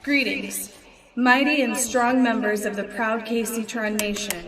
Greetings, mighty and strong members of the proud Kaceytron Nation.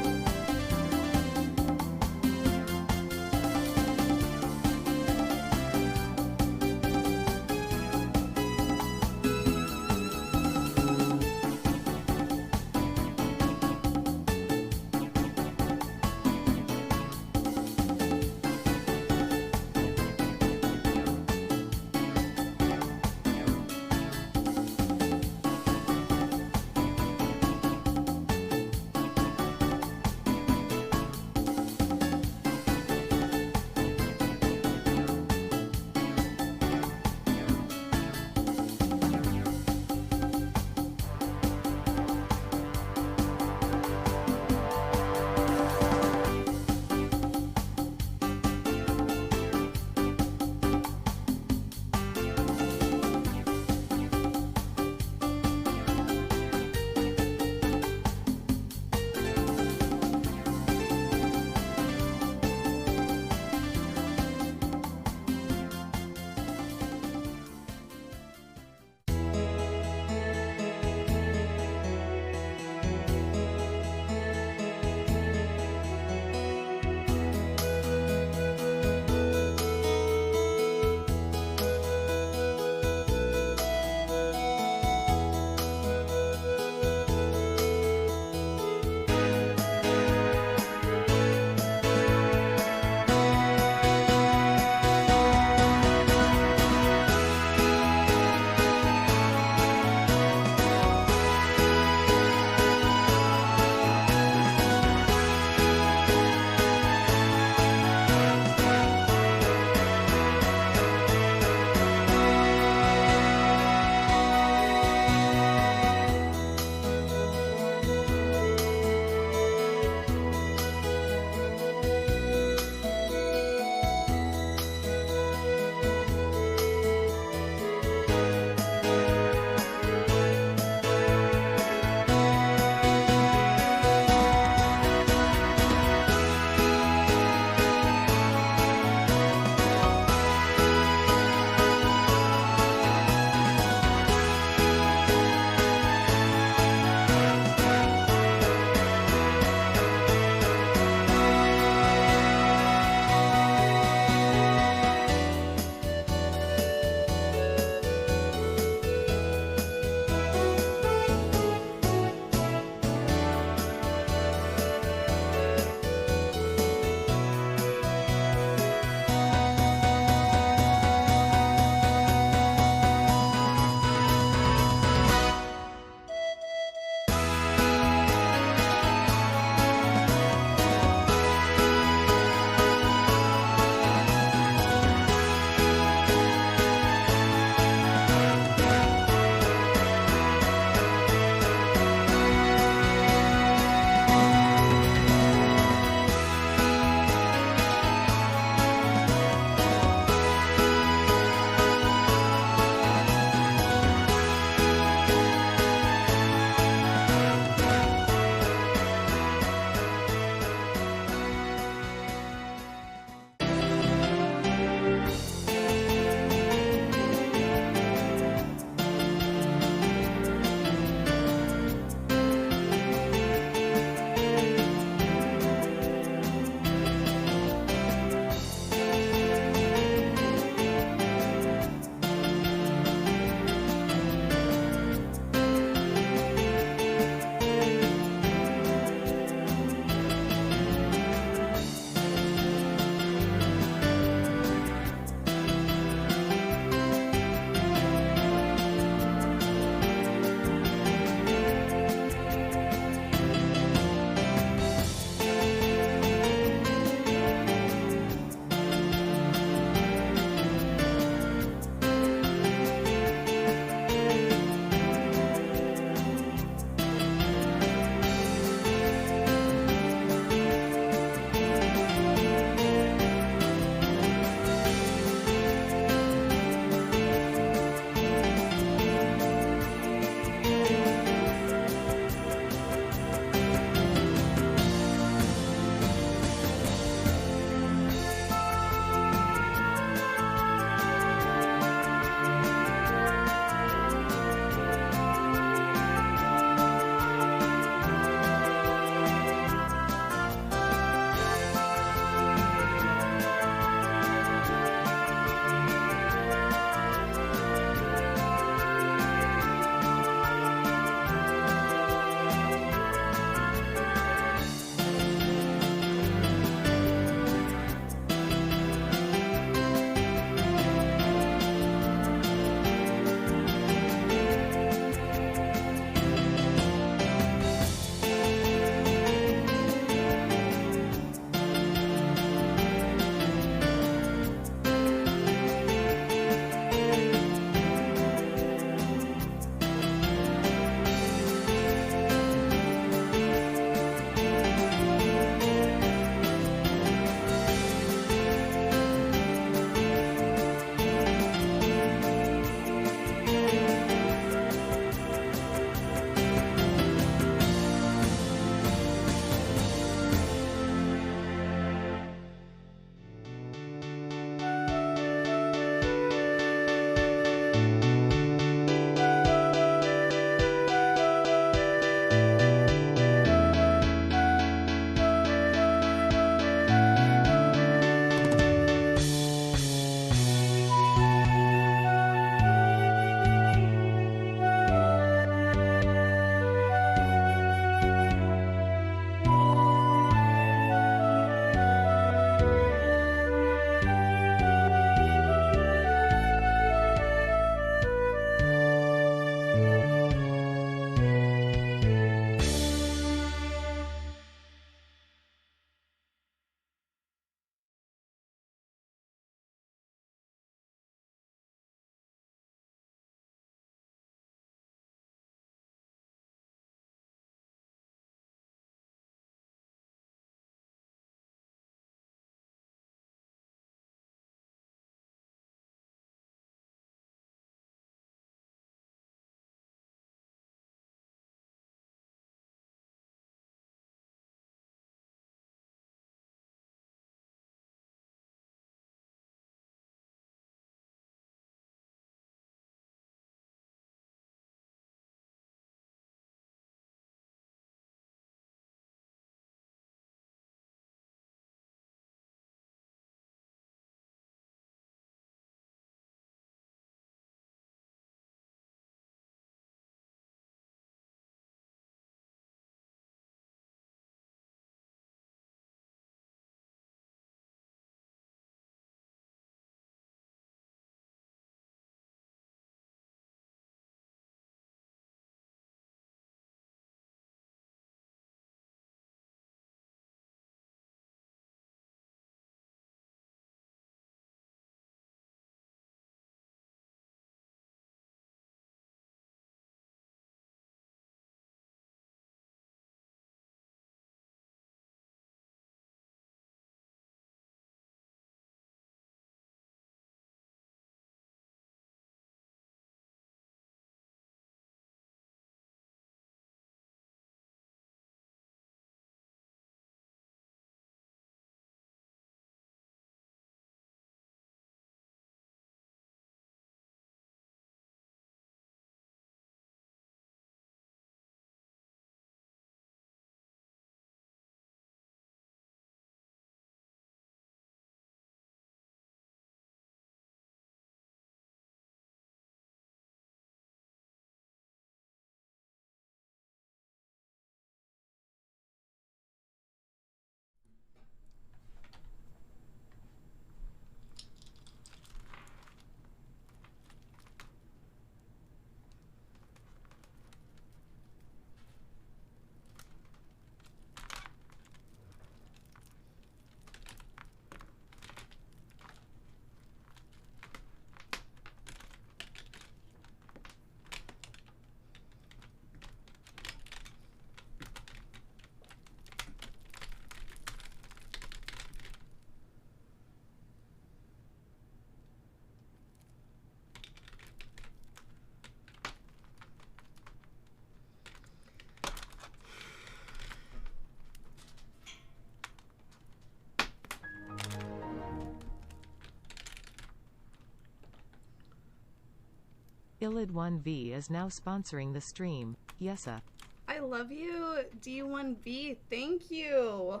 Illid1V is now sponsoring the stream. Yesa. I love you, D1V. Thank you.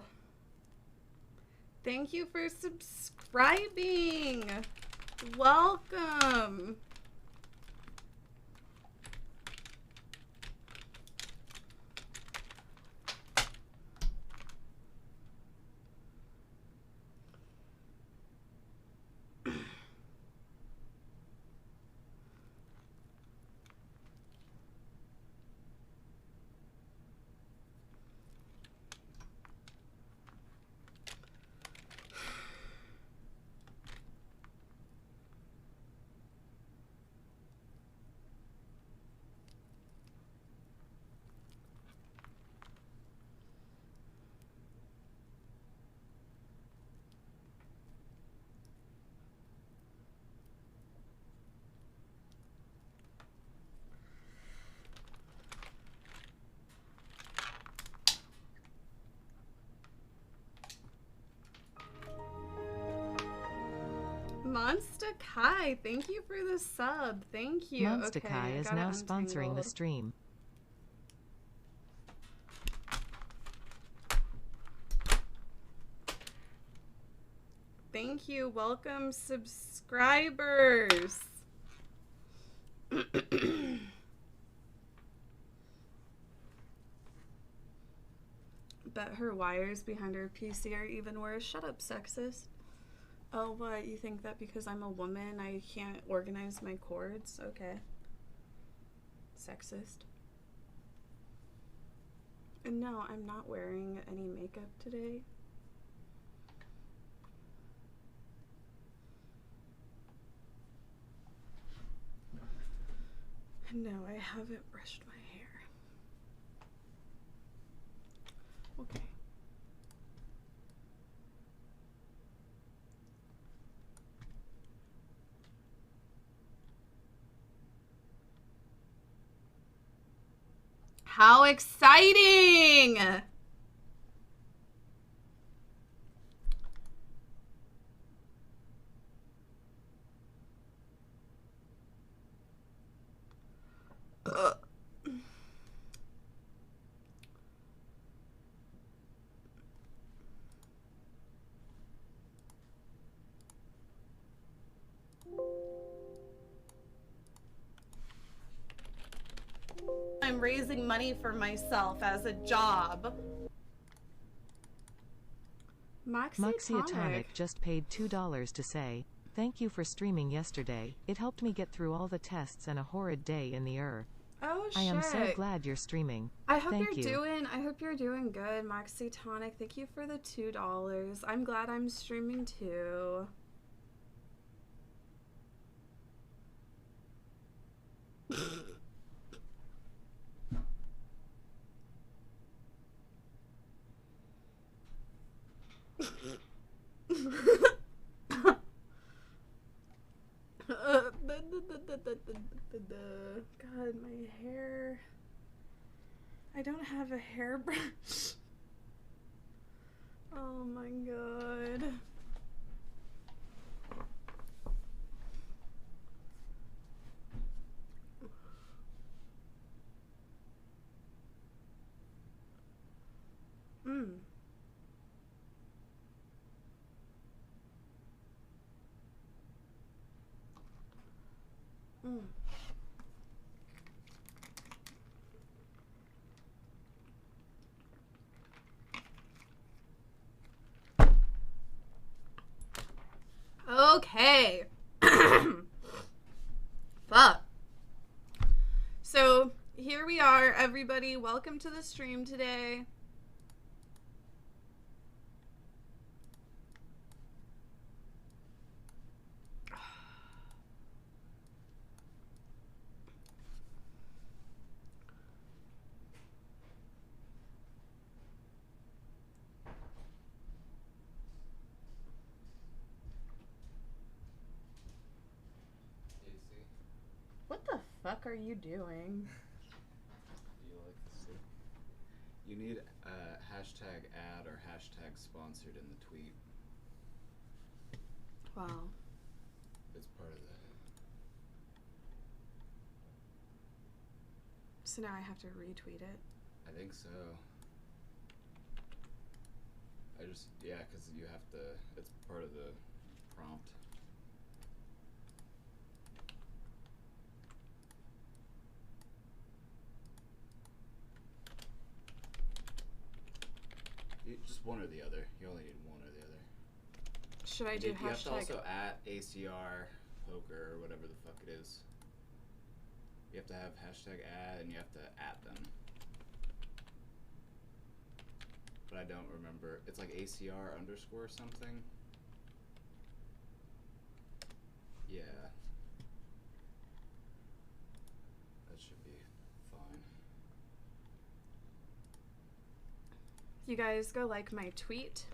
Thank you for subscribing. Welcome. Monster Kai, thank you for the sub. Thank you. Monster Kai is now sponsoring the stream. Thank you. Welcome, subscribers. Bet her wires behind her PC are even worse. Shut up, sexist. Oh, what? You think that because I'm a woman I can't organize my cords? Okay. Sexist. And no, I'm not wearing any makeup today. No, I haven't brushed my hair. Okay. How exciting! I'm raising money for myself as a job. Kaceytron just paid $2 to say, thank you for streaming yesterday. It helped me get through all the tests and a horrid day in the Oh shit. I am so glad you're streaming. I hope you're doing good, Kaceytron. Thank you for the $2. I'm glad I'm streaming too. God, my hair. I don't have a hairbrush. Oh my god. Okay. Fuck. So here we are, everybody. Welcome to the stream today. What the fuck are you doing? Do you like the soup? You need hashtag ad or hashtag sponsored in the tweet. Wow. It's part of So now I have to retweet it. I think so. Yeah, because you have to, it's part of the prompt. Just one or the other. You only need one or the other. Should I do hashtag? You have to also at ACR poker or whatever the fuck it is. You have to have hashtag ad and you have to at them. But I don't remember. It's like ACR underscore something. Yeah. That should be fine. You guys go like my tweet.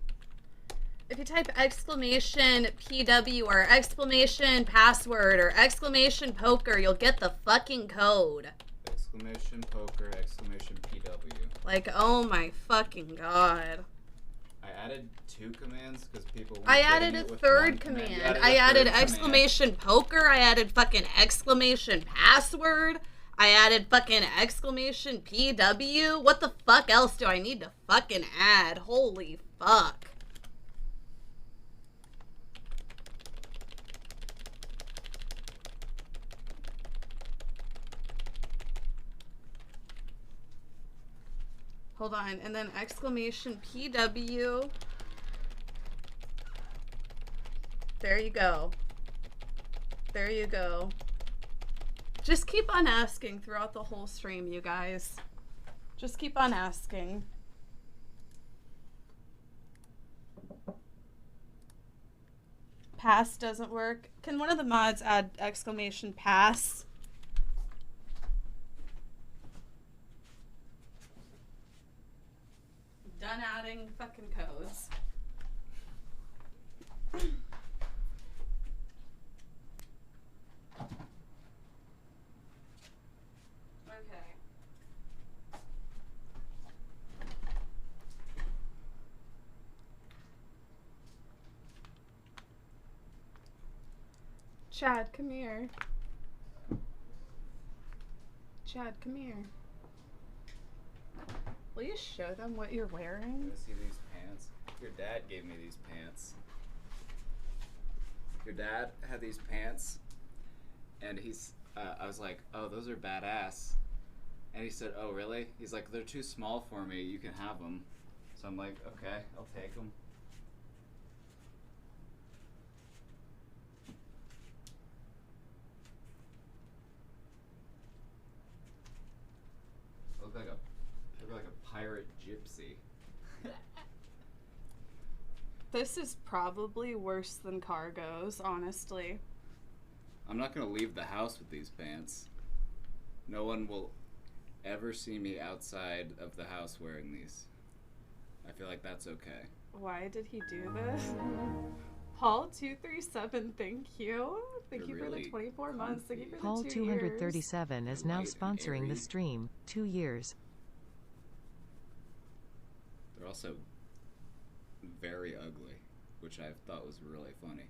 If you type exclamation PW or exclamation password or exclamation poker, you'll get the fucking code. Exclamation poker, exclamation PW. Like, oh my fucking god. I added 2 commands because people weren't I getting added a it with third one command. I added exclamation poker. I added fucking exclamation password. I added fucking exclamation PW. What the fuck else do I need to fucking add? Holy fuck. Hold on, and then exclamation PW. There you go. There you go. Just keep on asking throughout the whole stream, you guys. Just keep on asking. Pass doesn't work. Can one of the mods add exclamation pass? Done adding fucking codes. Okay. Chad, come here. Chad, come here. Will you show them what you're wearing? You wanna see these pants? Your dad gave me these pants. Your dad had these pants, and I was like, oh, those are badass. And he said, oh, really? He's like, they're too small for me. You can have them. So I'm like, okay, I'll take them. Look like a pirate gypsy. This is probably worse than cargos, honestly. I'm not gonna leave the house with these pants. No one will ever see me outside of the house wearing these. I feel like that's okay. Why did he do this? Paul237, thank you. Thank you You're for the really 24 months. Thank you for Paul the 2 years. 237 is now Light and sponsoring airy. the stream. 2 years. They're also very ugly, which I thought was really funny.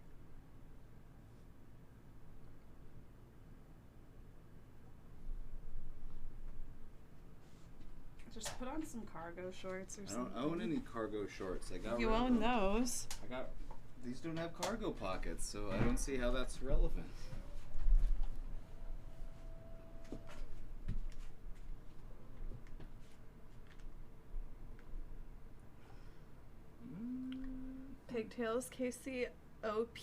Just put on some cargo shorts or I something. don't own any cargo shorts. I got You rid of own them. those. These don't have cargo pockets, so I don't see how that's relevant. Pigtails, Casey, OP.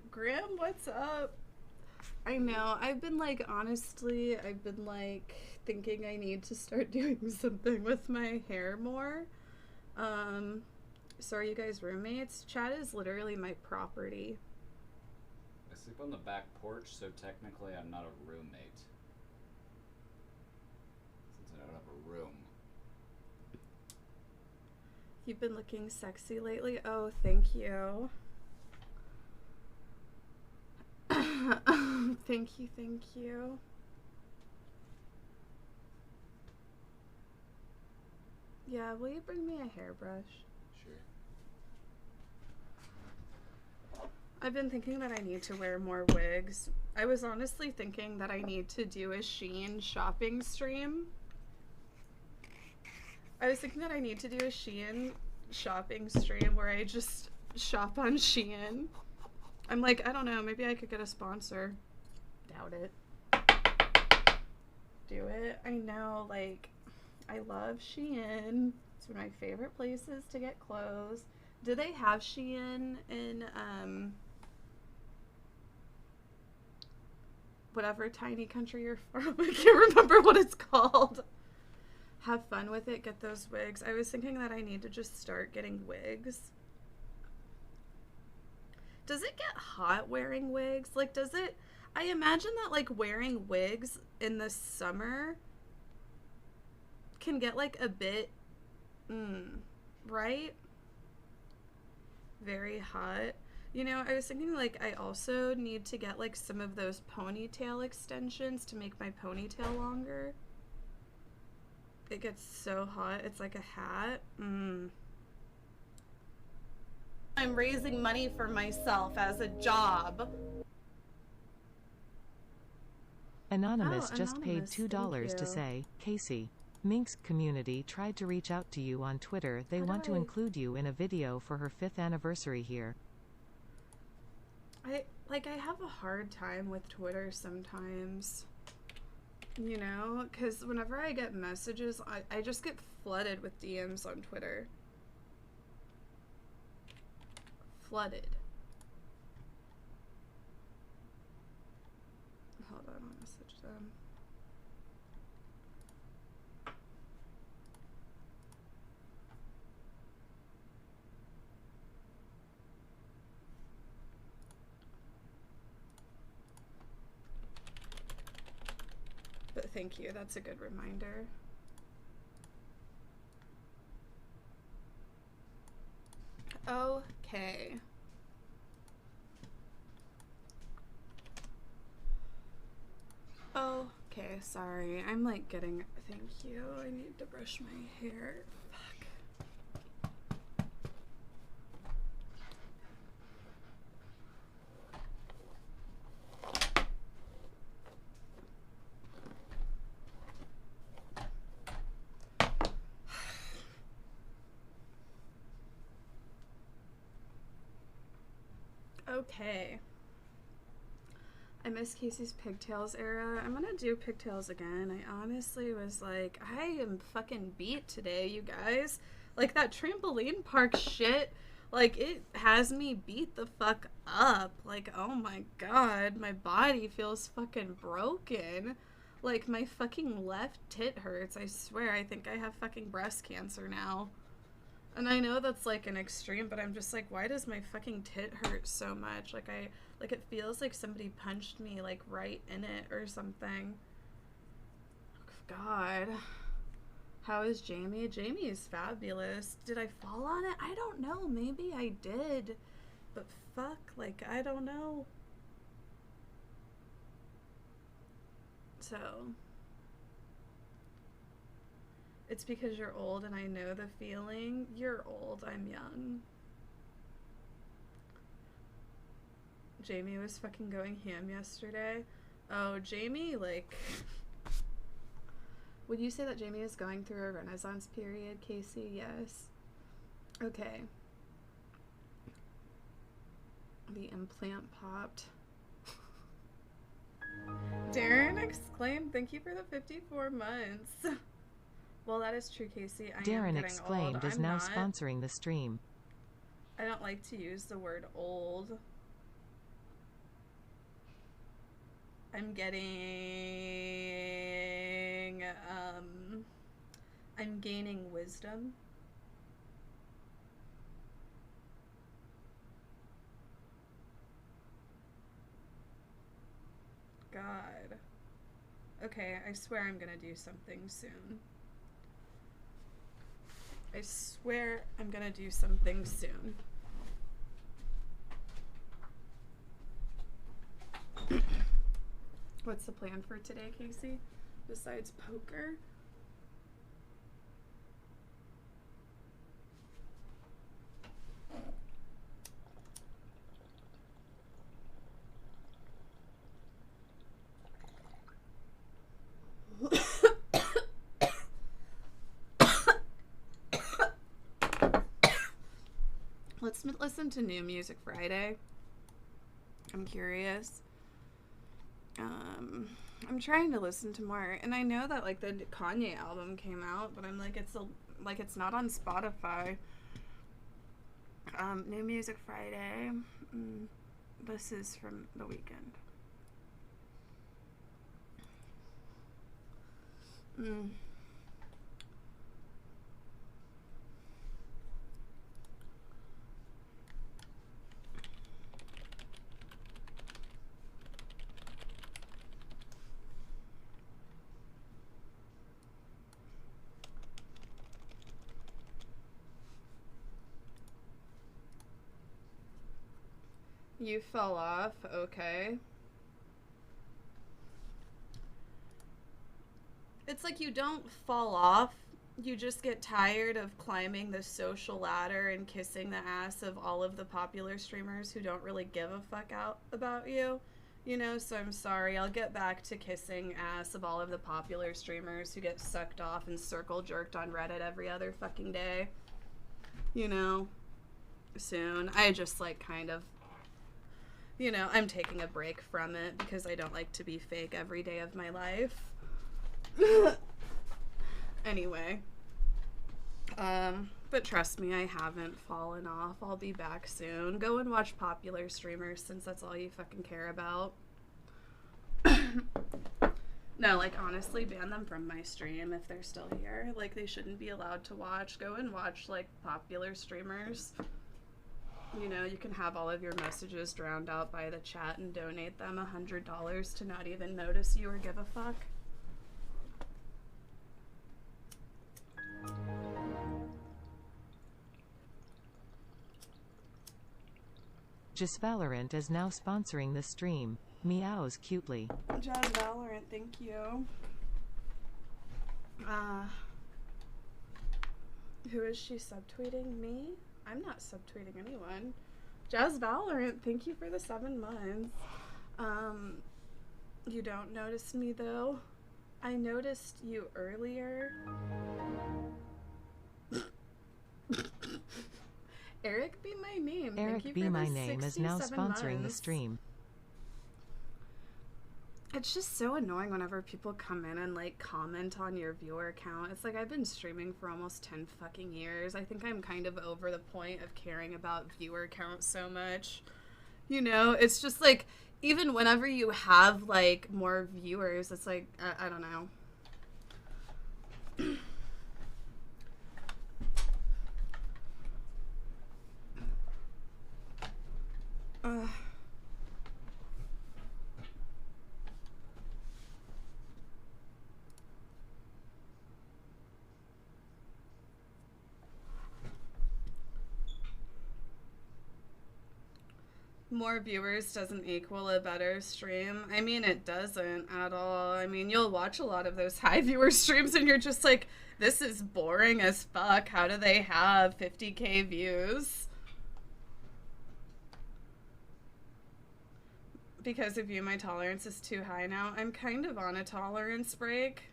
Graham, what's up? I know. I've been honestly, thinking I need to start doing something with my hair more. So are you guys roommates? Chad is literally my property. I sleep on the back porch, so technically I'm not a roommate. Since I don't have a room. You've been looking sexy lately. Oh, thank you. Thank you, thank you. Yeah, will you bring me a hairbrush? Sure. I've been thinking that I need to wear more wigs. I was honestly thinking that I need to do a Shein shopping stream. I was thinking that I need to do a Shein shopping stream where I just shop on Shein. I'm like, I don't know, maybe I could get a sponsor. Doubt it. Do it. I know, like, I love Shein. It's one of my favorite places to get clothes. Do they have Shein in, whatever tiny country you're from? I can't remember what it's called. Have fun with it, get those wigs. I was thinking that I need to just start getting wigs. Does it get hot wearing wigs? Like, does it... I imagine that, like, wearing wigs in the summer can get, like, a bit... right? Very hot. You know, I was thinking, like, I also need to get, like, some of those ponytail extensions to make my ponytail longer. It gets so hot. It's like a hat. I'm raising money for myself as a job. Anonymous Oh, just paid Anonymous, $2 thank to you. say, Casey, Minx community tried to reach out to you on Twitter. They want to include you in a video for her 5th anniversary here. I have a hard time with Twitter sometimes. You know, because whenever I get messages, I just get flooded with DMs on Twitter. Flooded. Hold on, I'll message them. But thank you, that's a good reminder. Okay. Okay, sorry. I'm like getting... Thank you. I need to brush my hair. Fuck. Okay. I miss Casey's pigtails era. I'm gonna do pigtails again. I honestly was like, I am fucking beat today, you guys. Like, that trampoline park shit, like, it has me beat the fuck up. Like, oh my god, my body feels fucking broken. Like, my fucking left tit hurts. I swear, I think I have fucking breast cancer now. And I know that's, like, an extreme, but I'm just like, why does my fucking tit hurt so much? Like, it feels like somebody punched me, like, right in it or something. God. How is Jamie? Jamie is fabulous. Did I fall on it? I don't know. Maybe I did. But fuck, like, I don't know. So... It's because you're old and I know the feeling. You're old, I'm young. Jamie was fucking going ham yesterday. Oh, Jamie, like... Would you say that Jamie is going through a renaissance period, Casey? Yes. Okay. The implant popped. Darren exclaimed, thank you for the 54 months. Well, that is true, Casey. Darren exclaimed is now sponsoring the stream. I don't like to use the word old. I'm gaining wisdom. God. Okay, I swear I'm gonna do something soon. I swear I'm gonna do something soon. What's the plan for today, Casey? Besides poker? Let's listen to New Music Friday. I'm curious. I'm trying to listen to more, and I know that like the Kanye album came out, but I'm like it's not on Spotify. New Music Friday. This is from The Weeknd. You fell off, okay. It's like you don't fall off, you just get tired of climbing the social ladder and kissing the ass of all of the popular streamers who don't really give a fuck out about you. You know, so I'm sorry, I'll get back to kissing ass of all of the popular streamers who get sucked off and circle jerked on Reddit every other fucking day. You know, soon. I just like kind of, you know, I'm taking a break from it because I don't like to be fake every day of my life. Anyway. But trust me, I haven't fallen off. I'll be back soon. Go and watch popular streamers since that's all you fucking care about. No, like, honestly, ban them from my stream if they're still here. Like, they shouldn't be allowed to watch. Go and watch, like, popular streamers. You know, you can have all of your messages drowned out by the chat and donate them $100 to not even notice you or give a fuck. Just Valorant is now sponsoring the stream. Meows cutely. Jazz Valorant, thank you. Who is she subtweeting? Me? I'm not subtweeting anyone. Jazz Valorant, thank you for the 7 months. You don't notice me though. I noticed you earlier. Eric Be My Name. Eric Be My Name is now sponsoring the stream. It's just so annoying whenever people come in and like comment on your viewer count. It's like I've been streaming for almost 10 fucking years. I think I'm kind of over the point of caring about viewer count so much. You know, it's just like even whenever you have like more viewers, it's like I don't know. More viewers doesn't equal a better stream. I mean, it doesn't at all. I mean, you'll watch a lot of those high viewer streams and you're just like, this is boring as fuck. How do they have 50K views? Because of you, my tolerance is too high now. I'm kind of on a tolerance break.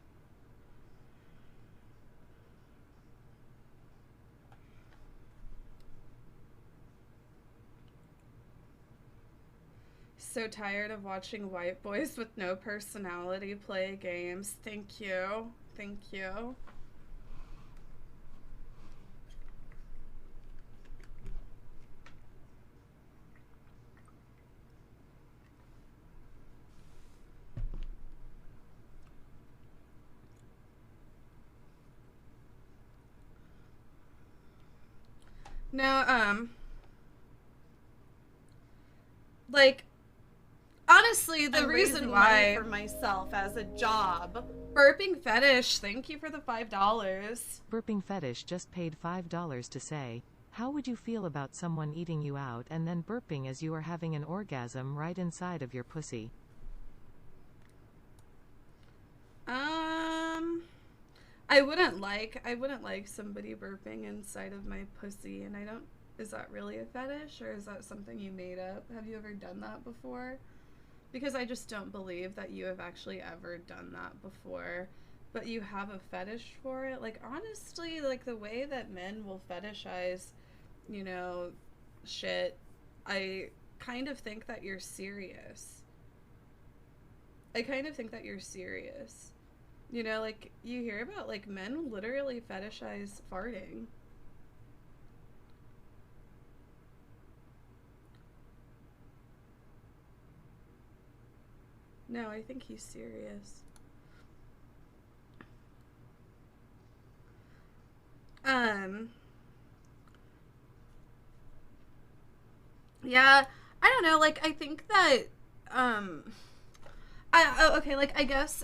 So tired of watching white boys with no personality play games. Thank you. Thank you. No, like, honestly, the reason why for myself as a job, burping fetish, thank you for the $5. Burping fetish just paid $5 to say, how would you feel about someone eating you out and then burping as you are having an orgasm right inside of your pussy? I wouldn't like somebody burping inside of my pussy, and is that really a fetish, or is that something you made up? Have you ever done that before? Because I just don't believe that you have actually ever done that before, but you have a fetish for it. Like, honestly, like the way that men will fetishize, you know, shit, I kind of think that you're serious. I kind of think that you're serious. You know, like, you hear about, like, men literally fetishize farting. No, I think he's serious. Yeah, I don't know, like, I think that, okay, like, I guess,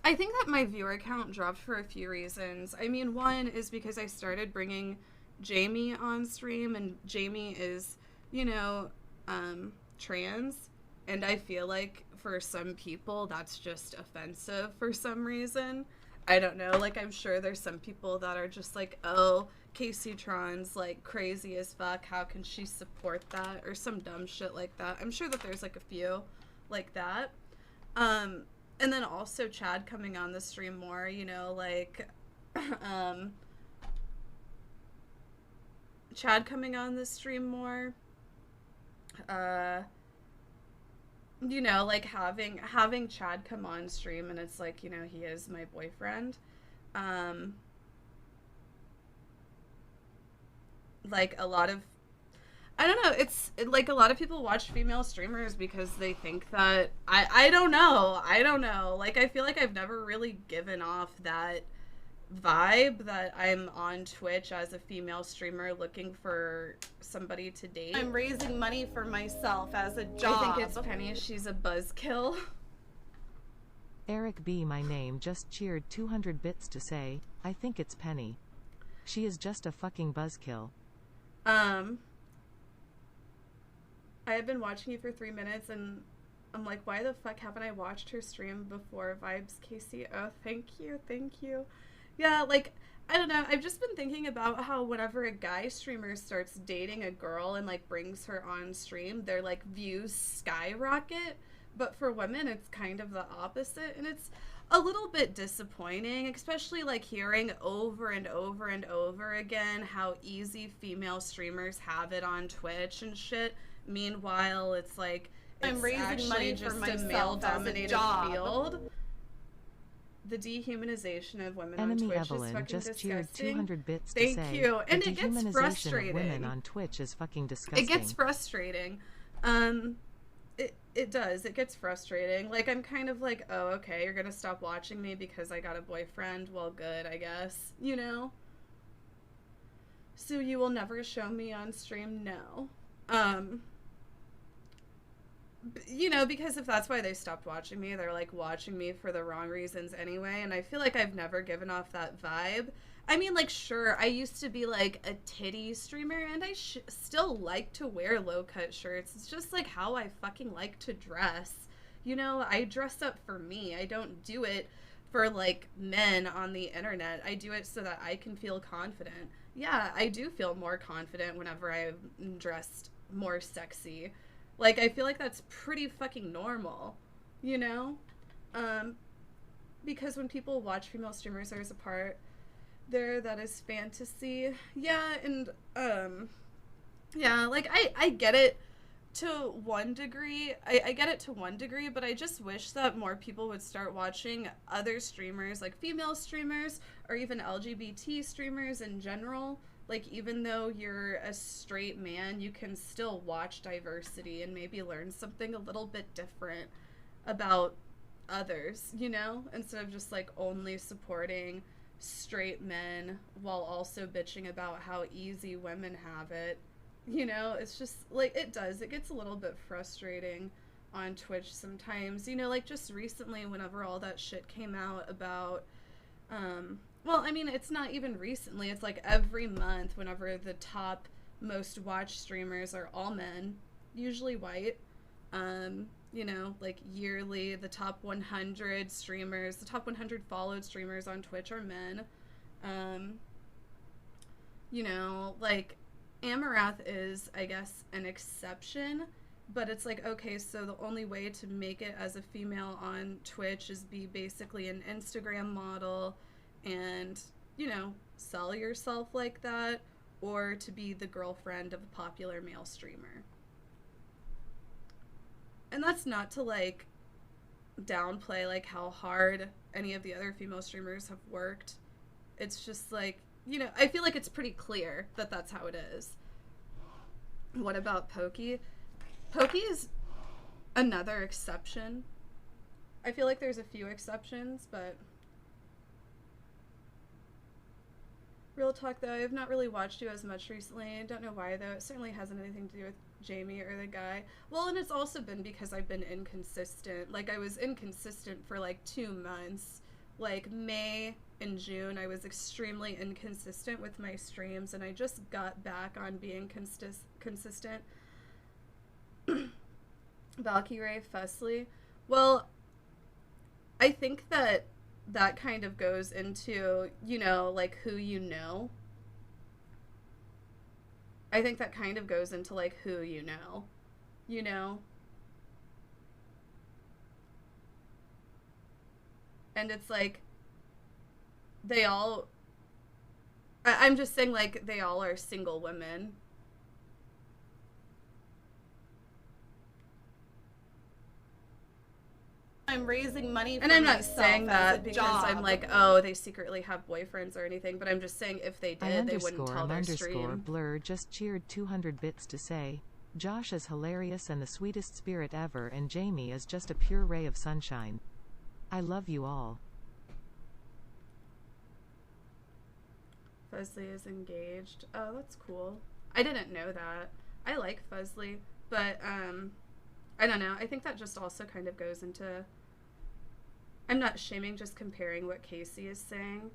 I think that my viewer count dropped for a few reasons. I mean, one is because I started bringing Jamie on stream, and Jamie is, you know, trans, and I feel like for some people that's just offensive for some reason. I don't know, like, I'm sure there's some people that are just like, oh, Kaceytron's like crazy as fuck, how can she support that, or some dumb shit like that. I'm sure that there's like a few like that. And then also Chad coming on the stream more, you know, like, Chad coming on the stream more, you know, like, having Chad come on stream, and it's like, you know, he is my boyfriend. Like, a lot of, I don't know, it's like a lot of people watch female streamers because they think that, I don't know. Like, I feel like I've never really given off that vibe that I'm on Twitch as a female streamer looking for somebody to date. I'm raising money for myself as a job. I think it's Penny. She's a buzzkill. Eric B. My name just cheered 200 bits to say, I think it's Penny. She is just a fucking buzzkill. I have been watching you for 3 minutes and I'm like, why the fuck haven't I watched her stream before? Vibes, Casey. Oh, thank you. Yeah, like, I don't know. I've just been thinking about how whenever a guy streamer starts dating a girl and, like, brings her on stream, their, like, views skyrocket. But for women, it's kind of the opposite. And it's a little bit disappointing, especially, like, hearing over and over and over again how easy female streamers have it on Twitch and shit. Meanwhile, it's, like, I'm raising money for myself, a male-dominated field. The dehumanization of women Enemy on Twitch Evelyn is fucking just disgusting. cheered 200 bits Thank to say, you. And the it gets dehumanization frustrating. of women on Twitch is fucking disgusting. It gets frustrating. It does. It gets frustrating. Like, I'm kind of like, oh, okay, you're gonna stop watching me because I got a boyfriend. Well, good, I guess. You know? So you will never show me on stream? No. You know, because if that's why they stopped watching me, they're, like, watching me for the wrong reasons anyway, and I feel like I've never given off that vibe. I mean, like, sure, I used to be, like, a titty streamer, and I still like to wear low-cut shirts. It's just, like, how I fucking like to dress. You know, I dress up for me. I don't do it for, like, men on the internet. I do it so that I can feel confident. Yeah, I do feel more confident whenever I'm dressed more sexy. Like, I feel like that's pretty fucking normal, you know? Because when people watch female streamers, there's a part there that is fantasy. Yeah, and, yeah, like, I get it to one degree. I get it to one degree, but I just wish that more people would start watching other streamers, like female streamers, or even LGBT streamers in general. Like, even though you're a straight man, you can still watch diversity and maybe learn something a little bit different about others, you know? Instead of just, like, only supporting straight men while also bitching about how easy women have it. You know, it's just, like, it gets a little bit frustrating on Twitch sometimes. You know, like, just recently, whenever all that shit came out about, well, I mean, it's not even recently. It's like every month whenever the top most watched streamers are all men, usually white. You know, like yearly, the top 100 streamers, the top 100 followed streamers on Twitch are men. You know, like, Amarath is, I guess, an exception, but it's like, okay, so the only way to make it as a female on Twitch is be basically an Instagram model and, you know, sell yourself like that, or to be the girlfriend of a popular male streamer. And that's not to like downplay like how hard any of the other female streamers have worked. It's just like, you know, I feel like it's pretty clear that that's how it is. What about Pokey? Pokey is another exception. I feel like there's a few exceptions, but real talk though, I have not really watched you as much recently. I don't know why though. It certainly hasn't anything to do with Jamie or the guy. Well, and it's also been because I've been inconsistent. Like, I was inconsistent for like 2 months. Like May and June, I was extremely inconsistent with my streams, and I just got back on being consistent. Valkyrie Fusley. Well, I think that that kind of goes into, you know, like who you know. I think that kind of goes into like who you know. You know? And it's like they all, I'm just saying like they all are single women. I'm raising money for myself. And I'm not saying that because I'm like, oh, they secretly have boyfriends or anything, but I'm just saying if they did, they wouldn't tell their stream. Blur just cheered 200 bits to say, Josh is hilarious and the sweetest spirit ever, and Jamie is just a pure ray of sunshine. I love you all. Fusley is engaged. Oh, that's cool. I didn't know that. I like Fusley, but I don't know. I think that just also kind of goes into, I'm not shaming, just comparing what Casey is saying.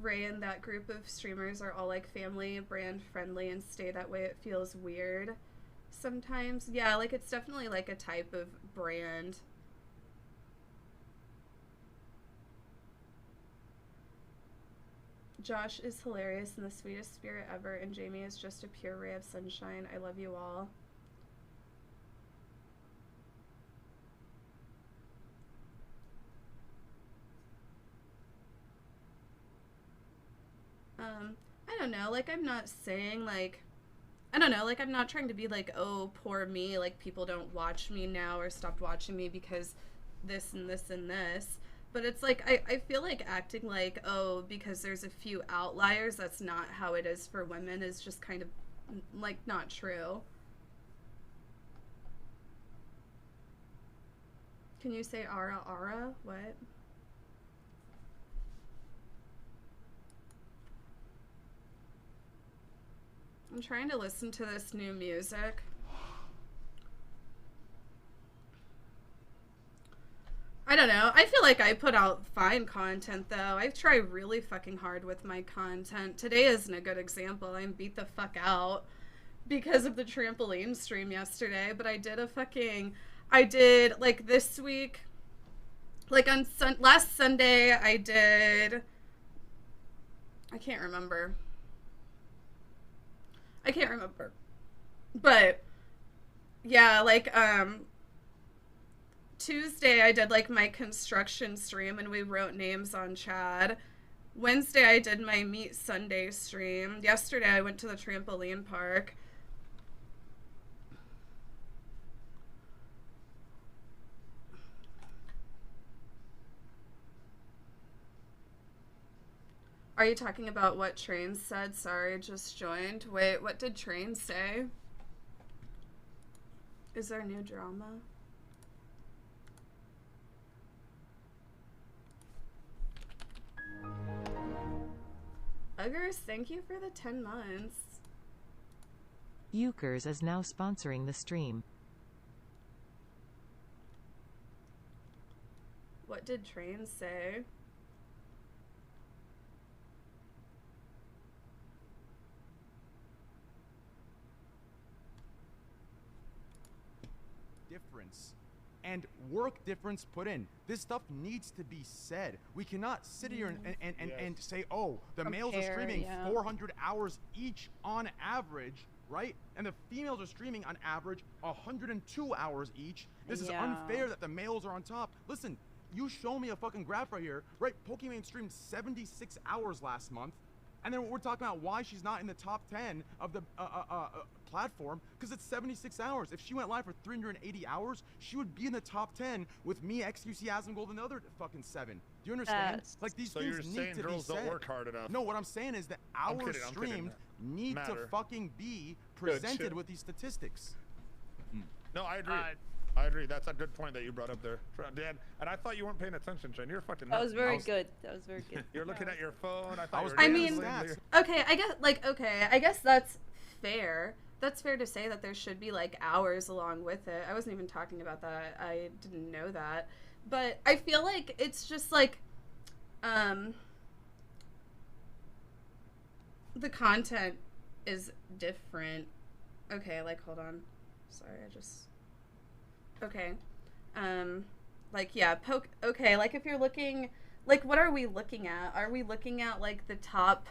Ray and that group of streamers are all like family, brand friendly, and stay that way. It feels weird sometimes. Yeah, like it's definitely like a type of brand. Josh is hilarious and the sweetest spirit ever, and Jamie is just a pure ray of sunshine. I love you all. I don't know, like, I'm not saying, like, I don't know, like, I'm not trying to be like, oh, poor me, like, people don't watch me now or stopped watching me because this and this and this. But it's like, I feel like acting like, oh, because there's a few outliers, that's not how it is for women, is just kind of, like, not true. Can you say Ara Ara? What? I'm trying to listen to this new music. I don't know. I feel like I put out fine content, though. I try really fucking hard with my content. Today isn't a good example. I'm beat the fuck out because of the trampoline stream yesterday. But I did like, this week, like, on last Sunday, I can't remember. But, yeah, like, Tuesday I did like my construction stream and we wrote names on Chad. Wednesday I did my Meet Sunday stream. Yesterday I went to the trampoline park. Are you talking about what Train said? Sorry, just joined. Wait, what did Train say? Is there new drama? Uggers, thank you for the 10 months. Euchers is now sponsoring the stream. What did Train say? Difference and work difference put in. This stuff needs to be said. We cannot sit here and say, oh, the males are streaming 400 hours each on average, right? And the females are streaming on average 102 hours each. This is unfair that the males are on top. Listen, you show me a fucking graph right here, right? Pokimane streamed 76 hours last month, and then we're talking about why she's not in the top 10 of the platform, because it's 76 hours. If she went live for 380 hours, she would be in the top 10 with me, XQC, Asmongold, and the other fucking 7. Do you understand? Like, these things need to be said. So you're saying girls don't work hard enough? No, what I'm saying is that hours streamed need to fucking be presented with these statistics. No, I agree. I agree. That's a good point that you brought up there, Dan. And I thought you weren't paying attention, Shane. You're fucking nuts. That was very good. That was very good. You're looking at your phone. I guess that's fair. That's fair to say that there should be like hours along with it. I wasn't even talking about that. I didn't know that. But I feel like it's just like the content is different. Okay, like hold on. Sorry, okay. Like yeah, okay, like if you're looking like what are we looking at? Are we looking at like the top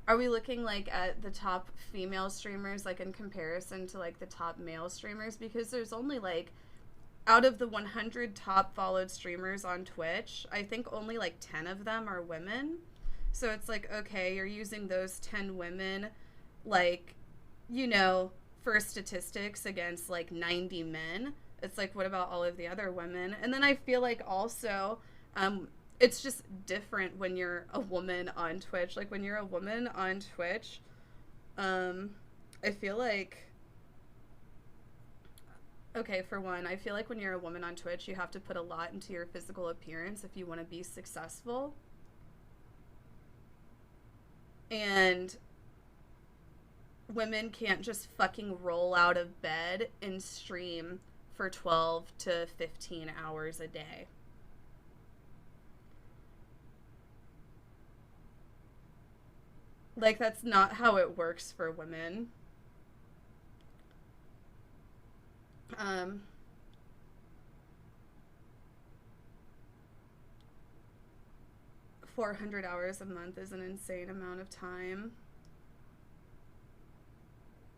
Are we looking like at the top female streamers like in comparison to like the top male streamers? Because there's only like out of the 100 top followed streamers on Twitch, I think only like 10 of them are women. So it's like, okay, you're using those 10 women like, you know, for statistics against like 90 men. It's like, what about all of the other women? And then I feel like also it's just different when you're a woman on Twitch. Like when you're a woman on Twitch, I feel like, okay, for one, I feel like when you're a woman on Twitch, you have to put a lot into your physical appearance if you want to be successful. And women can't just fucking roll out of bed and stream for 12 to 15 hours a day. Like, that's not how it works for women. 400 hours a month is an insane amount of time.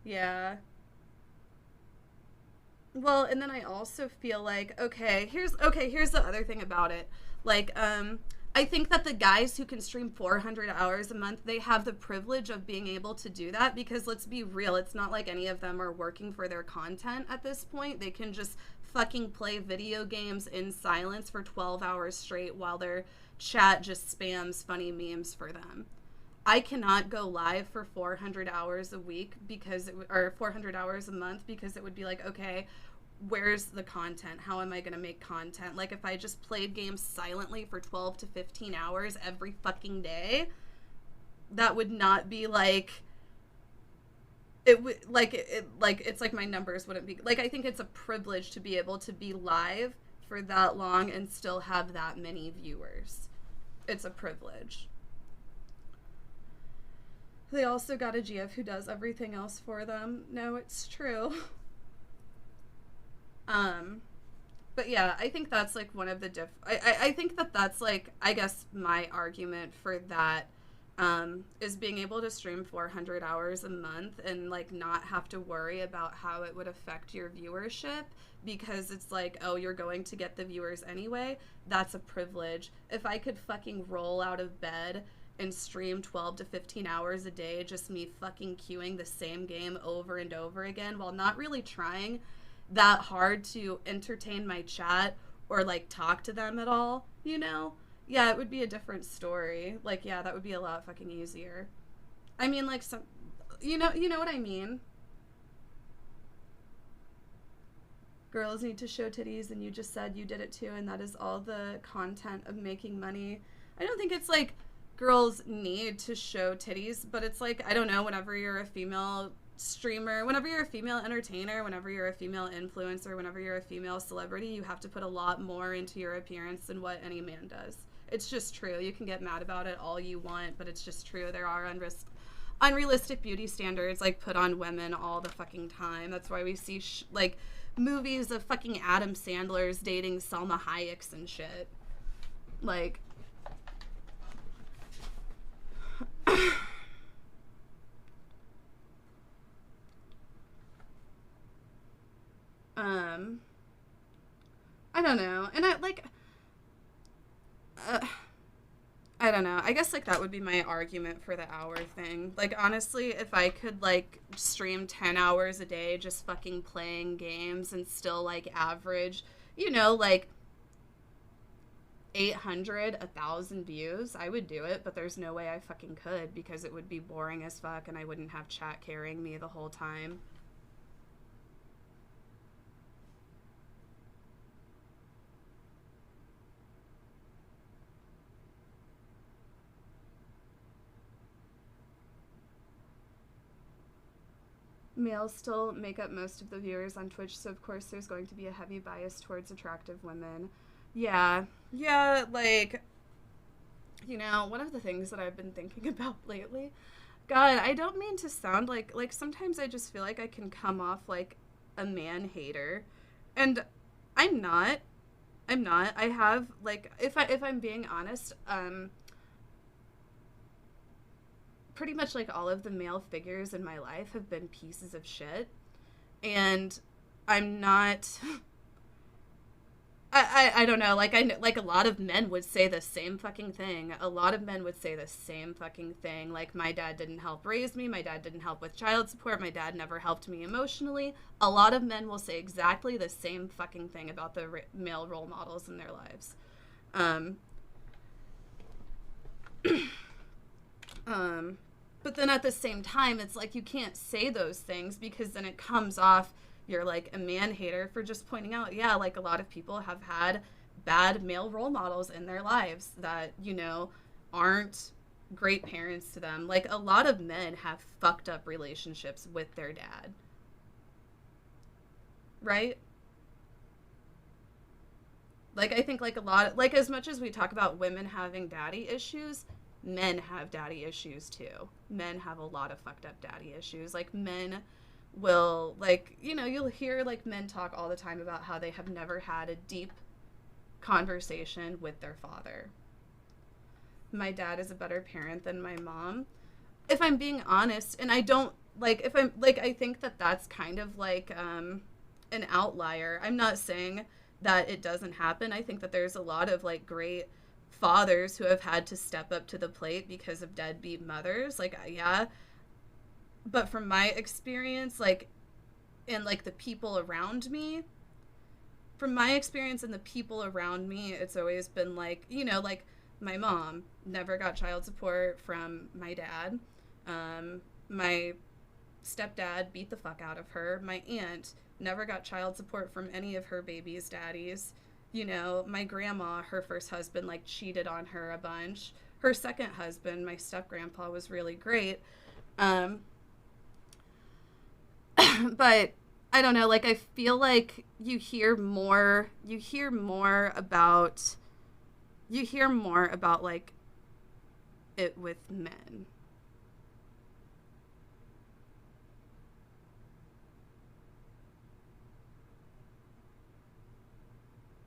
Yeah. Well, and then I also feel like, here's the other thing about it. Like, I think that the guys who can stream 400 hours a month, they have the privilege of being able to do that because let's be real, it's not like any of them are working for their content at this point. They can just fucking play video games in silence for 12 hours straight while their chat just spams funny memes for them. I cannot go live for 400 hours a week or 400 hours a month because it would be like, okay, where's the content? How am I going to make content? Like if I just played games silently for 12 to 15 hours every fucking day, that would not be like, it would it's like my numbers wouldn't be like, I think it's a privilege to be able to be live for that long and still have that many viewers. It's a privilege. They also got a GF who does everything else for them. No, it's true. But yeah, I think that's like one of the I think that's like, I guess my argument for that, is being able to stream 400 hours a month and like not have to worry about how it would affect your viewership because it's like, oh, you're going to get the viewers anyway. That's a privilege. If I could fucking roll out of bed and stream 12 to 15 hours a day, just me fucking queuing the same game over and over again while not really trying that hard to entertain my chat or like talk to them at all, you know? Yeah, it would be a different story. Like, yeah, that would be a lot fucking easier. I mean, like, some, you know what I mean? Girls need to show titties, and you just said you did it too, and that is all the content of making money. I don't think it's like girls need to show titties, but it's like, I don't know, whenever you're a female streamer, whenever you're a female entertainer, whenever you're a female influencer, whenever you're a female celebrity, you have to put a lot more into your appearance than what any man does. It's just true. You can get mad about it all you want, but it's just true. There are unrealistic beauty standards like put on women all the fucking time. That's why we see like movies of fucking Adam Sandler's dating Salma Hayek's and shit. Like I don't know. And I don't know. I guess, like, that would be my argument for the hour thing. Like, honestly, if I could, like, stream 10 hours a day just fucking playing games and still, like, average, you know, like, 800, 1,000 views, I would do it, but there's no way I fucking could because it would be boring as fuck and I wouldn't have chat carrying me the whole time. Males still make up most of the viewers on Twitch, so of course there's going to be a heavy bias towards attractive women. Yeah, like, you know, one of the things that I've been thinking about lately, God, I don't mean to sound like sometimes I just feel like I can come off like a man hater, and I'm not. I have, like, if I'm being honest, pretty much like all of the male figures in my life have been pieces of shit, and I'm not. I don't know, like, like a lot of men would say the same fucking thing. A lot of men would say the same fucking thing. Like, my dad didn't help raise me. My dad didn't help with child support. My dad never helped me emotionally. A lot of men will say exactly the same fucking thing about the male role models in their lives. But then at the same time, it's like you can't say those things because then it comes off you're like a man hater for just pointing out, yeah, like a lot of people have had bad male role models in their lives that, you know, aren't great parents to them. Like, a lot of men have fucked up relationships with their dad. Right? Like, I think, like, a lot, like, as much as we talk about women having daddy issues, men have daddy issues too. Men have a lot of fucked up daddy issues. Like, men will, like, you know, you'll hear, like, men talk all the time about how they have never had a deep conversation with their father. My dad is a better parent than my mom. If I'm being honest, and I don't, like, if I'm, like, I think that that's kind of, like, an outlier. I'm not saying that it doesn't happen. I think that there's a lot of, like, great fathers who have had to step up to the plate because of deadbeat mothers. Like, yeah. But from my experience, like, and, like, the people around me, from my experience and the people around me, it's always been, like, you know, like, my mom never got child support from my dad. My stepdad beat the fuck out of her. My aunt never got child support from any of her baby's daddies. You know, my grandma, her first husband, like, cheated on her a bunch. Her second husband, my step-grandpa, was really great. But I don't know, like, I feel like you hear more about, like, it with men.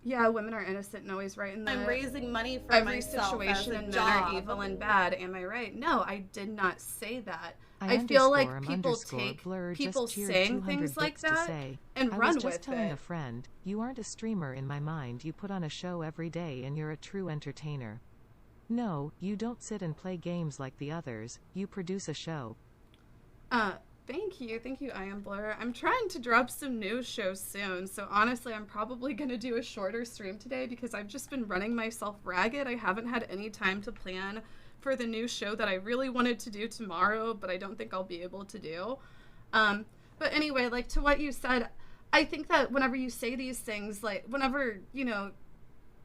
Yeah, women are innocent and always right. And I'm raising money for every situation, and men are evil and bad. Am I right? No, I did not say that. I feel like people take people saying things like that and run with it. I was just telling a friend, you aren't a streamer in my mind. You put on a show every day and you're a true entertainer. No, you don't sit and play games like the others. You produce a show. Thank you, I Am Blur. I'm trying to drop some new shows soon, so honestly, I'm probably going to do a shorter stream today because I've just been running myself ragged. I haven't had any time to plan for the new show that I really wanted to do tomorrow, but I don't think I'll be able to do. But anyway, like, to what you said, I think that whenever you say these things, like, whenever, you know,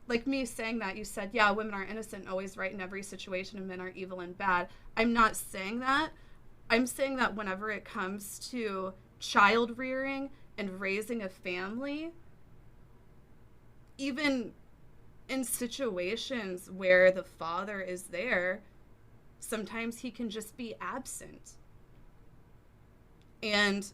like me saying that, you said, yeah, women are innocent and always right in every situation and men are evil and bad. I'm not saying that. I'm saying that whenever it comes to child rearing and raising a family, even in situations where the father is there, sometimes he can just be absent. And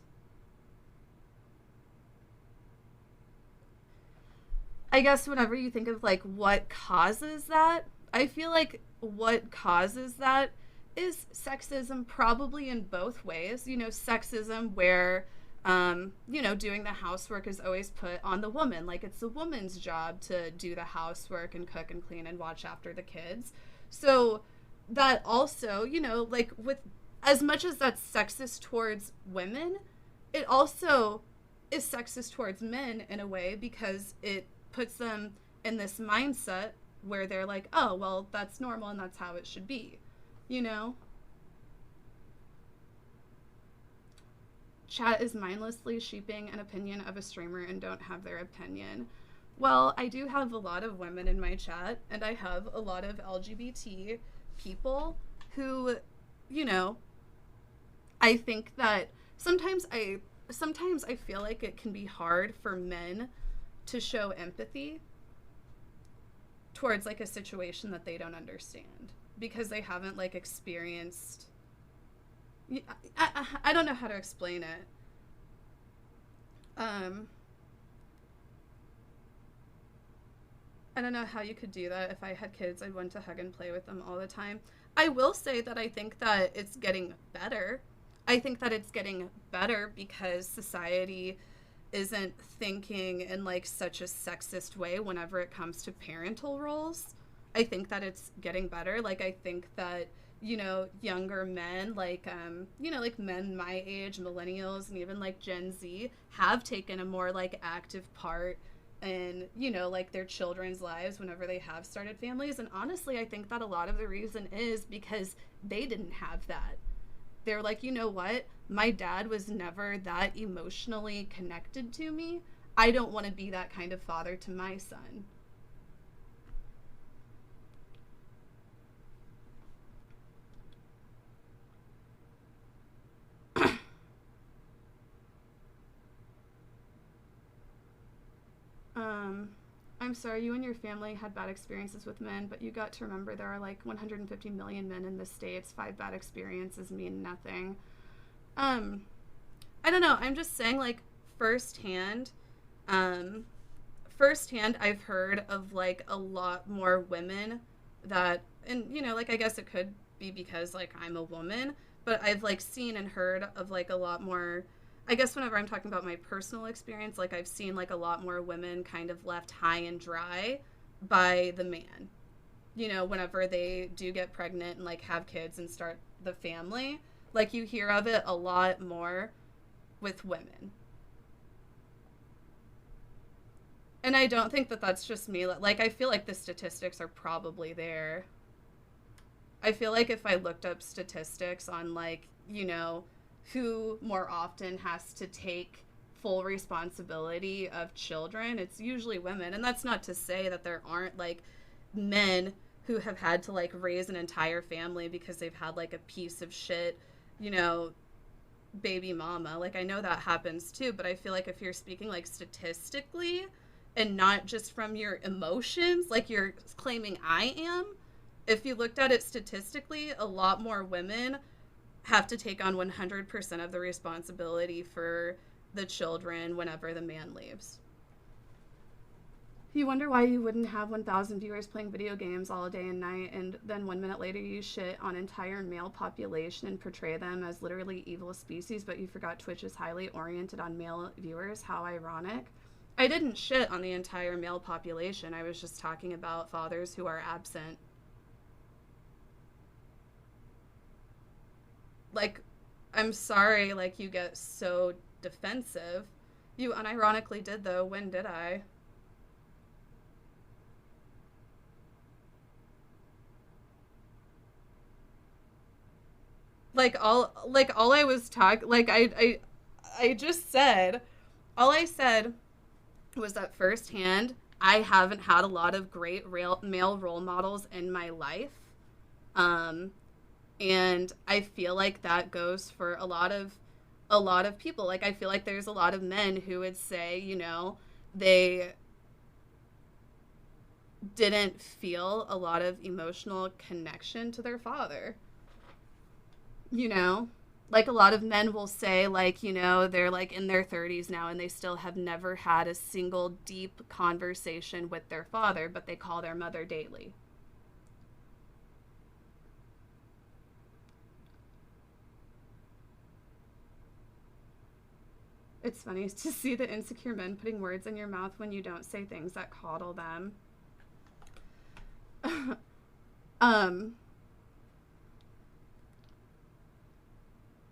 I guess whenever you think of, like, what causes that, I feel like what causes that is sexism, probably in both ways. You know, sexism where You know, doing the housework is always put on the woman. Like, it's the woman's job to do the housework and cook and clean and watch after the kids. So that also, you know, like, with as much as that's sexist towards women, it also is sexist towards men in a way, because it puts them in this mindset where they're like, oh, well, that's normal and that's how it should be, you know? Chat is mindlessly sheeping an opinion of a streamer and don't have their opinion. Well, I do have a lot of women in my chat, and I have a lot of LGBT people who, you know, I think that sometimes I feel like it can be hard for men to show empathy towards like a situation that they don't understand, because they haven't like experienced. I don't know how to explain it. I don't know how you could do that. If I had kids, I'd want to hug and play with them all the time. I will say that I think that it's getting better. I think that it's getting better because society isn't thinking in like such a sexist way whenever it comes to parental roles. I think that it's getting better. Like, I think that, you know, younger men, like, you know, like men my age, millennials, and even like Gen Z have taken a more like active part in, you know, like their children's lives whenever they have started families. And honestly, I think that a lot of the reason is because they didn't have that. They're like, you know what? My dad was never that emotionally connected to me. I don't want to be that kind of father to my son. I'm sorry you and your family had bad experiences with men, but you got to remember there are like 150 million men in the States. 5 bad experiences mean nothing. I don't know. I'm just saying, like, firsthand, I've heard of like a lot more women that, and you know, like, I guess it could be because like I'm a woman, but I've like seen and heard of like a lot more. I guess whenever I'm talking about my personal experience, like I've seen like a lot more women kind of left high and dry by the man. You know, whenever they do get pregnant and like have kids and start the family, like you hear of it a lot more with women. And I don't think that that's just me. Like, I feel like the statistics are probably there. I feel like if I looked up statistics on like, you know, who more often has to take full responsibility of children, it's usually women. And that's not to say that there aren't like men who have had to like raise an entire family because they've had like a piece of shit, you know, baby mama. Like, I know that happens too, but I feel like if you're speaking like statistically and not just from your emotions, like you're claiming I am, if you looked at it statistically, a lot more women have to take on 100% of the responsibility for the children whenever the man leaves. You wonder why you wouldn't have 1,000 viewers playing video games all day and night, and then 1 minute later you shit on entire male population and portray them as literally evil species, but you forgot Twitch is highly oriented on male viewers. How ironic. I didn't shit on the entire male population. I was just talking about fathers who are absent. Like, I'm sorry, like, you get so defensive. You unironically did, though. When did I? All I was talking, like, I just said, all I said was that firsthand, I haven't had a lot of great male role models in my life. And I feel like that goes for a lot of people. Like, I feel like there's a lot of men who would say, you know, they didn't feel a lot of emotional connection to their father. You know, like a lot of men will say, like, you know, they're like in their 30s now and they still have never had a single deep conversation with their father, but they call their mother daily. It's funny to see the insecure men putting words in your mouth when you don't say things that coddle them.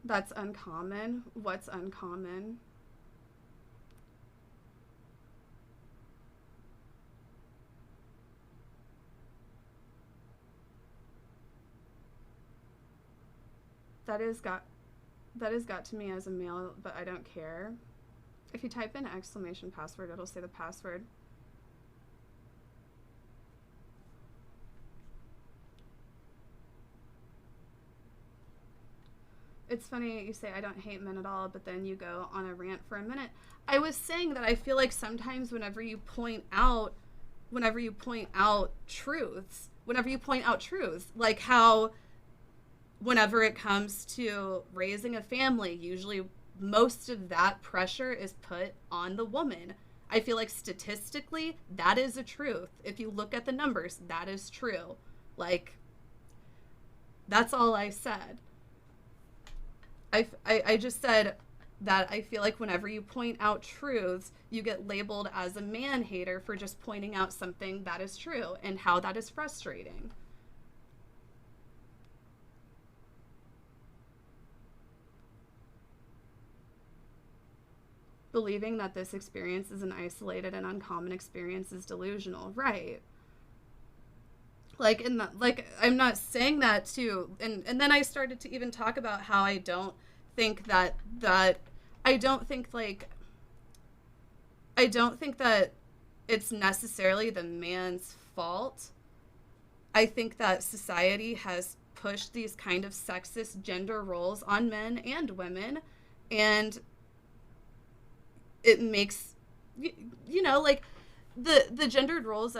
That's uncommon. What's uncommon? That has got to me as a male, but I don't care. If you type in exclamation password, it'll say the password. It's funny you say I don't hate men at all, but then you go on a rant for a minute. I was saying that I feel like sometimes whenever you point out truths, like how whenever it comes to raising a family, usually most of that pressure is put on the woman. I feel like statistically, that is a truth. If you look at the numbers, that is true. Like, that's all I said. I just said that I feel like whenever you point out truths, you get labeled as a man hater for just pointing out something that is true and how that is frustrating. Believing that this experience is an isolated and uncommon experience is delusional. Right. Like, I'm not saying that too. And then I started to even talk about how I don't think that it's necessarily the man's fault. I think that society has pushed these kind of sexist gender roles on men and women, and it makes, like, the gendered roles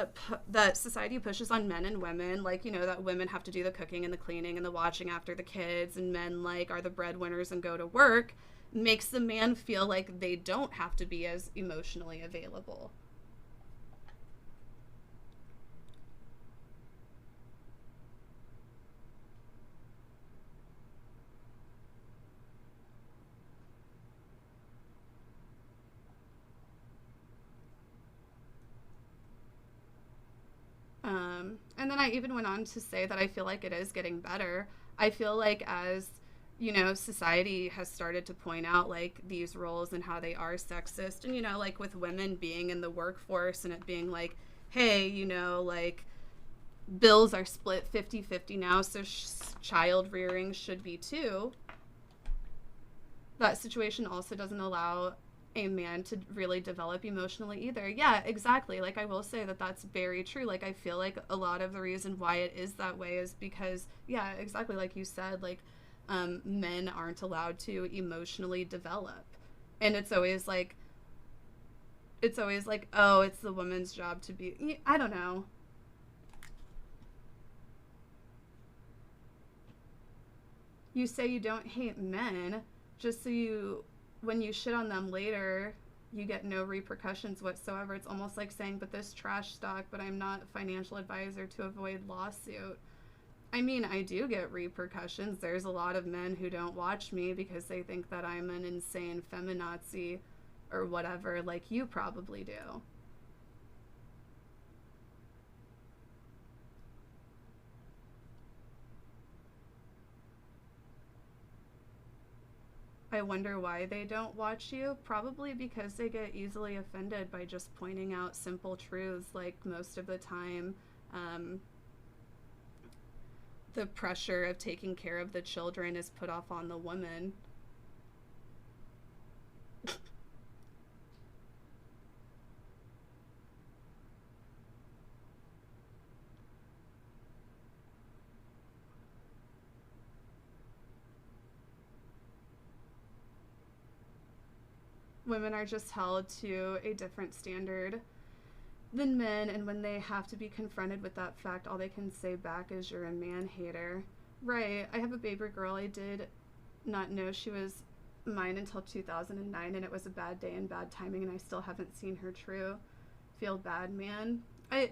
that society pushes on men and women, like, that women have to do the cooking and the cleaning and the watching after the kids, and men, like, are the breadwinners and go to work, makes the man feel like they don't have to be as emotionally available. And then I even went on to say that I feel like it is getting better. I feel like as, society has started to point out, like, these roles and how they are sexist, and, like, with women being in the workforce and it being like, hey, like, bills are split 50-50 now, so child rearing should be too. That situation also doesn't allow a man to really develop emotionally either. Yeah, exactly. Like, I will say that that's very true. Like, I feel like a lot of the reason why it is that way is because, yeah, exactly like you said, like, men aren't allowed to emotionally develop. And it's always like, oh, it's the woman's job to be, I don't know. You say you don't hate men just so when you shit on them later, you get no repercussions whatsoever. It's almost like saying, but this trash stock, but I'm not a financial advisor to avoid lawsuit. I mean, I do get repercussions. There's a lot of men who don't watch me because they think that I'm an insane feminazi or whatever, like you probably do. I wonder why they don't watch you. Probably because they get easily offended by just pointing out simple truths. Like, most of the time, the pressure of taking care of the children is put off on the woman. Women are just held to a different standard than men, and when they have to be confronted with that fact, all they can say back is, you're a man hater. Right. I have a baby girl. I did not know she was mine until 2009, and it was a bad day and bad timing, and I still haven't seen her true. Feel bad, man. I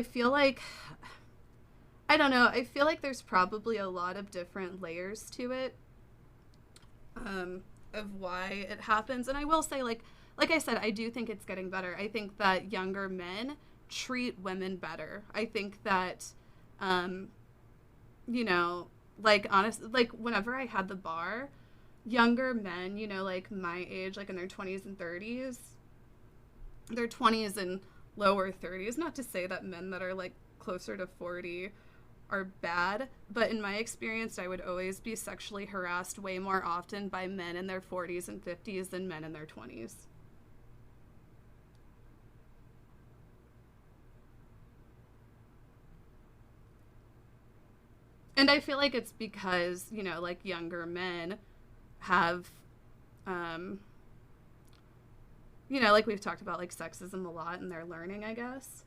feel like, I don't know, I feel like there's probably a lot of different layers to it. of why it happens. And I will say, like I said, I do think it's getting better. I think that younger men treat women better. I think that, you know, like, honestly, like, whenever I had the bar, younger men, you know, like, my age, like, in their 20s and 30s, their 20s and lower 30s, not to say that men that are, like, closer to 40 are bad, but in my experience, I would always be sexually harassed way more often by men in their 40s and 50s than men in their 20s. And I feel like it's because, you know, like, younger men have, you know, like, we've talked about, like, sexism a lot, and they're learning, I guess.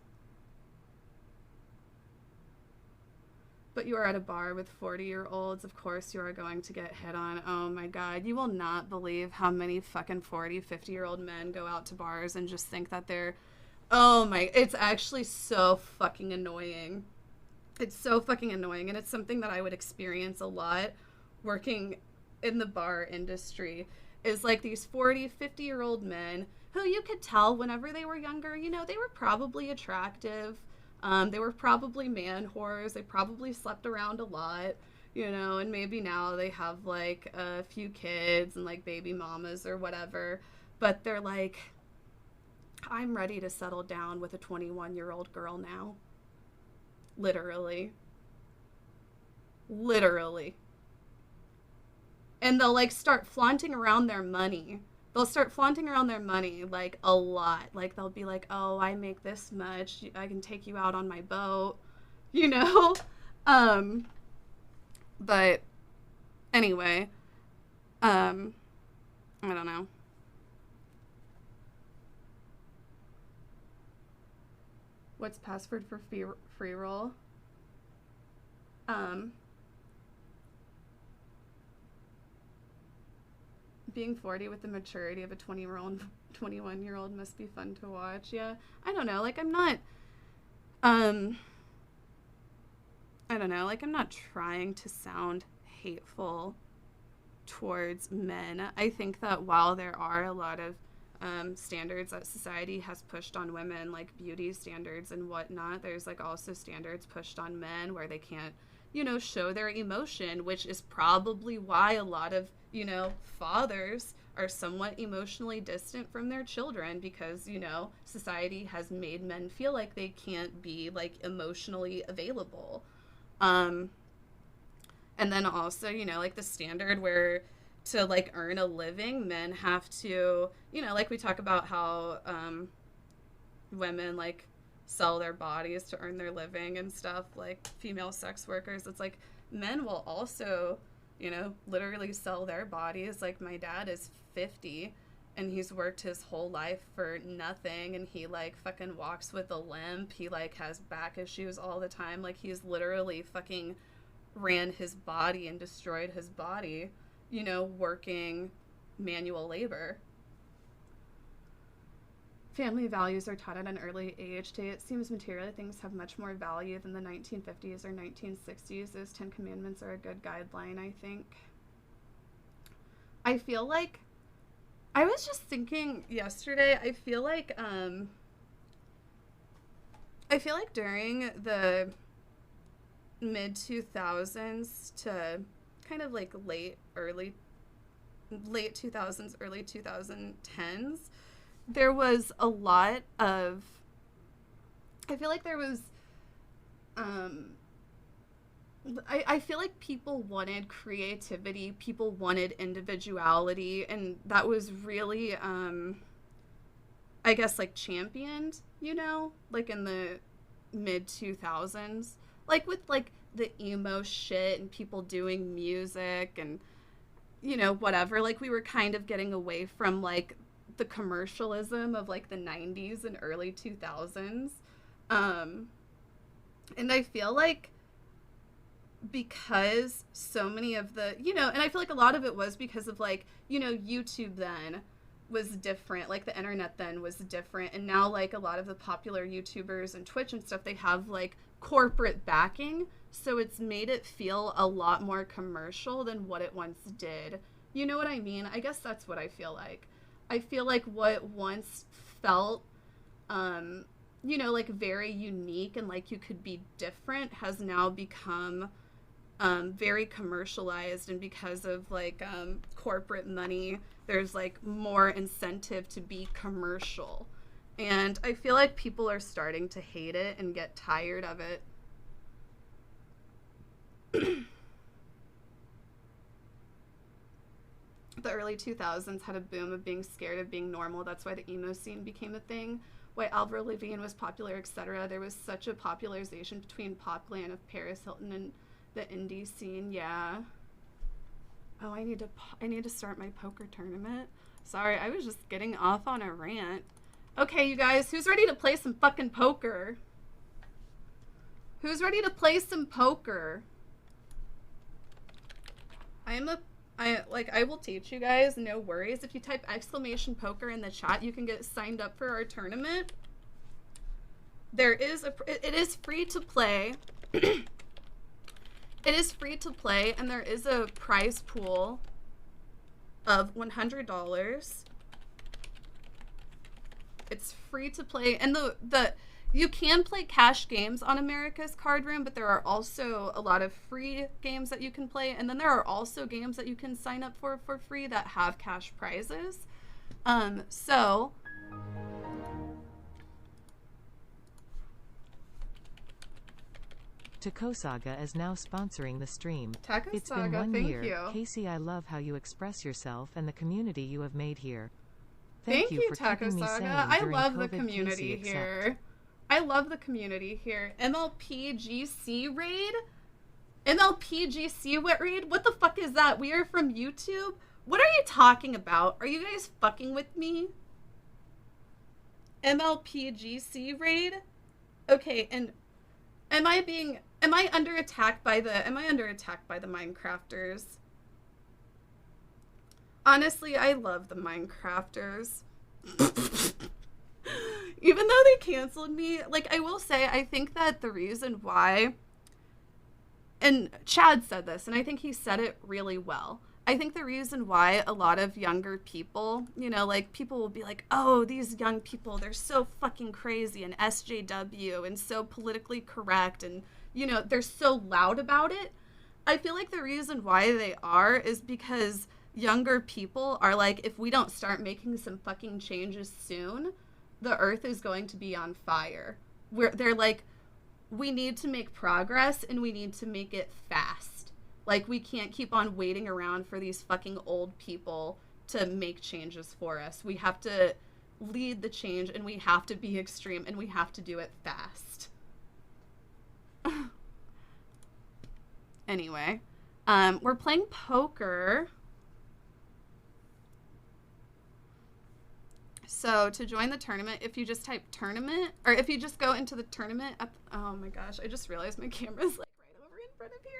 But you are at a bar with 40-year-olds, of course you are going to get hit on. Oh my God, you will not believe how many fucking 40, 50-year-old men go out to bars and just think that they're, oh my, it's actually so fucking annoying. It's so fucking annoying, and it's something that I would experience a lot working in the bar industry, is like these 40, 50-year-old men who you could tell whenever they were younger, you know, they were probably attractive. They were probably man whores. They probably slept around a lot, you know, and maybe now they have like a few kids and like baby mamas or whatever, but they're like, I'm ready to settle down with a 21-year-old girl now. Literally. And they'll like start flaunting around their money. They'll start flaunting around their money like a lot. Like they'll be like, oh, I make this much. I can take you out on my boat, you know? But anyway, I don't know. What's password for free roll? Being 40 with the maturity of a 21-year-old must be fun to watch. Yeah, I don't know. Like, I'm not, I don't know. Like, I'm not trying to sound hateful towards men. I think that while there are a lot of standards that society has pushed on women, like beauty standards and whatnot, there's like also standards pushed on men where they can't, you know, show their emotion, which is probably why a lot of, you know, fathers are somewhat emotionally distant from their children, because, you know, society has made men feel like they can't be like emotionally available. And then also, you know, like the standard where to like earn a living, men have to, you know, like we talk about how women like sell their bodies to earn their living and stuff, like female sex workers. It's like men will also, you know, literally sell their bodies. Like my dad is 50 and he's worked his whole life for nothing, and he like fucking walks with a limp. He like has back issues all the time. Like he's literally fucking ran his body and destroyed his body, you know, working manual labor. Family values are taught at an early age. Today it seems material things have much more value than the 1950s or 1960s. Those 10 Commandments are a good guideline, I think. I feel like, I was just thinking yesterday, I feel like during the mid 2000s to kind of like late 2000s, early 2010s, there was a lot of, I feel like there was, I feel like people wanted creativity, people wanted individuality, and that was really, I guess, like championed, you know, like in the mid 2000s, like with like the emo shit and people doing music and, you know, whatever. Like we were kind of getting away from like the commercialism of like the 90s and early 2000s. And I feel like because so many of the, you know, and I feel like a lot of it was because of like, you know, YouTube then was different, like the internet then was different, and now like a lot of the popular YouTubers and Twitch and stuff, they have like corporate backing, so it's made it feel a lot more commercial than what it once did, You know what I mean? I guess that's what I feel like. I feel like what once felt, you know, like very unique and like you could be different has now become very commercialized, and because of like corporate money, there's like more incentive to be commercial. And I feel like people are starting to hate it and get tired of it. The early 2000s had a boom of being scared of being normal. That's why the emo scene became a thing. Why Avril Lavigne was popular, etc. There was such a popularization between pop glam of Paris Hilton and the indie scene. Yeah. Oh, I need to start my poker tournament. Sorry, I was just getting off on a rant. Okay, you guys, who's ready to play some fucking poker? Who's ready to play some poker? I will teach you guys, no worries. If you type exclamation poker in the chat, you can get signed up for our tournament. It is free to play. It is free to play, and there is a prize pool of $100. It's free to play, and you can play cash games on America's Card Room, but there are also a lot of free games that you can play, and then there are also games that you can sign up for free that have cash prizes. So Taco Saga is now sponsoring the stream. Taco It's Saga, been 1 thank year. you. Casey, I love how you express yourself and the community you have made here. Thank you, for Taco keeping me Saga. sane I during love the COVID, community Casey, here. I love the community here. MLPGC raid? MLPGC raid? What the fuck is that? We are from YouTube? What are you talking about? Are you guys fucking with me? MLPGC raid? Okay, and am I under attack by the Minecrafters? Honestly, I love the Minecrafters. Even though they canceled me, like, I will say, I think that the reason why, and Chad said this, and I think he said it really well. I think the reason why a lot of younger people, you know, like, people will be like, oh, these young people, they're so fucking crazy and SJW and so politically correct and, you know, they're so loud about it. I feel like the reason why they are is because younger people are like, if we don't start making some fucking changes soon, the earth is going to be on fire. They're like, we need to make progress and we need to make it fast. Like, we can't keep on waiting around for these fucking old people to make changes for us. We have to lead the change, and we have to be extreme, and we have to do it fast. Anyway, we're playing poker. So to join the tournament, if you just type tournament, or if you just go into the tournament, oh my gosh, I just realized my camera's like right over in front of here.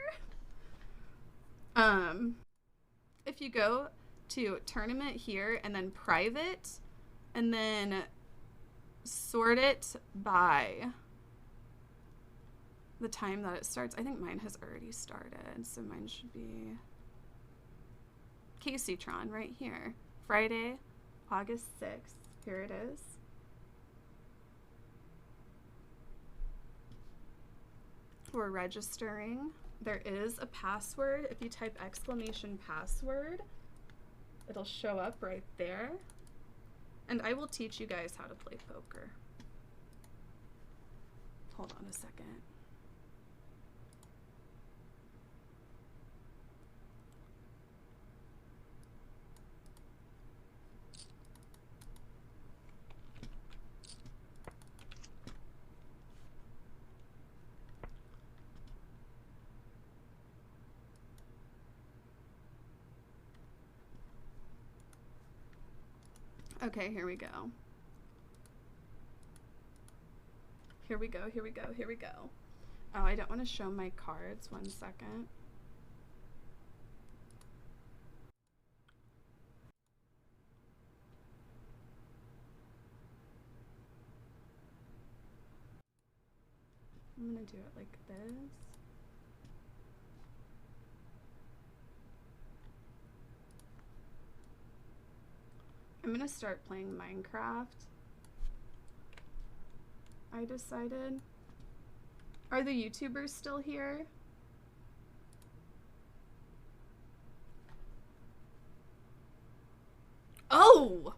If you go to tournament here and then private, and then sort it by the time that it starts. I think mine has already started, so mine should be Kaceytron right here. Friday, August 6th. Here it is. We're registering. There is a password. If you type exclamation password, it'll show up right there. And I will teach you guys how to play poker. Hold on a second. Okay, here we go. Here we go, here we go, here we go. Oh, I don't want to show my cards. 1 second. I'm going to do it like this. I'm gonna start playing Minecraft. I decided. Are the YouTubers still here? Oh!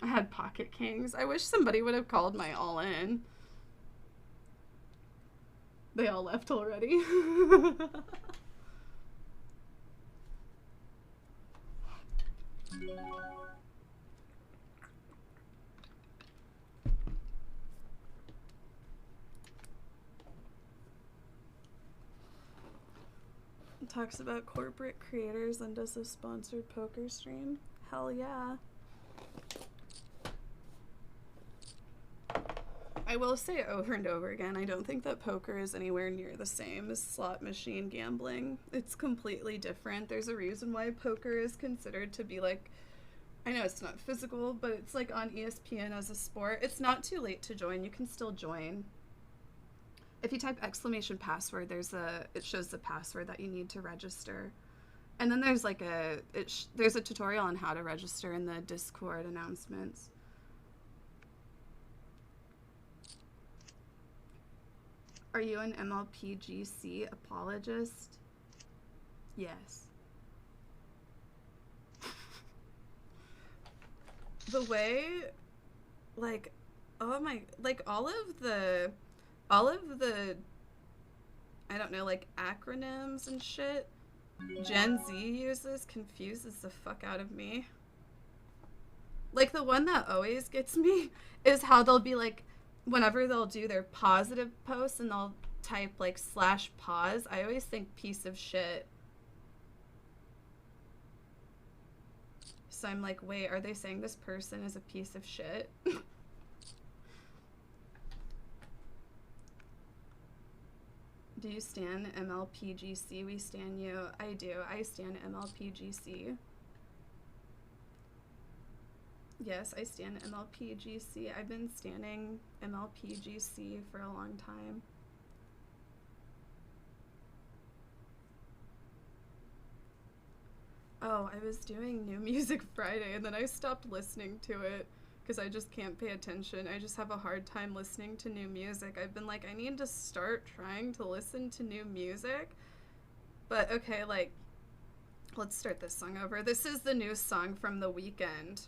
I had Pocket Kings. I wish somebody would have called my all in. They all left already. Talks about corporate creators and does a sponsored poker stream. Hell yeah. I will say over and over again, I don't think that poker is anywhere near the same as slot machine gambling. It's completely different. There's a reason why poker is considered to be like, I know it's not physical, but it's like on ESPN as a sport. It's not too late to join. You can still join. If you type !password, it shows the password that you need to register. And then there's like there's a tutorial on how to register in the Discord announcements. Are you an MLPGC apologist? Yes. The way, like, oh my, like all of the, I don't know, like acronyms and shit Gen Z uses confuses the fuck out of me. Like the one that always gets me is how they'll be like, whenever they'll do their positive posts and they'll type like /pause, I always think piece of shit. So I'm like, wait, are they saying this person is a piece of shit? Do you stan MLPGC? We stan you. I do. I stan MLPGC. Yes, I stan MLPGC. I've been standing MLPGC for a long time. Oh, I was doing New Music Friday and then I stopped listening to it because I just can't pay attention. I just have a hard time listening to new music. I've been like, I need to start trying to listen to new music. But okay, like, let's start this song over. This is the new song from The Weeknd.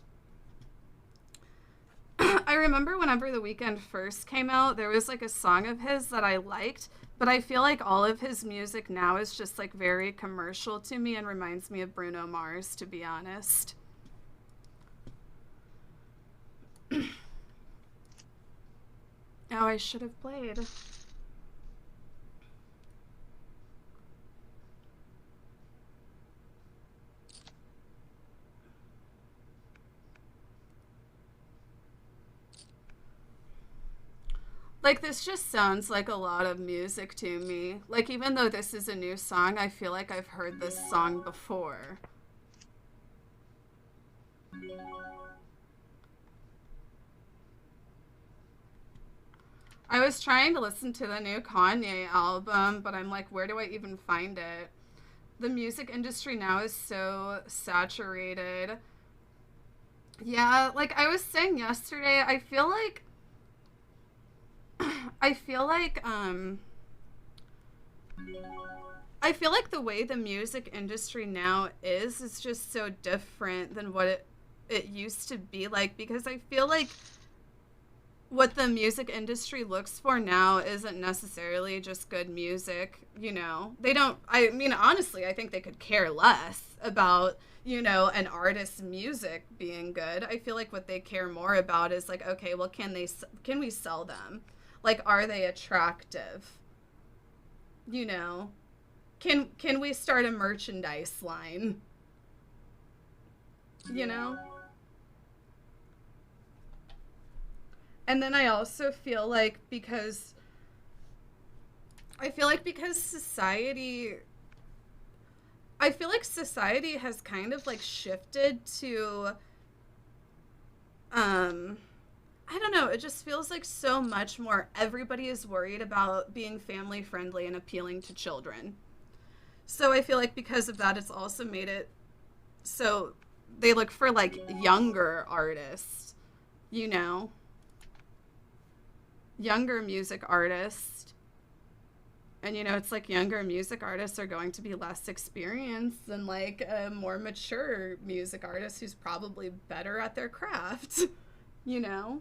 I remember whenever The Weeknd first came out, there was like a song of his that I liked, but I feel like all of his music now is just like very commercial to me and reminds me of Bruno Mars, to be honest. Oh, I should have played. Like, this just sounds like a lot of music to me. Like, even though this is a new song, I feel like I've heard this song before. I was trying to listen to the new Kanye album, but I'm like, where do I even find it? The music industry now is so saturated. Yeah, like I was saying yesterday, I feel like the way the music industry now is just so different than what it used to be like, because I feel like what the music industry looks for now isn't necessarily just good music, you know. They don't, I mean, honestly, I think they could care less about, you know, an artist's music being good. I feel like what they care more about is like, okay, well, can we sell them? Like, are they attractive? You know, can we start a merchandise line? You know? And then I also feel like because I feel like because society has kind of like shifted to I don't know, it just feels like so much more everybody is worried about being family friendly and appealing to children. So I feel like because of that, it's also made it so they look for like younger artists, you know, younger music artists. And, you know, it's like younger music artists are going to be less experienced than like a more mature music artist who's probably better at their craft, you know?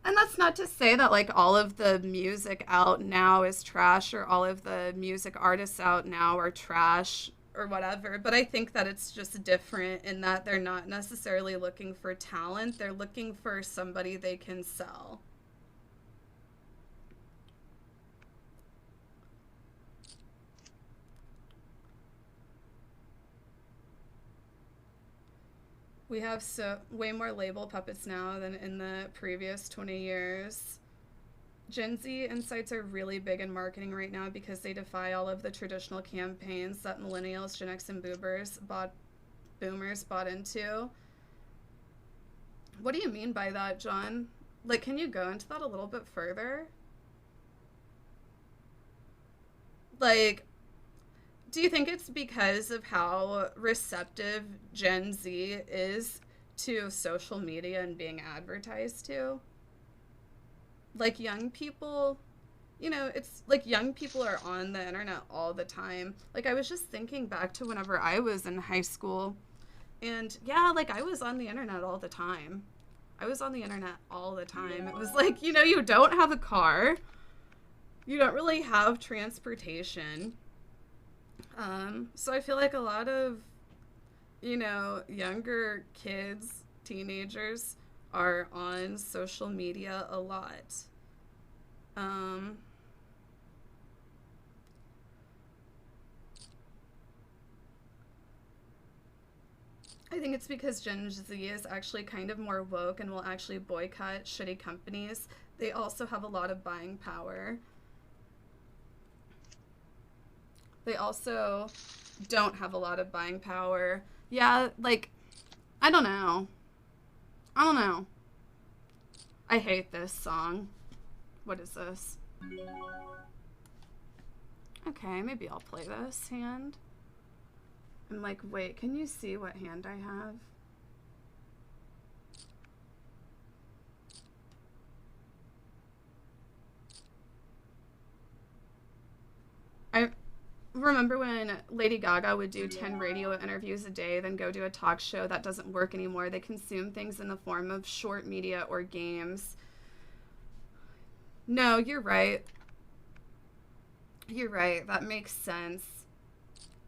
And that's not to say that like all of the music out now is trash or all of the music artists out now are trash or whatever. But I think that it's just different in that they're not necessarily looking for talent. They're looking for somebody they can sell. We have way more label puppets now than in the previous 20 years. Gen Z insights are really big in marketing right now because they defy all of the traditional campaigns that millennials, Gen X, and boomers bought into. What do you mean by that, John? Like, can you go into that a little bit further? Like, do you think it's because of how receptive Gen Z is to social media and being advertised to? Like, young people, you know, it's like young people are on the internet all the time. Like, I was just thinking back to whenever I was in high school. And yeah, like, I was on the internet all the time. I was on the internet all the time. It was like, you know, you don't have a car. You don't really have transportation. So I feel like a lot of, you know, younger kids, teenagers are on social media a lot. I think it's because Gen Z is actually kind of more woke and will actually boycott shitty companies. They also have a lot of buying power. They also don't have a lot of buying power. Yeah, like, I don't know. I hate this song. What is this? Okay, maybe I'll play this hand. I'm like, wait, can you see what hand I have? I remember when Lady Gaga would do 10 radio interviews a day, then go do a talk show. That doesn't work anymore. They consume things in the form of short media or games. No, you're right. You're right. That makes sense.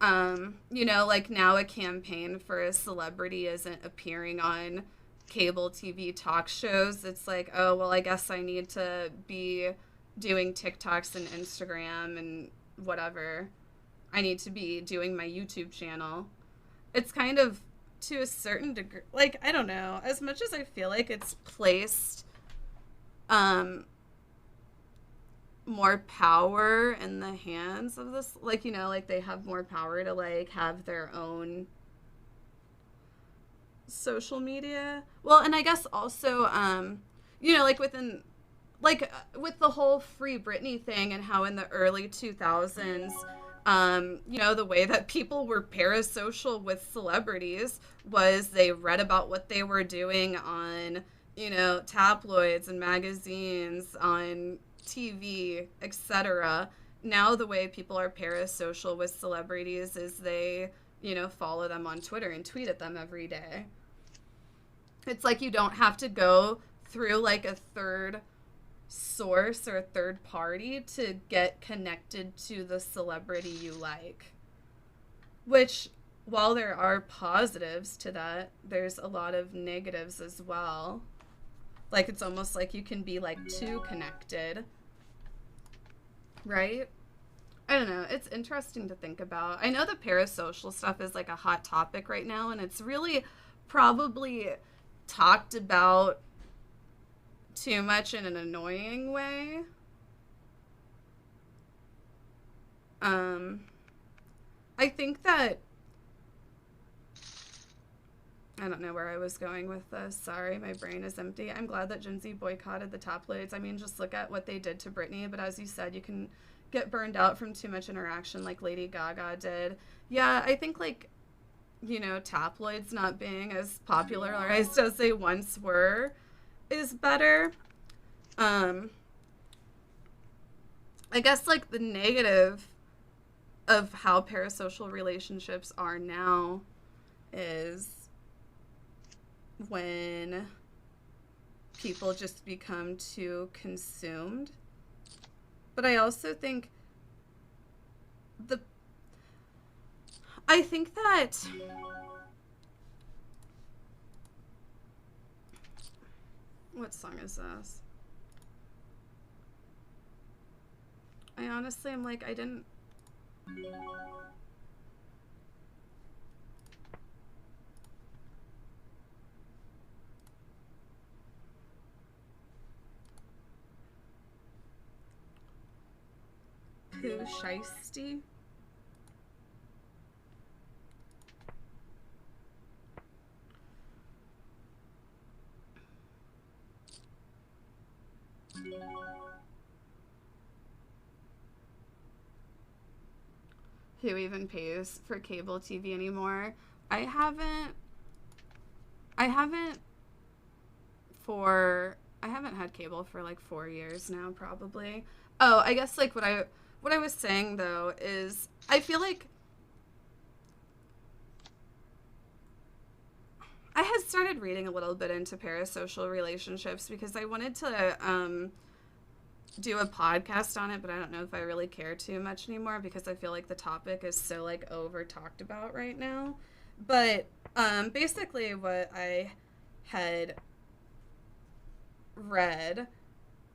You know, like now a campaign for a celebrity isn't appearing on cable TV talk shows. It's like, oh, well, I guess I need to be doing TikToks and Instagram and whatever. I need to be doing my YouTube channel. It's kind of, to a certain degree, like, I don't know, as much as I feel like it's placed more power in the hands of this, like, you know, like they have more power to like have their own social media. Well, and I guess also you know, like within, like with the whole Free Britney thing and how in the early 2000s you know, the way that people were parasocial with celebrities was they read about what they were doing on, you know, tabloids and magazines, on TV, etc. Now the way people are parasocial with celebrities is they, you know, follow them on Twitter and tweet at them every day. It's like you don't have to go through like a third source or a third party to get connected to the celebrity you like. Which, while there are positives to that, there's a lot of negatives as well. Like, it's almost like you can be like too connected. Right? I don't know. It's interesting to think about. I know the parasocial stuff is like a hot topic right now, and it's really probably talked about too much in an annoying way. I think that, I don't know where I was going with this. Sorry, my brain is empty. I'm glad that Gen Z boycotted the tabloids. I mean, just look at what they did to Britney. But as you said, you can get burned out from too much interaction like Lady Gaga did. Yeah, I think, like, you know, tabloids not being as popularized as they once were is better. I guess, like, the negative of how parasocial relationships are now is when people just become too consumed. But I also think that what song is this? I honestly am like, I didn't. Pooh Shiesty? Who even pays for cable TV anymore? I haven't had cable for like 4 years now, probably. Oh, I guess like what I was saying though is I feel like I had started reading a little bit into parasocial relationships because I wanted to do a podcast on it, but I don't know if I really care too much anymore because I feel like the topic is so like over talked about right now. But basically what I had read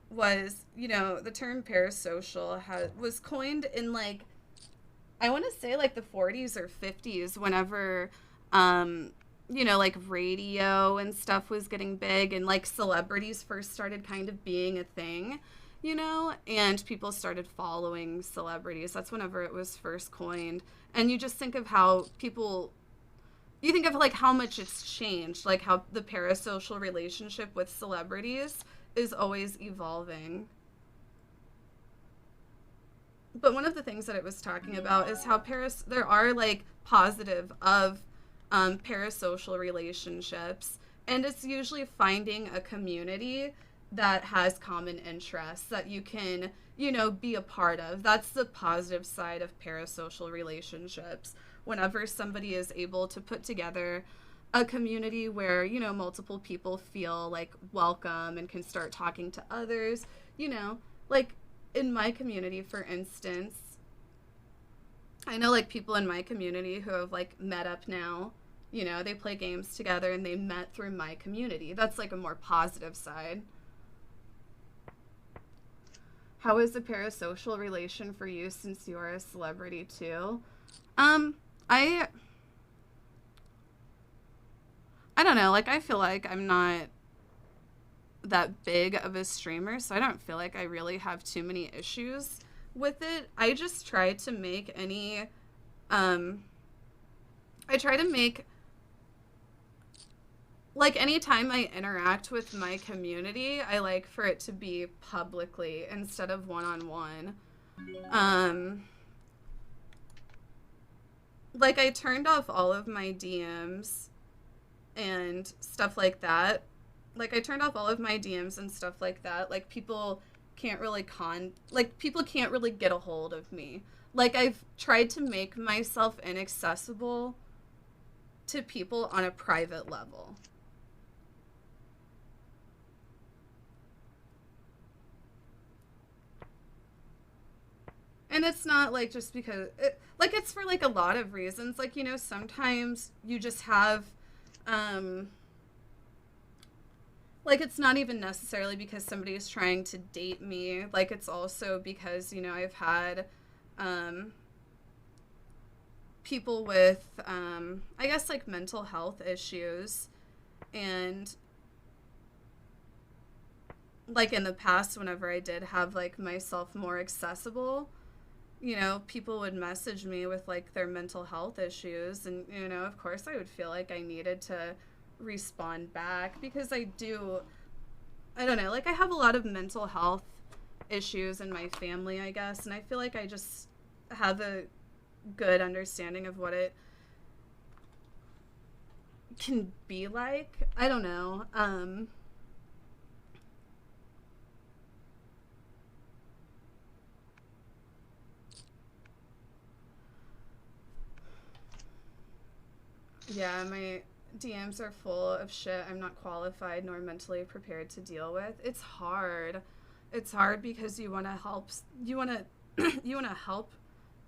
was, you know, the term parasocial was coined in like, I want to say like the 40s or 50s whenever you know, like radio and stuff was getting big and like celebrities first started kind of being a thing, you know, and people started following celebrities. That's whenever it was first coined. And you just think of how you think of like how much it's changed, like how the parasocial relationship with celebrities is always evolving. But one of the things that it was talking about is how there are like positive of parasocial relationships, and it's usually finding a community that has common interests that you can, you know, be a part of. That's the positive side of parasocial relationships. Whenever somebody is able to put together a community where, you know, multiple people feel like welcome and can start talking to others, you know, like in my community, for instance, I know like people in my community who have like met up now, you know, they play games together and they met through my community. That's like a more positive side. How is a parasocial relation for you since you are a celebrity too? I don't know, like I feel like I'm not that big of a streamer, so I don't feel like I really have too many issues with it. I just try to make like anytime I interact with my community, I like for it to be publicly instead of one-on-one. Like I turned off all of my DMs and stuff like that. Like people can't really people can't really get a hold of me. Like I've tried to make myself inaccessible to people on a private level. And it's not like just because it's for like a lot of reasons. Like, you know, sometimes you just have like it's not even necessarily because somebody is trying to date me. Like it's also because, you know, I've had people with I guess like mental health issues, and like in the past whenever I did have like myself more accessible, you know, people would message me with like their mental health issues, and you know, of course I would feel like I needed to respond back because I don't know, like I have a lot of mental health issues in my family, I guess, and I feel like I just have a good understanding of what it can be like. I don't know. Yeah, my DMs are full of shit I'm not qualified nor mentally prepared to deal with. It's hard. It's hard because you want to help, you want to you want to help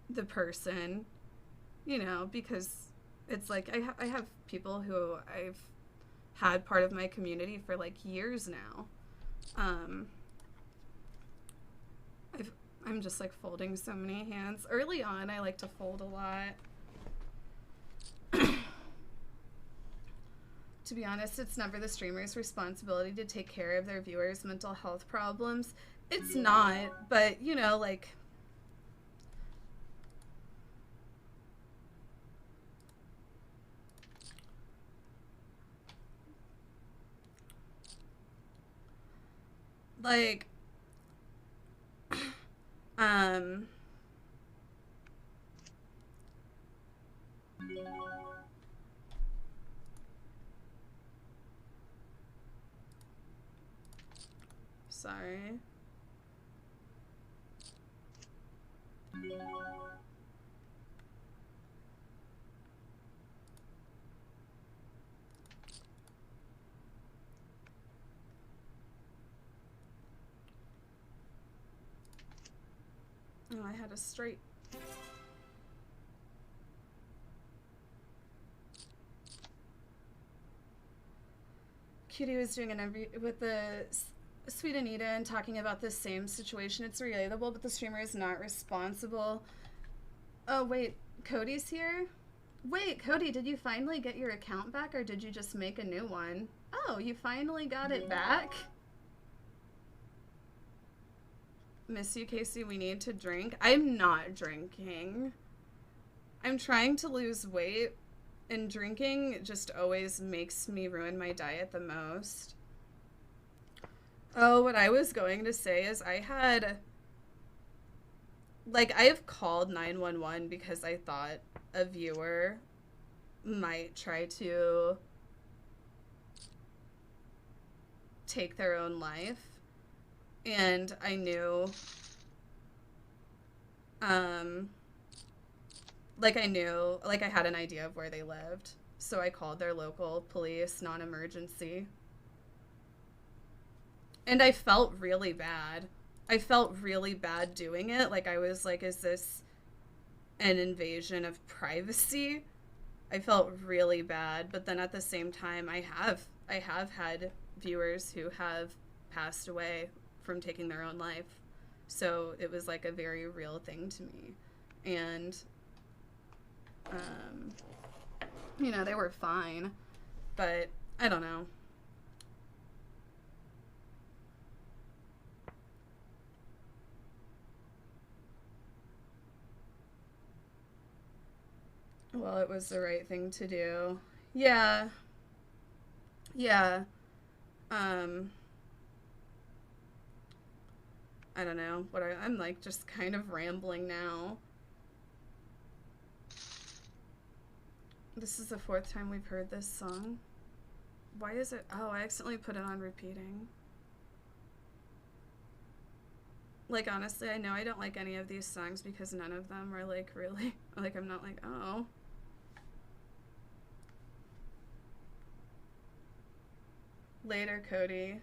the person, you know, because it's like I have people who I've had part of my community for like years now. I'm just like folding so many hands. Early on, I like to fold a lot. To be honest, it's never the streamer's responsibility to take care of their viewers' mental health problems. It's not, but you know, like, like, sorry. Oh, I had a straight. Cutie was doing an interview with the Sweet Anita and talking about the same situation. It's relatable, but the streamer is not responsible. Oh, wait, Cody's here? Wait, Cody, did you finally get your account back, or did you just make a new one? Oh, you finally got it back? Miss you, Casey, we need to drink. I'm not drinking. I'm trying to lose weight, and drinking just always makes me ruin my diet the most. Oh, what I was going to say is I've called 911 because I thought a viewer might try to take their own life. And I knew, I had an idea of where they lived. So I called their local police, non-emergency. And I felt really bad. I felt really bad doing it. Like, I was like, is this an invasion of privacy? I felt really bad. But then at the same time, I have had viewers who have passed away from taking their own life. So it was like a very real thing to me. And, you know, they were fine. But I don't know. Well, it was the right thing to do. Yeah. Yeah. I don't know what I'm like just kind of rambling now. This is the 4th time we've heard this song. Why is it? Oh, I accidentally put it on repeating. Like, honestly, I know I don't like any of these songs because none of them are like really, like, I'm not like, oh. Later, Cody.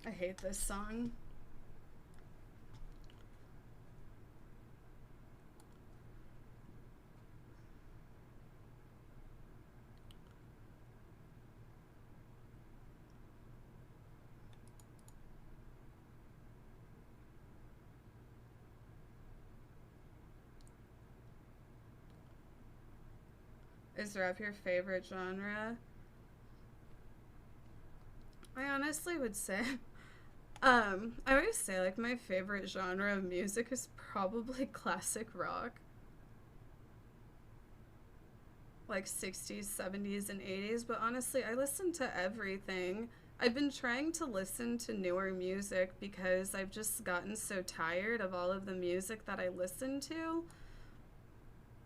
I hate this song. Is rap your favorite genre? I honestly would say, I always say, like, my favorite genre of music is probably classic rock. Like 60s, 70s, and 80s, but honestly, I listen to everything. I've been trying to listen to newer music because I've just gotten so tired of all of the music that I listen to.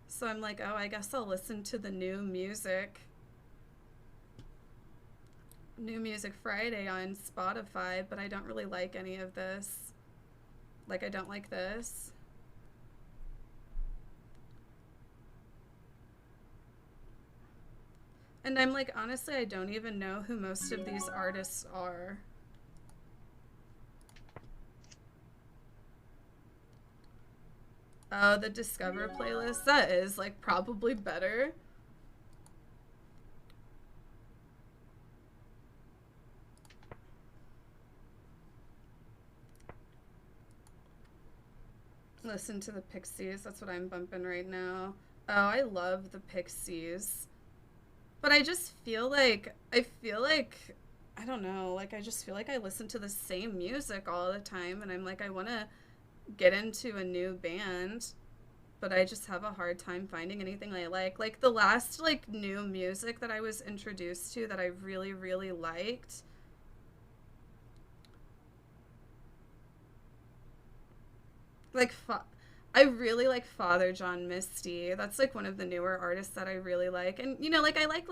So I'm like, oh, I guess I'll listen to the new music. New Music Friday on Spotify, but I don't really like any of this. Like, I don't like this. And I'm like, honestly, I don't even know who most of these artists are. Oh, the Discover playlist? That is, like, probably better. Listen to the Pixies. That's what I'm bumping right now. Oh, I love the Pixies. But I just feel like, I don't know, like, I just feel like I listen to the same music all the time, and I'm like, I want to get into a new band, but I just have a hard time finding anything I like. Like, the last, like, new music that I was introduced to that I really, really liked, like, I really like Father John Misty. That's, like, one of the newer artists that I really like. And, you know, like, I like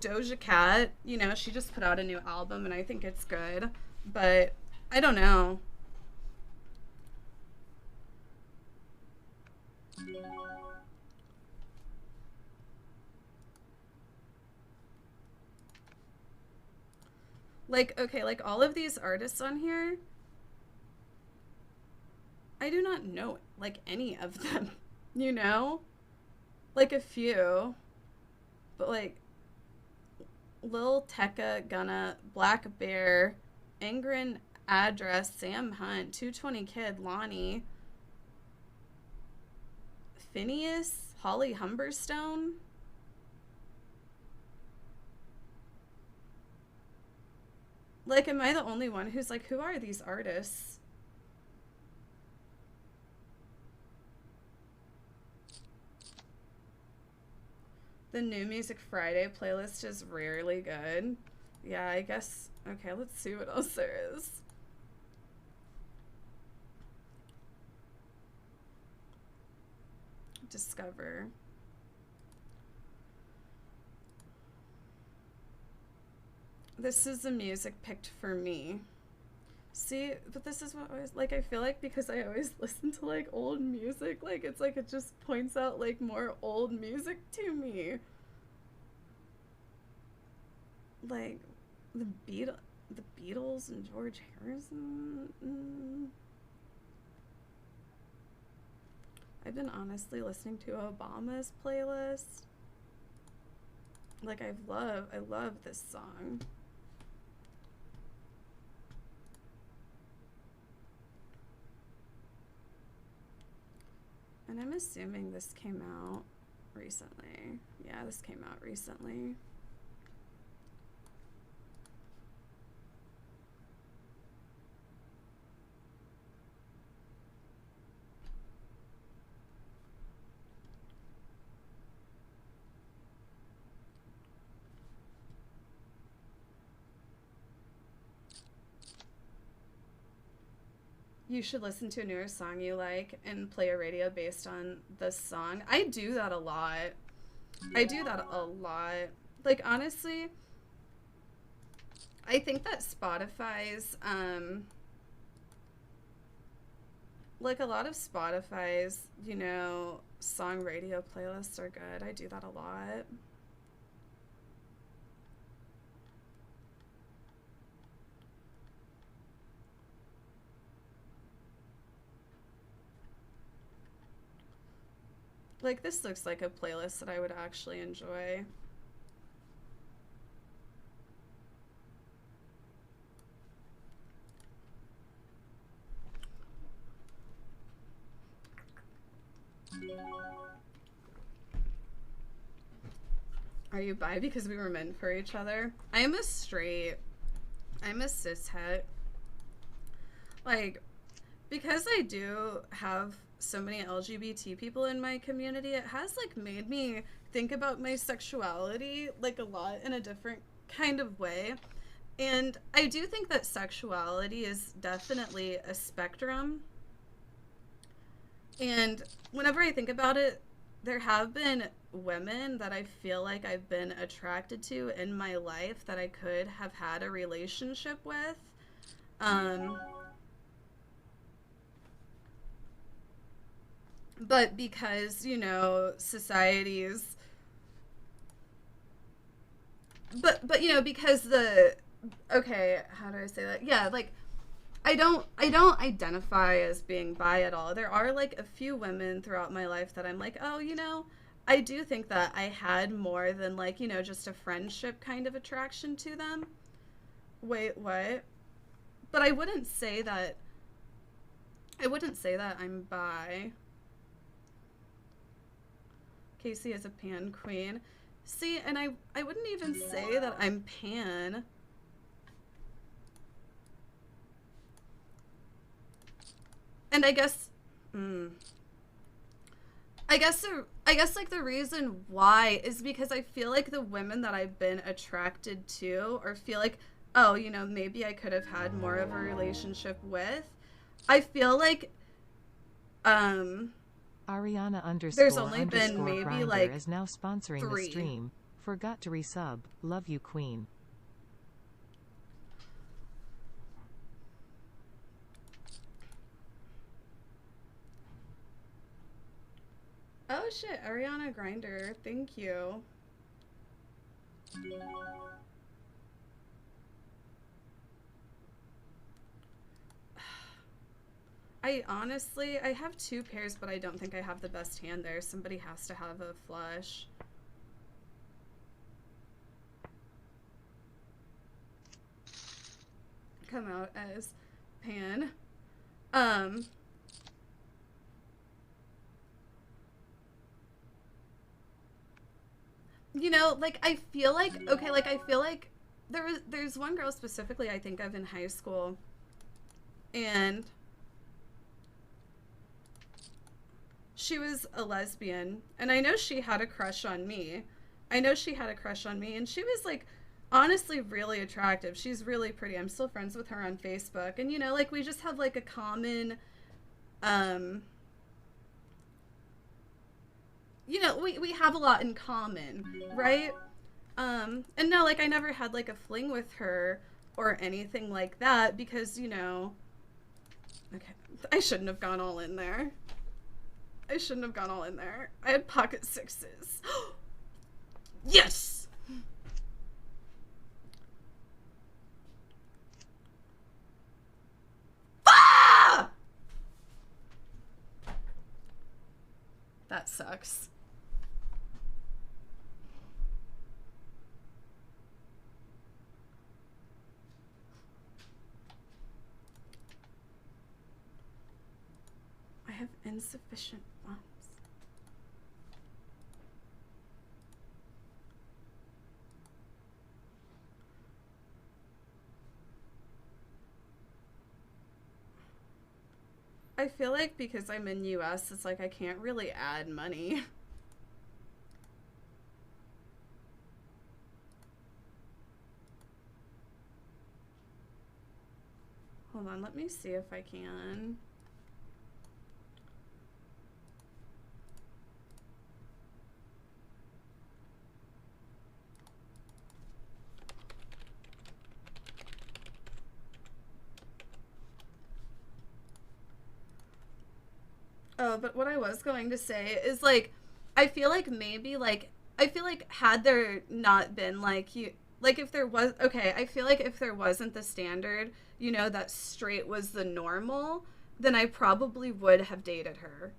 Doja Cat. You know, she just put out a new album, and I think it's good. But I don't know. Like, okay, like, all of these artists on here, I do not know, like, any of them, you know? Like, a few. But, like, Lil Tecca, Gunna, Black Bear, Angren Address, Sam Hunt, 220 Kid, Lonnie, Phineas, Holly Humberstone. Like, am I the only one who's like, who are these artists? The New Music Friday playlist is rarely good. Yeah, I guess. Okay, let's see what else there is. Discover. This is the music picked for me. See, but this is what I was like, I feel like because I always listen to like old music, like it's like it just points out like more old music to me. Like the Beatles and George Harrison. I've been honestly listening to Obama's playlist. Like I love this song. And I'm assuming this came out recently. Yeah, this came out recently. You should listen to a newer song you like and play a radio based on the song. I do that a lot. Like, honestly, I think that Spotify's, like, a lot of Spotify's, you know, song radio playlists are good. I do that a lot. Like, this looks like a playlist that I would actually enjoy. Are you bi because we were meant for each other? I am a straight. I'm a cishet. Like, because I do have so many LGBT people in my community, it has, like, made me think about my sexuality, like, a lot in a different kind of way. And I do think that sexuality is definitely a spectrum. And whenever I think about it, there have been women that I feel like I've been attracted to in my life that I could have had a relationship with. But because, you know, society's... But you know, because the... Okay, how do I say that? Yeah, like, I don't identify as being bi at all. There are, like, a few women throughout my life that I'm like, oh, you know, I do think that I had more than, like, you know, just a friendship kind of attraction to them. Wait, what? But I wouldn't say that I'm bi. Casey is a pan queen. See, and I wouldn't even say that I'm pan. And I guess like the reason why is because I feel like the women that I've been attracted to, or feel like, oh, you know, maybe I could have had more of a relationship with, I feel like Ariana _ there's only been maybe Grinder like is now sponsoring 3. the stream. Forgot to resub. Love you, queen. Oh shit, Ariana Grinder, thank you. I have 2 pairs, but I don't think I have the best hand there. Somebody has to have a flush. Come out as pan. You know, like, I feel like, okay, like, I feel like there's one girl specifically I think of in high school, and she was a lesbian, and I know she had a crush on me. And she was, like, honestly really attractive. She's really pretty. I'm still friends with her on Facebook, and, you know, like, we just have, like, a common, you know, we have a lot in common, right? And no, like, I never had, like, a fling with her or anything like that because, you know, okay, I shouldn't have gone all in there. I had pocket 6s. Yes! Ah! That sucks. I have insufficient funds. I feel like because I'm in US, it's like I can't really add money. Hold on, let me see if I can. Oh, but what I was going to say is, like, I feel like maybe, like, had there not been, like, if there was, okay, I feel like if there wasn't the standard, you know, that straight was the normal, then I probably would have dated her.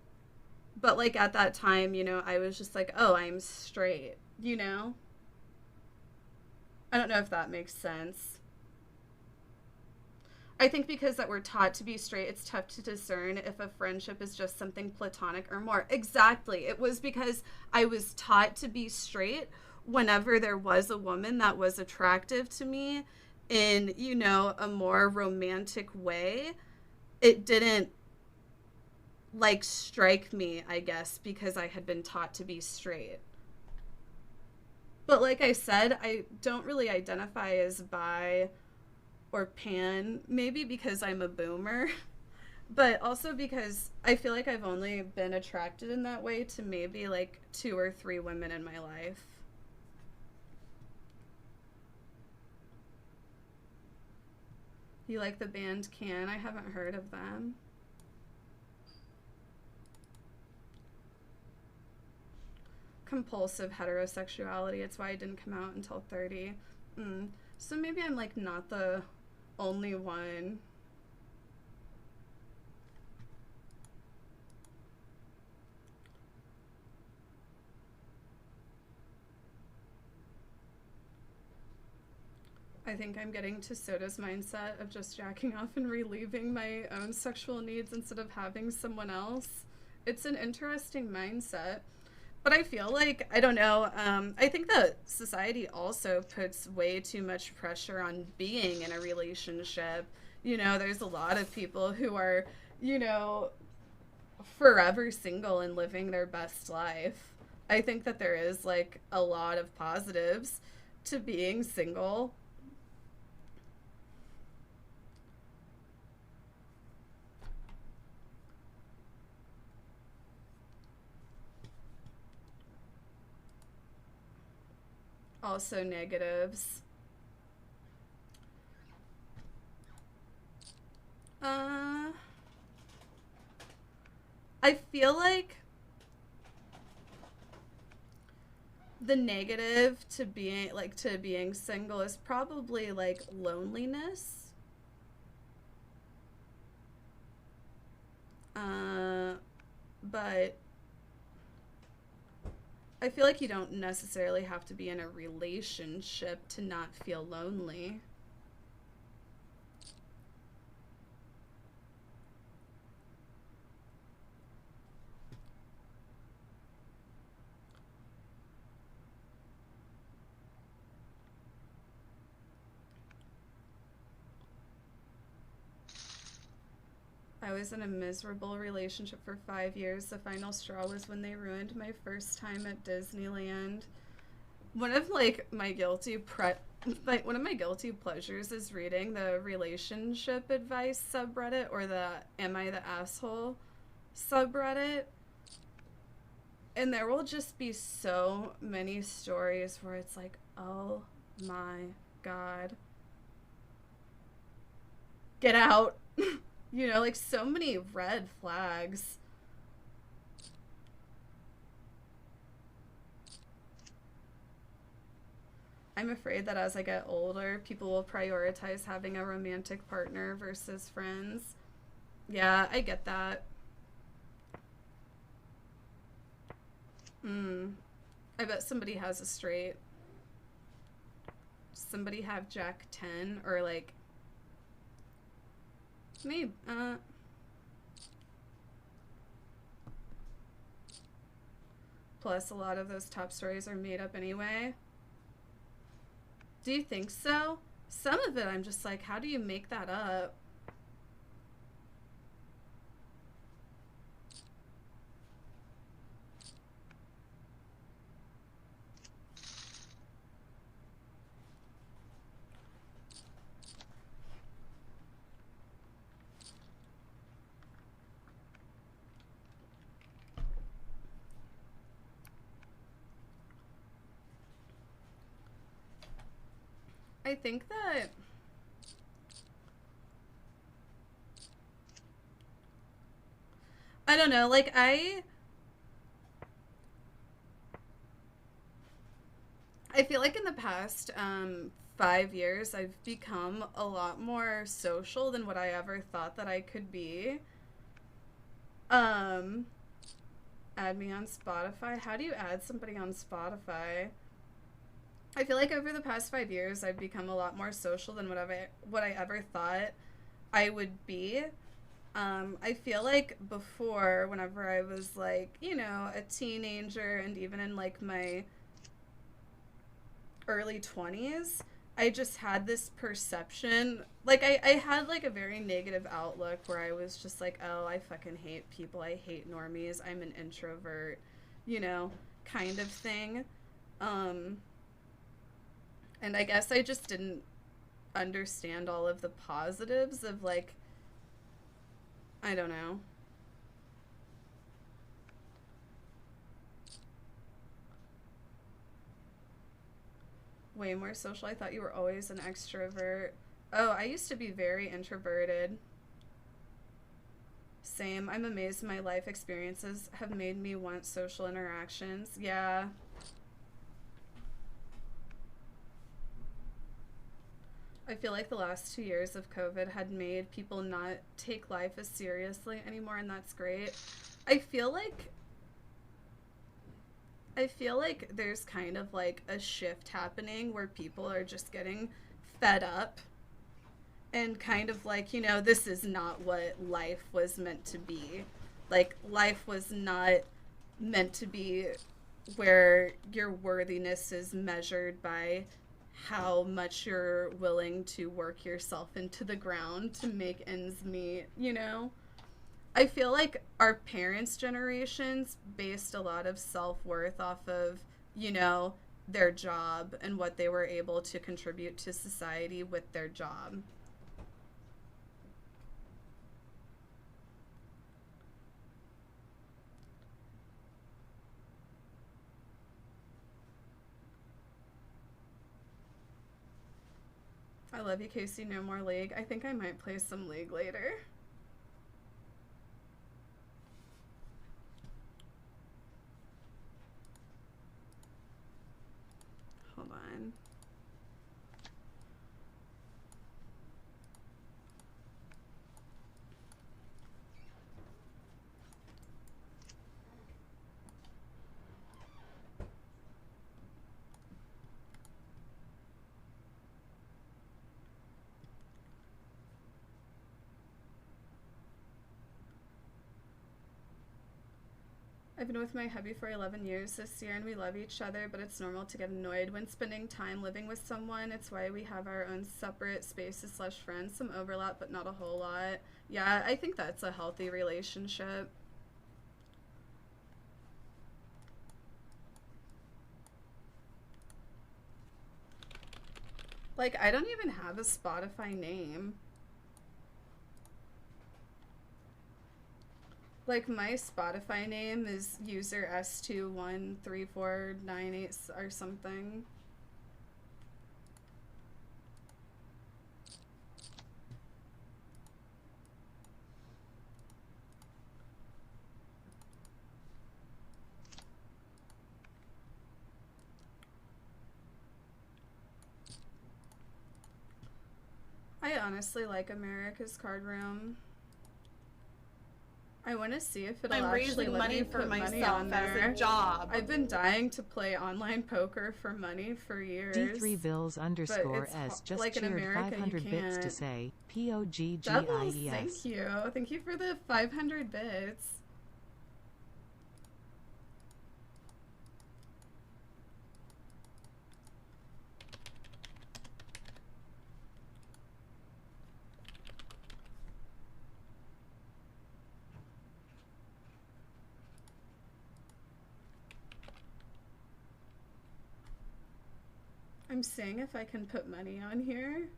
But, like, at that time, you know, I was just like, oh, I'm straight, you know? I don't know if that makes sense. I think because that we're taught to be straight, it's tough to discern if a friendship is just something platonic or more. Exactly. It was because I was taught to be straight whenever there was a woman that was attractive to me in, you know, a more romantic way, it didn't like strike me, I guess, because I had been taught to be straight. But like I said, I don't really identify as bi or pan, maybe because I'm a boomer, but also because I feel like I've only been attracted in that way to maybe like 2 or 3 women in my life. You like the band Can? I haven't heard of them. Compulsive heterosexuality. It's why I didn't come out until 30. So maybe I'm like not the only one. I think I'm getting to Soda's mindset of just jacking off and relieving my own sexual needs instead of having someone else. It's an interesting mindset. But I feel like, I don't know, I think that society also puts way too much pressure on being in a relationship. You know, there's a lot of people who are, you know, forever single and living their best life. I think that there is like a lot of positives to being single. Also negatives. I feel like the negative to being single is probably like loneliness. But I feel like you don't necessarily have to be in a relationship to not feel lonely. I was in a miserable relationship for 5 years. The final straw was when they ruined my first time at Disneyland. One of like my guilty one of my guilty pleasures is reading the relationship advice subreddit or the Am I the Asshole subreddit. And there will just be so many stories where it's like, oh my God. Get out. You know, like so many red flags. I'm afraid that as I get older, people will prioritize having a romantic partner versus friends. Yeah, I get that. I bet somebody has a straight. Does somebody have Jack 10 or like maybe, plus a lot of those top stories are made up anyway. Do you think so? Some of it I'm just like, how do you make that up? I think that I don't know, like I feel like in the past 5 years I've become a lot more social than what I ever thought that I could be. Add me on Spotify. How do you add somebody on Spotify? I feel like over the past 5 years, I've become a lot more social than what I ever thought I would be. I feel like before, whenever I was like, you know, a teenager and even in like my early 20s, I just had this perception, like I had like a very negative outlook where I was just like, oh, I fucking hate people, I hate normies, I'm an introvert, you know, kind of thing. And I guess I just didn't understand all of the positives of, like, I don't know. Way more social. I thought you were always an extrovert. Oh, I used to be very introverted. Same. I'm amazed my life experiences have made me want social interactions. Yeah. I feel like the last 2 years of COVID had made people not take life as seriously anymore, and that's great. I feel like there's kind of like a shift happening where people are just getting fed up and kind of like, you know, this is not what life was meant to be. Like, life was not meant to be where your worthiness is measured by how much you're willing to work yourself into the ground to make ends meet, you know? I feel like our parents' generations based a lot of self-worth off of, you know, their job and what they were able to contribute to society with their job. I love you, Casey. No more League. I think I might play some League later. Hold on. I've been with my hubby for 11 years this year, and we love each other, but it's normal to get annoyed when spending time living with someone. It's why we have our own separate spaces / friends, some overlap, but not a whole lot. Yeah, I think that's a healthy relationship. Like, I don't even have a Spotify name. Like, my Spotify name is user S213498 or something. I honestly like America's Card Room. I want to see if it'll actually let me put money on there. As a job. I've been dying to play online poker for money for years. D3Bills_S just like cheered America, 500 bits to say POGGIES. Thank you. Thank you for the 500 bits. I'm seeing if I can put money on here.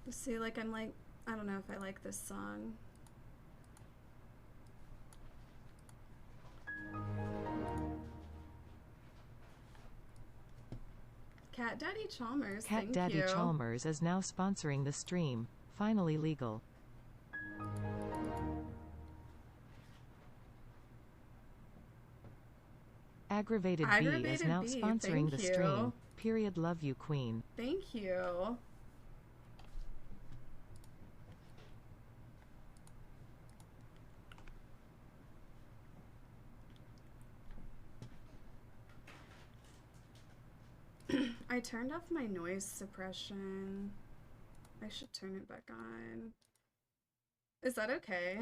See, like, I'm like, I don't know if I like this song. Cat Daddy Chalmers, Cat thank Daddy you. Chalmers is now sponsoring the stream. Finally legal. Aggravated Bee is now sponsoring the stream. Period. Love you, Queen. Thank you. I turned off my noise suppression. I should turn it back on. Is that okay?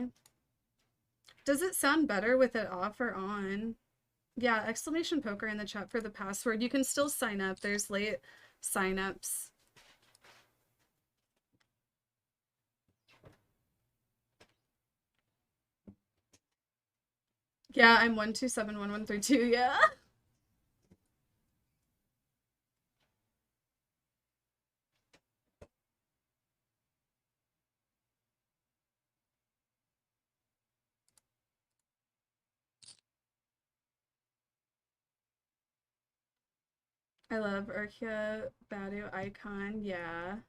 Does it sound better with it off or on? Yeah, exclamation poker in the chat for the password. You can still sign up. There's late signups. Yeah, I'm 1271132. Yeah. I love Urkia Badu icon. Yeah.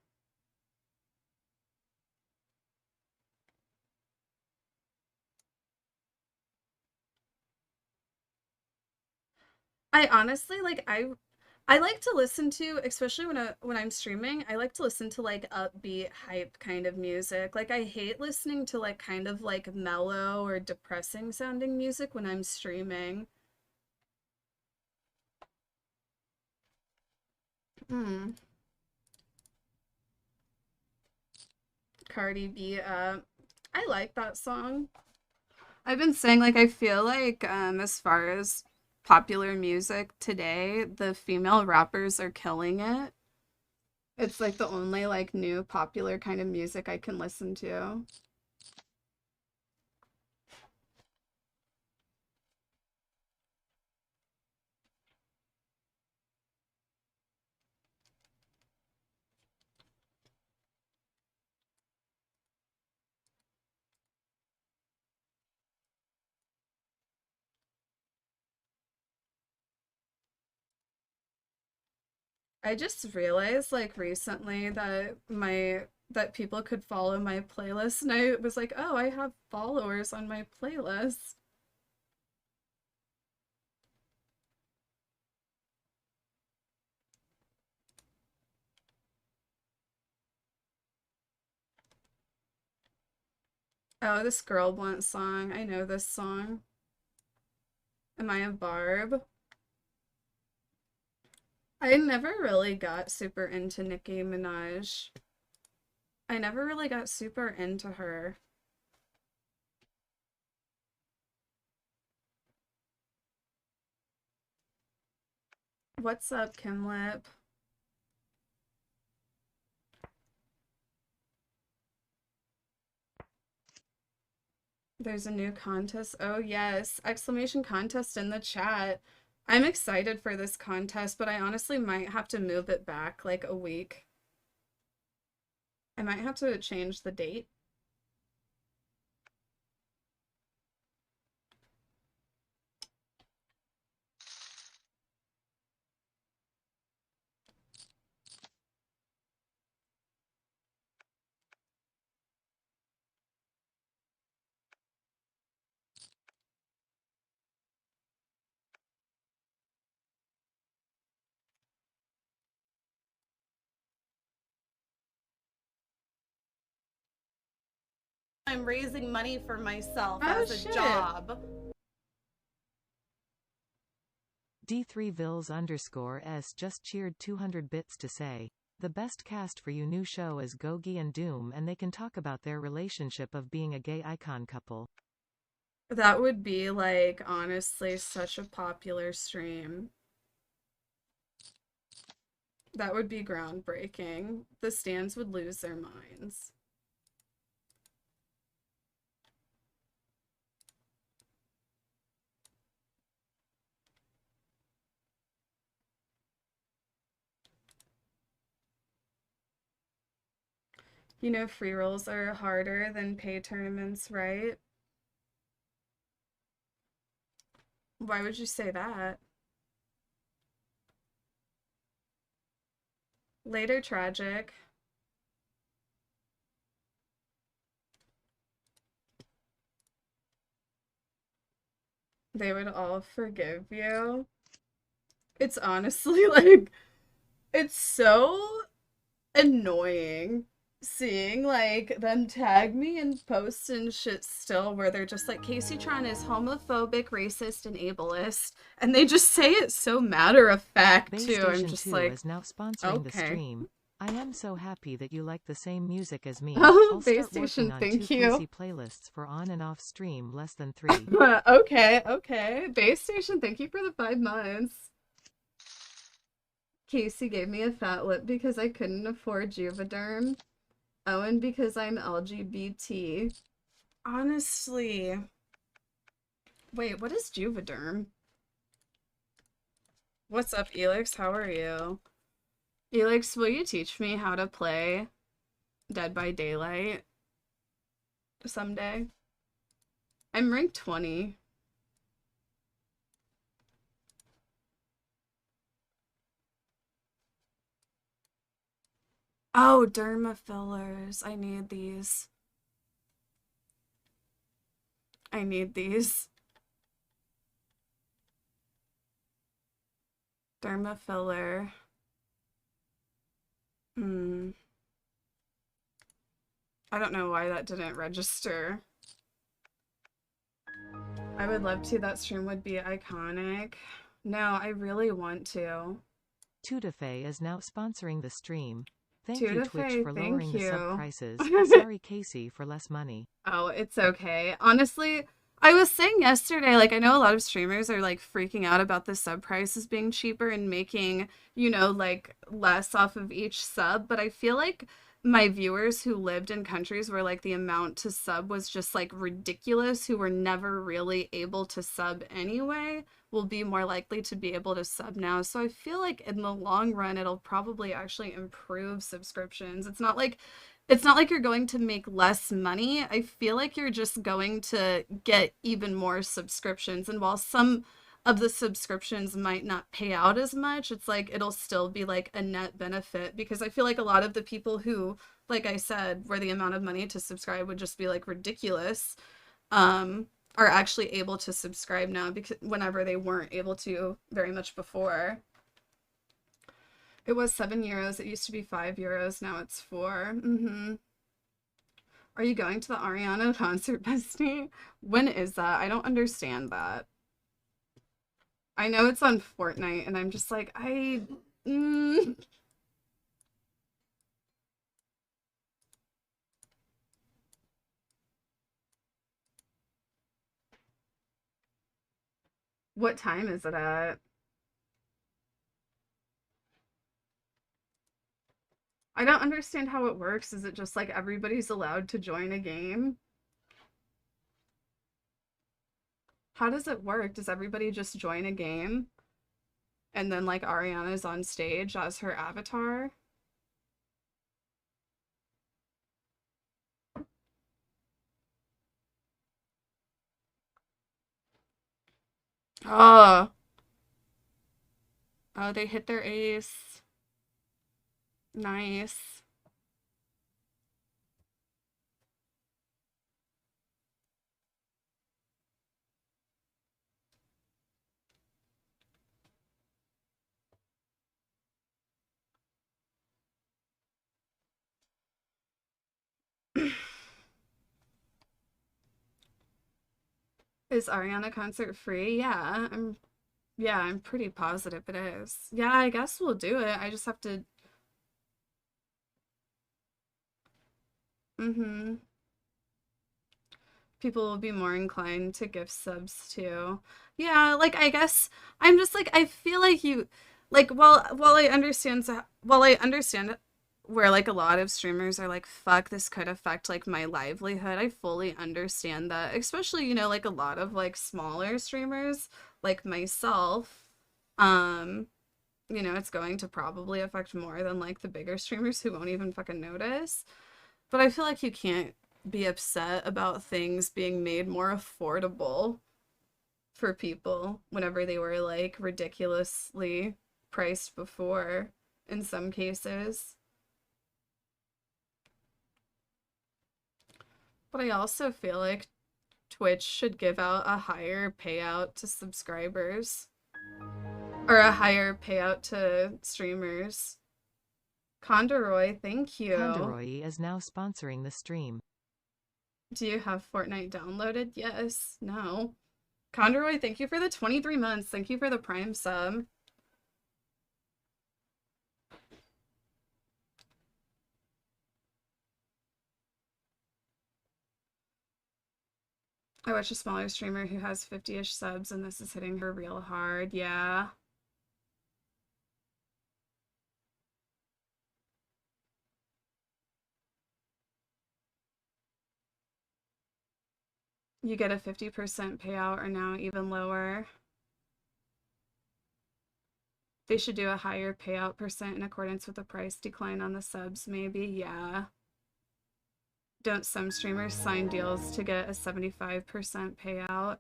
I honestly like I like to listen to, especially when I'm streaming, I like to listen to like upbeat hype kind of music. Like I hate listening to like kind of like mellow or depressing sounding music when I'm streaming. Cardi B, I like that song. I've been saying like I feel like as far as popular music today, the female rappers are killing it. It's like the only like new popular kind of music I can listen to. I just realized like recently that that people could follow my playlist and I was like, "Oh, I have followers on my playlist." Oh, this Girl Blunt song. I know this song. Am I a Barb? I never really got super into Nicki Minaj. I never really got super into her. What's up, Kimlip? There's a new contest. Oh, yes. Exclamation contest in the chat. I'm excited for this contest, but I honestly might have to move it back like a week. I might have to change the date. I'm raising money for myself as a job. D3Vils_S just cheered 200 bits to say, the best cast for you new show is Gogi and Doom and they can talk about their relationship of being a gay icon couple. That would be like, honestly, such a popular stream. That would be groundbreaking. The stands would lose their minds. You know, free rolls are harder than pay tournaments, right? Why would you say that? Later, tragic. They would all forgive you. It's honestly like, it's so annoying seeing like them tag me in posts and shit still where they're just like, Kaceytron is homophobic, racist, and ableist, and they just say it so matter of fact too. I'm just 2 like, is now sponsoring the okay. stream. I am so happy that you like the same music as me. Oh, I'll start working on 2 Casey playlists for on and off stream less than 3. Okay. Base Station, thank you for the 5 months. Casey gave me a fat lip because I couldn't afford Juvederm. Owen because I'm LGBT. Honestly. Wait, what is Juvederm? What's up, Elix? How are you? Elix, will you teach me how to play Dead by Daylight someday? I'm ranked 20. Oh, derma fillers. I need these. I need these. Derma filler. I don't know why that didn't register. I would love to. That stream would be iconic. No, I really want to. Tudafe is now sponsoring the stream. Thank you, Twitch, for thank lowering you. the sub prices. Sorry, Casey, for less money. Oh, it's okay. Honestly, I was saying yesterday, like, I know a lot of streamers are, like, freaking out about the sub prices being cheaper and making, you know, like, less off of each sub, but I feel like my viewers who lived in countries where, like, the amount to sub was just, like, ridiculous, who were never really able to sub anyway, will be more likely to be able to sub now. So I feel like in the long run, it'll probably actually improve subscriptions. It's not like you're going to make less money. I feel like you're just going to get even more subscriptions. And while some of the subscriptions might not pay out as much, it's like it'll still be like a net benefit, because I feel like a lot of the people who, like I said, where the amount of money to subscribe would just be like ridiculous, are actually able to subscribe now, because whenever they weren't able to very much before. It was €7. It used to be €5. Now it's 4. Are you going to the Ariana concert, bestie? When is that? I don't understand that. I know it's on Fortnite, and I'm just like, What time is it at? I don't understand how it works. Is it just like everybody's allowed to join a game? How does it work? Does everybody just join a game? And then like Ariana's on stage as her avatar? Oh. Oh, they hit their ace. Nice. Is Ariana concert free? Yeah, I'm pretty positive it is. Yeah, I guess we'll do it. I just have to. People will be more inclined to gift subs too. Yeah, like I guess I'm just like, I feel like you like, while I understand where like a lot of streamers are like, fuck, this could affect like my livelihood. I fully understand that, especially, you know, like a lot of like smaller streamers like myself. You know, it's going to probably affect more than like the bigger streamers who won't even fucking notice. But I feel like you can't be upset about things being made more affordable for people whenever they were like ridiculously priced before in some cases. But I also feel like Twitch should give out a higher payout to subscribers. Or a higher payout to streamers. Conderoy, thank you. Conderoy is now sponsoring the stream. Do you have Fortnite downloaded? Yes. No. Conderoy, thank you for the 23 months. Thank you for the Prime sub. I watch a smaller streamer who has 50-ish subs and this is hitting her real hard. Yeah. You get a 50% payout or now even lower. They should do a higher payout percent in accordance with the price decline on the subs, maybe. Yeah. Don't some streamers sign deals to get a 75% payout?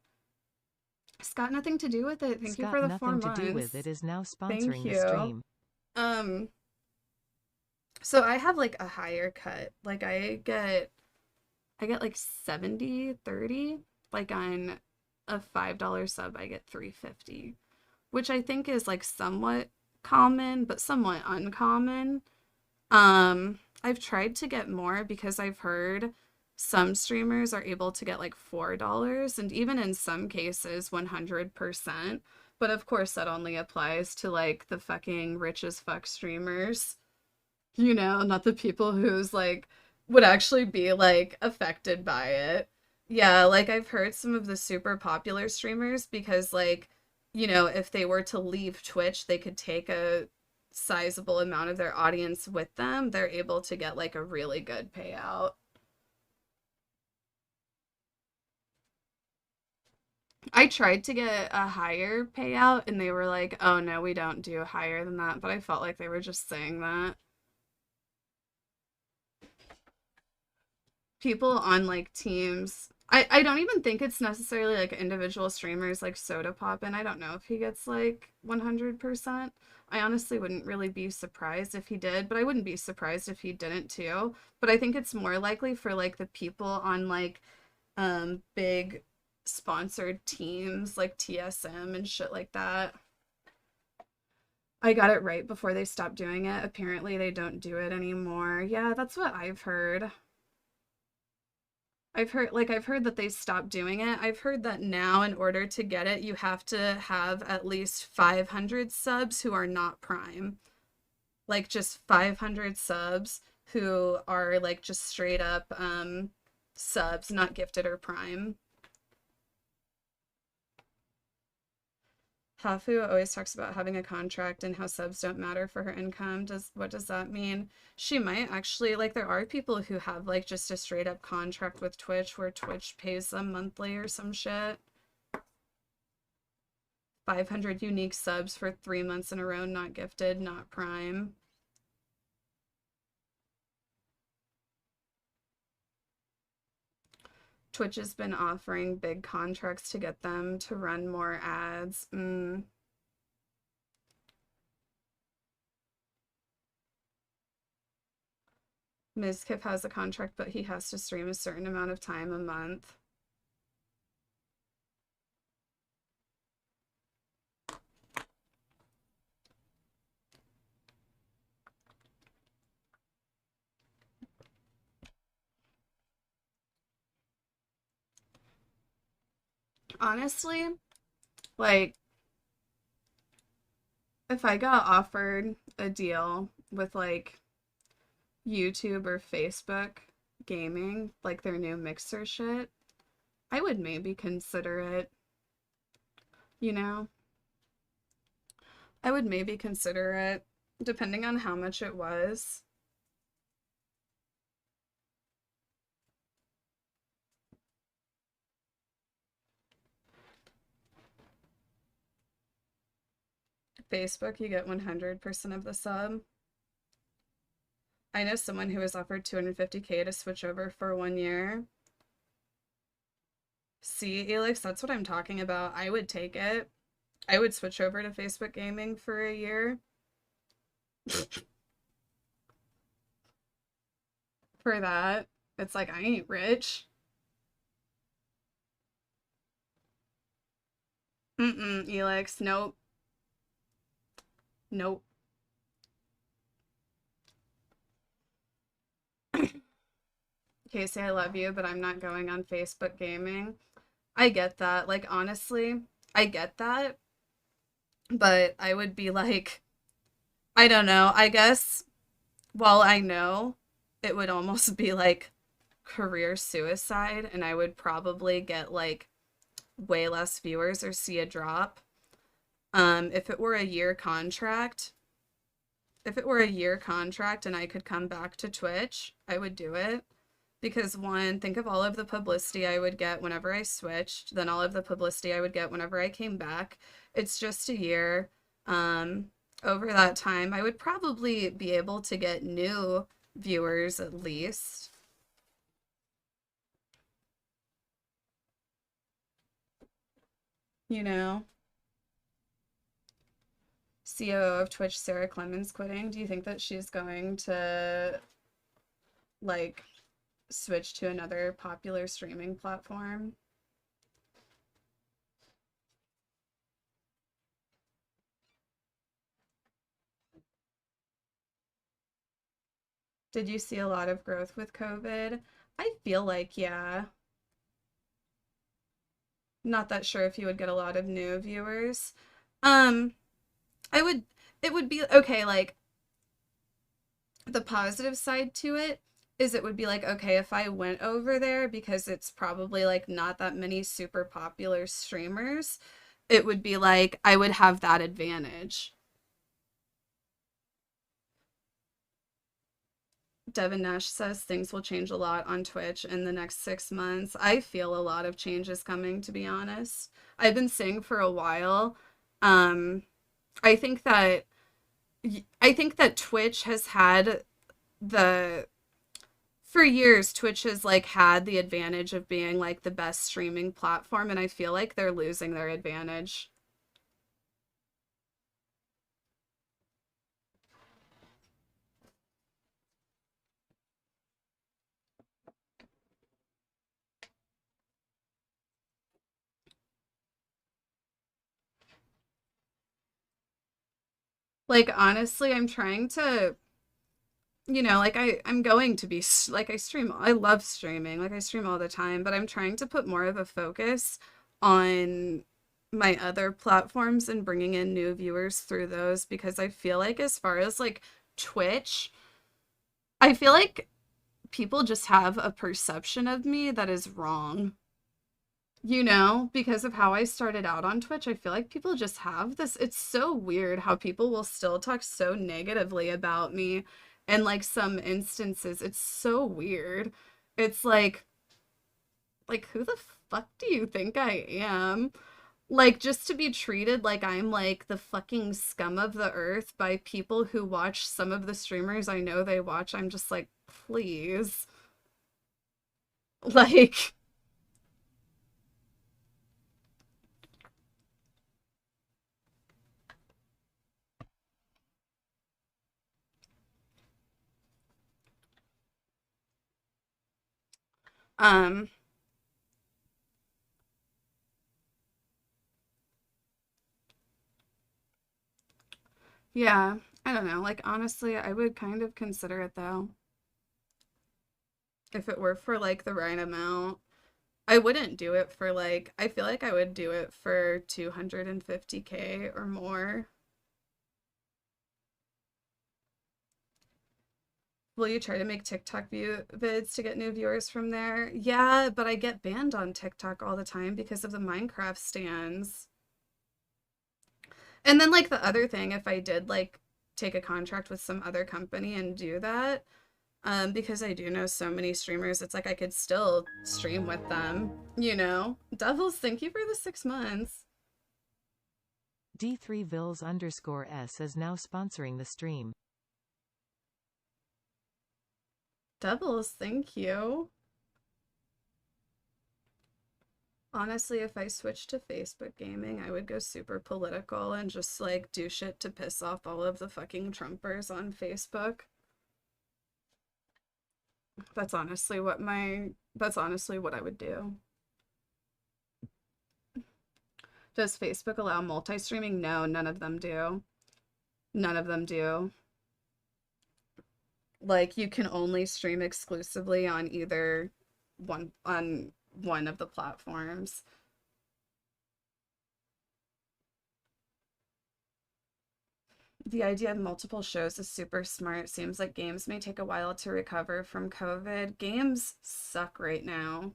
It's got nothing to do with it. Thank you for the 4 months. Nothing to do with it is now sponsoring the stream. So I have like a higher cut. Like I get like 70/30. Like on a $5 sub I get $3.50, which I think is like somewhat common but somewhat uncommon. I've tried to get more because I've heard some streamers are able to get like $4 and even in some cases 100%. But of course that only applies to like the fucking rich as fuck streamers. You know, not the people who's like would actually be like affected by it. Yeah, like I've heard some of the super popular streamers because like, you know, if they were to leave Twitch, they could take a sizable amount of their audience with them. They're able to get like a really good payout. I tried to get a higher payout and they were like, oh no, we don't do higher than that, but I felt like they were just saying that. People on like teams, I don't even think it's necessarily like individual streamers like Soda Poppin'. I don't know if he gets like 100%. I honestly wouldn't really be surprised if he did, but I wouldn't be surprised if he didn't too. But I think it's more likely for like the people on like big sponsored teams like TSM and shit like that. I got it right before they stopped doing it. Apparently they don't do it anymore. Yeah, that's what I've heard. I've heard that they stopped doing it. I've heard that now in order to get it, you have to have at least 500 subs who are not Prime. Like just 500 subs who are like just straight up subs, not gifted or Prime. Hafu always talks about having a contract and how subs don't matter for her income. What does that mean? She might actually, like there are people who have like just a straight up contract with Twitch where Twitch pays them monthly or some shit. 500 unique subs for 3 months in a row, not gifted, not Prime. Twitch has been offering big contracts to get them to run more ads. Mizkif has a contract, but he has to stream a certain amount of time a month. Honestly, like, if I got offered a deal with, like, YouTube or Facebook gaming, like their new mixer shit, I would maybe consider it, you know? I would maybe consider it, depending on how much it was. Facebook, you get 100% of the sub. I know someone who was offered 250K to switch over for 1 year. See, Elix, that's what I'm talking about. I would take it. I would switch over to Facebook Gaming for a year. For that. It's like, I ain't rich. Elix, nope. Nope. Casey, I love you, but I'm not going on Facebook gaming. I get that. Like, honestly, I get that. But I would be like, I don't know. I guess, while I know it would almost be like career suicide, and I would probably get like way less viewers or see a drop. If it were a year contract, and I could come back to Twitch, I would do it. Because one, think of all of the publicity I would get whenever I switched, then all of the publicity I would get whenever I came back. It's just a year. Over that time, I would probably be able to get new viewers at least. You know? COO of Twitch, Sarah Clemens, quitting. Do you think that she's going to, like, switch to another popular streaming platform? Did you see a lot of growth with COVID? I feel like, yeah. Not that sure if you would get a lot of new viewers. It would be, okay, like, the positive side to it is it would be like, okay, if I went over there, because it's probably like not that many super popular streamers, it would be like I would have that advantage. Devin Nash says things will change a lot on Twitch in the next 6 months. I feel a lot of changes coming, to be honest. I've been saying for a while, I think that Twitch has had for years, Twitch has like had the advantage of being like the best streaming platform, and I feel like they're losing their advantage. Like, honestly, I'm trying to, like I'm going to be, like, I love streaming, like I stream all the time, but I'm trying to put more of a focus on my other platforms and bringing in new viewers through those, because I feel like as far as like Twitch, I feel like people just have a perception of me that is wrong. Because of how I started out on Twitch, I feel like people just have this. It's so weird how people will still talk so negatively about me in like some instances. It's so weird. It's like who the fuck do you think I am? Like, just to be treated like I'm like the fucking scum of the earth by people who watch some of the streamers I know they watch. I'm just like, please. Like, um, yeah, I don't know. Like, honestly, I would kind of consider it though. If it were for like the right amount. I wouldn't do it for like, I feel like I would do it for 250K or more. Will you try to make TikTok vids to get new viewers from there? Yeah, but I get banned on TikTok all the time because of the Minecraft stands. And then like the other thing, if I did like take a contract with some other company and do that, because I do know so many streamers, it's like I could still stream with them, Devils, thank you for the 6 months. D3Vils_S is now sponsoring the stream. Devils, thank you. Honestly, if I switched to Facebook gaming, I would go super political and just like do shit to piss off all of the fucking Trumpers on Facebook. That's honestly what I would do. Does Facebook allow multi-streaming? No, none of them do. None of them do. Like, you can only stream exclusively on either one of the platforms. The idea of multiple shows is super smart. Seems like games may take a while to recover from COVID. Games suck right now.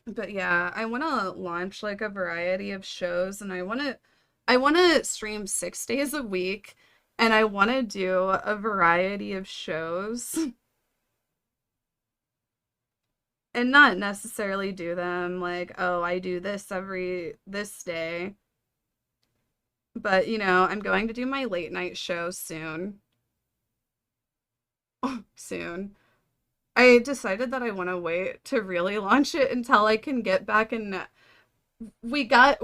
But yeah, I want to launch like a variety of shows, and I want to stream 6 days a week, and I want to do a variety of shows. And not necessarily do them like, oh, I do this this day. But, I'm going to do my late night show soon. Soon. I decided that I want to wait to really launch it until I can get back, and we got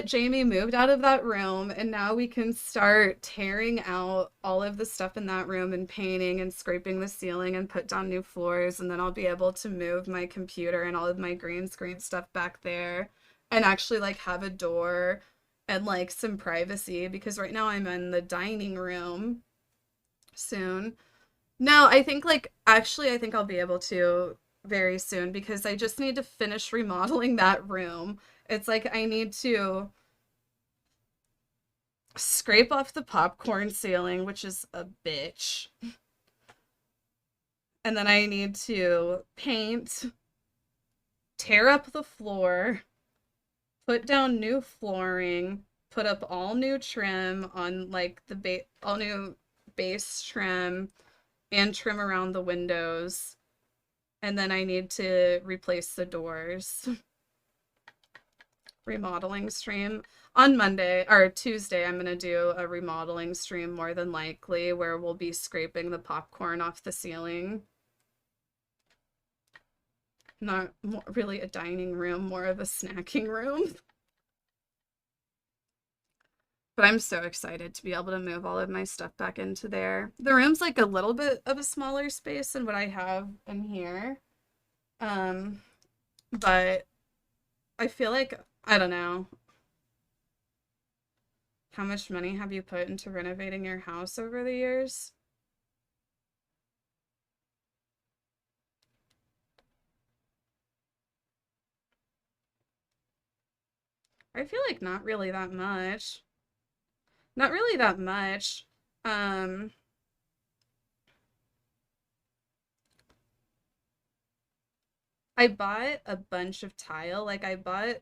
Jamie moved out of that room, and now we can start tearing out all of the stuff in that room and painting and scraping the ceiling and put down new floors, and then I'll be able to move my computer and all of my green screen stuff back there and actually like have a door and like some privacy, because right now I'm in the dining room soon. No, I think I think I'll be able to very soon, because I just need to finish remodeling that room. It's like I need to scrape off the popcorn ceiling, which is a bitch. And then I need to paint, tear up the floor, put down new flooring, put up all new trim on like all new base trim, and trim around the windows. And then I need to replace the doors. Remodeling stream on Monday or Tuesday. I'm going to do a remodeling stream more than likely, where we'll be scraping the popcorn off the ceiling. Not really a dining room, more of a snacking room. But I'm so excited to be able to move all of my stuff back into there. The room's like a little bit of a smaller space than what I have in here. But I feel like, I don't know. How much money have you put into renovating your house over the years? I feel like not really that much. Not really that much. I bought a bunch of tile. Like I bought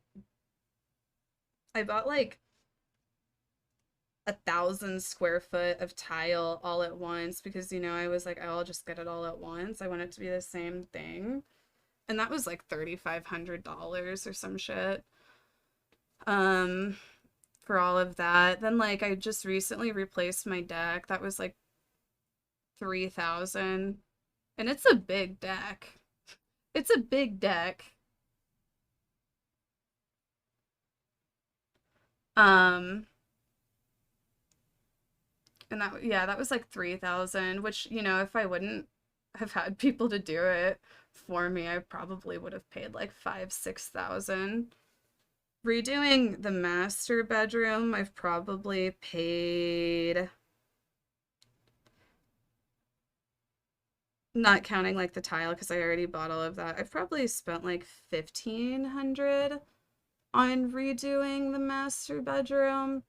like 1,000 square foot of tile all at once, because I was like, oh, I'll just get it all at once. I want it to be the same thing. And that was like $3,500 or some shit. For all of that. Then like I just recently replaced my deck. That was like 3,000. And it's a big deck. It's a big deck. And that was like 3,000, which, if I wouldn't have had people to do it for me, I probably would have paid like 5,000-6,000. Redoing the master bedroom, I've probably paid, not counting like the tile because I already bought all of that, I've probably spent like 1,500 on redoing the master bedroom.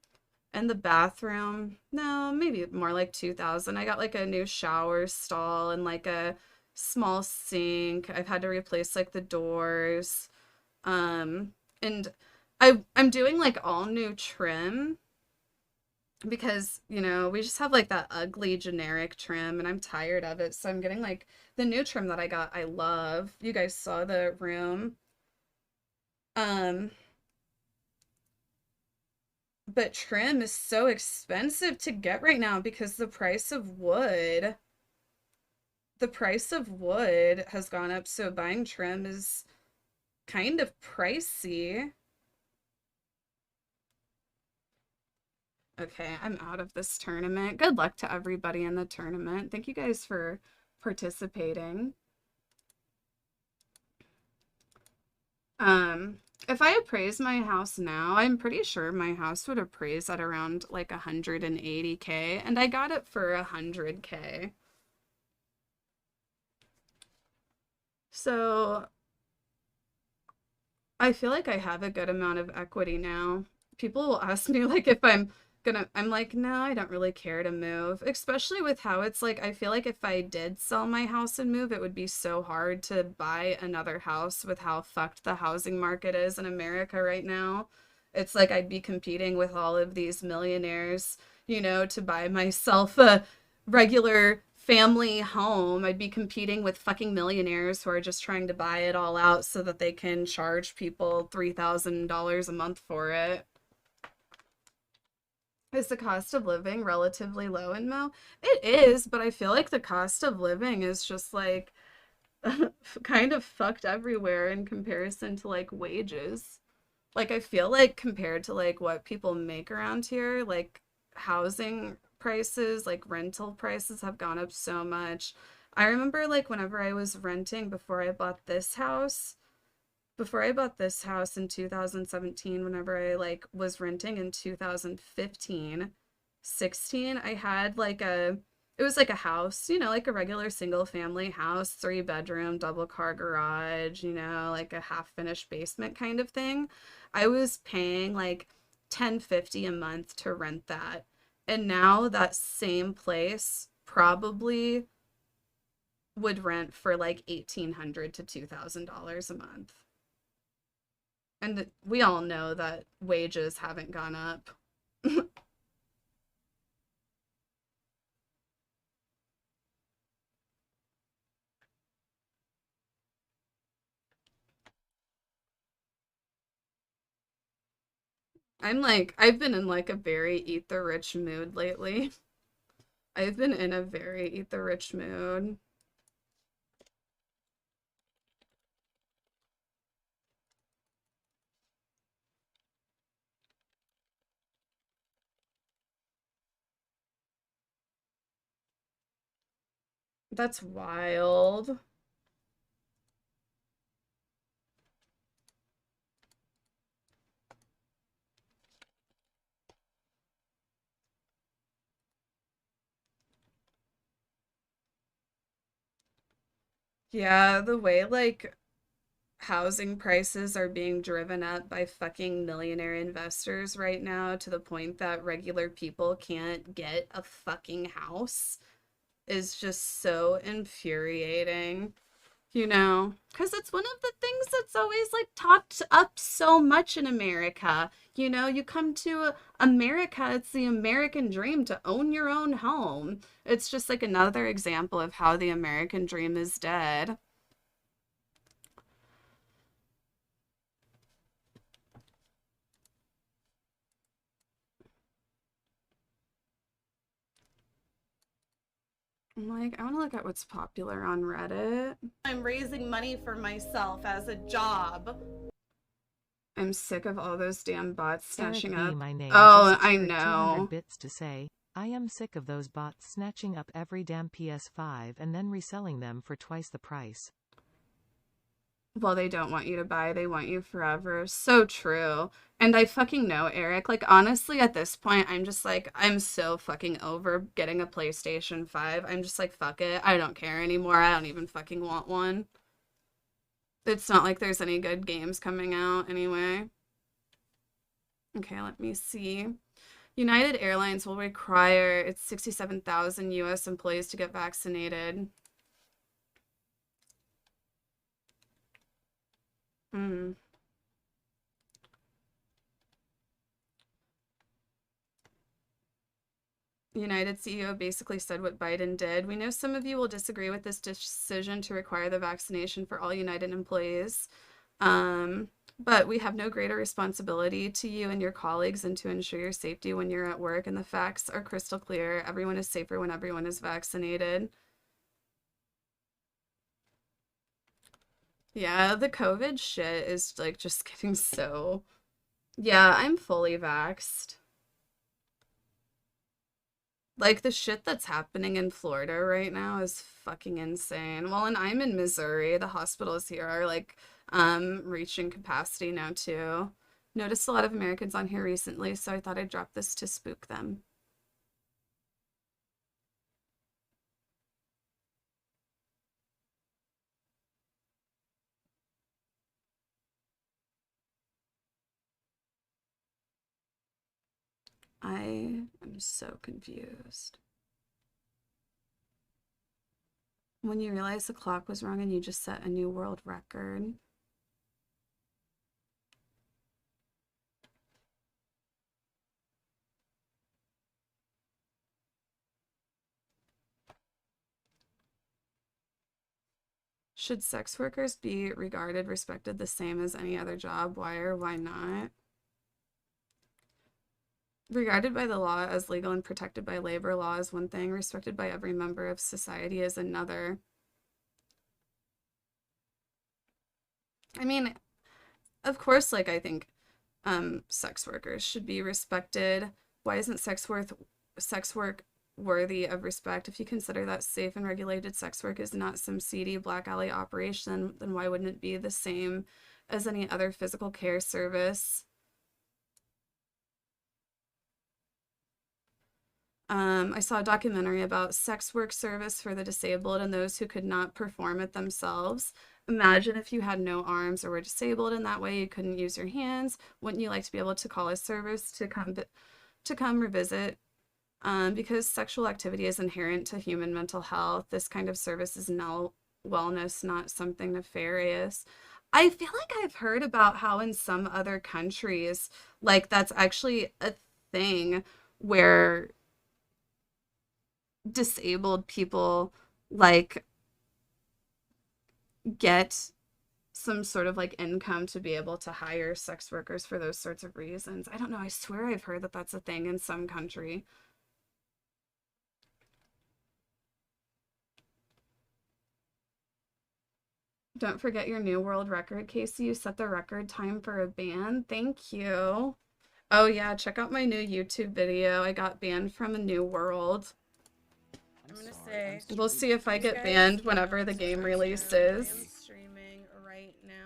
And the bathroom, no, maybe more like 2,000. I got like a new shower stall and like a small sink. I've had to replace like the doors. And I'm doing like all new trim, because, we just have like that ugly generic trim and I'm tired of it. So I'm getting like the new trim that I got. I love. You guys saw the room. But trim is so expensive to get right now because the price of wood has gone up, so buying trim is kind of pricey. Okay, I'm out of this tournament. Good luck to everybody in the tournament. Thank you guys for participating. If I appraise my house now, I'm pretty sure my house would appraise at around like 180K, and I got it for 100K. So I feel like I have a good amount of equity now. People will ask me like if I'm like, no, I don't really care to move, especially with how it's like, I feel like if I did sell my house and move, it would be so hard to buy another house with how fucked the housing market is in America right now. It's like I'd be competing with all of these millionaires, to buy myself a regular family home. I'd be competing with fucking millionaires who are just trying to buy it all out so that they can charge people $3,000 a month for it. Is the cost of living relatively low in Mo? It is, but I feel like the cost of living is just like kind of fucked everywhere in comparison to like wages. Like I feel like compared to like what people make around here, like housing prices, like rental prices have gone up so much. I remember like whenever I was renting before I bought this house in 2017, whenever I like was renting in 2015, 16, I had like it was like a house, like a regular single family house, 3 bedroom, double car garage, like a half finished basement kind of thing. I was paying like 1050 a month to rent that. And now that same place probably would rent for like $1,800 to $2,000 a month. And we all know that wages haven't gone up. I've been in like a very eat the rich mood lately. I've been in a very eat the rich mood. That's wild. Yeah, the way like housing prices are being driven up by fucking millionaire investors right now to the point that regular people can't get a fucking house is just so infuriating. Because it's one of the things that's always like talked up so much in America. You come to America, it's the American dream to own your own home. It's just like another example of how the American dream is dead. I'm like, I want to look at what's popular on Reddit. I'm raising money for myself as a job. I'm sick of all those damn bots snatching Eric B, up. my name, Oh, just I shared 200 know. bits to say, I am sick of those bots snatching up every damn PS5 and then reselling them for twice the price. Well, they don't want you to buy, they want you forever. So true. And I fucking know, Eric. Like, honestly, at this point, I'm just like, I'm so fucking over getting a PlayStation 5. I'm just like, fuck it. I don't care anymore. I don't even fucking want one. It's not like there's any good games coming out anyway. Okay, let me see. United Airlines will require its 67,000 US employees to get vaccinated. United CEO basically said what Biden did. We know some of you will disagree with this decision to require the vaccination for all United employees. But we have no greater responsibility to you and your colleagues than to ensure your safety when you're at work. And the facts are crystal clear. Everyone is safer when everyone is vaccinated. Yeah, the COVID shit is like just getting so... Yeah, I'm fully vaxxed. Like, the shit that's happening in Florida right now is fucking insane. Well, and I'm in Missouri. The hospitals here are, like, reaching capacity now, too. Noticed a lot of Americans on here recently, so I thought I'd drop this to spook them. I am so confused. When you realize the clock was wrong and you just set a new world record. Should sex workers be regarded, respected the same as any other job? Why or why not? Regarded by the law as legal and protected by labor law is one thing. Respected by every member of society is another. I mean, of course, like, I think sex workers should be respected. Why isn't sex work worthy of respect? If you consider that safe and regulated sex work is not some seedy black alley operation, then why wouldn't it be the same as any other physical care service? I saw a documentary about sex work service for the disabled and those who could not perform it themselves. Imagine if you had no arms or were disabled in that way, you couldn't use your hands. Wouldn't you like to be able to call a service to come revisit? Because sexual activity is inherent to human mental health, this kind of service is now wellness, not something nefarious. I feel like I've heard about how in some other countries, like, that's actually a thing where disabled people, like, get some sort of, like, income to be able to hire sex workers for those sorts of reasons. I don't know. I swear I've heard that that's a thing in some country. Don't forget your new world record, Casey. You set the record time for a band. Thank you. Oh yeah, check out my new YouTube video. I got banned from a new world. I'm gonna say we'll see if I get banned whenever the game releases. I am streaming right now.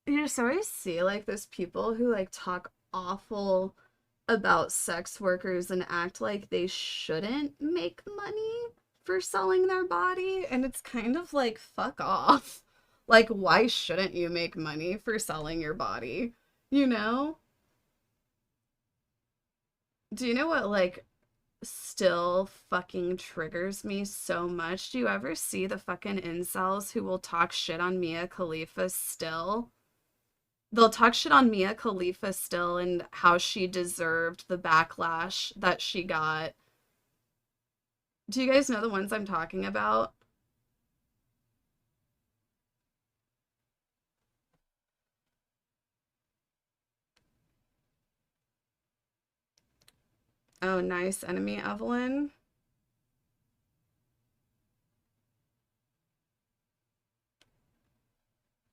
You just always see, like, those people who, like, talk awful about sex workers and act like they shouldn't make money for selling their body, and it's kind of like, fuck off. Like, why shouldn't you make money for selling your body? You know? Do you know what, like, still fucking triggers me so much? Do you ever see the fucking incels who will talk shit on Mia Khalifa still? They'll talk shit on Mia Khalifa still and how she deserved the backlash that she got. Do you guys know the ones I'm talking about? Oh, nice enemy, Evelyn.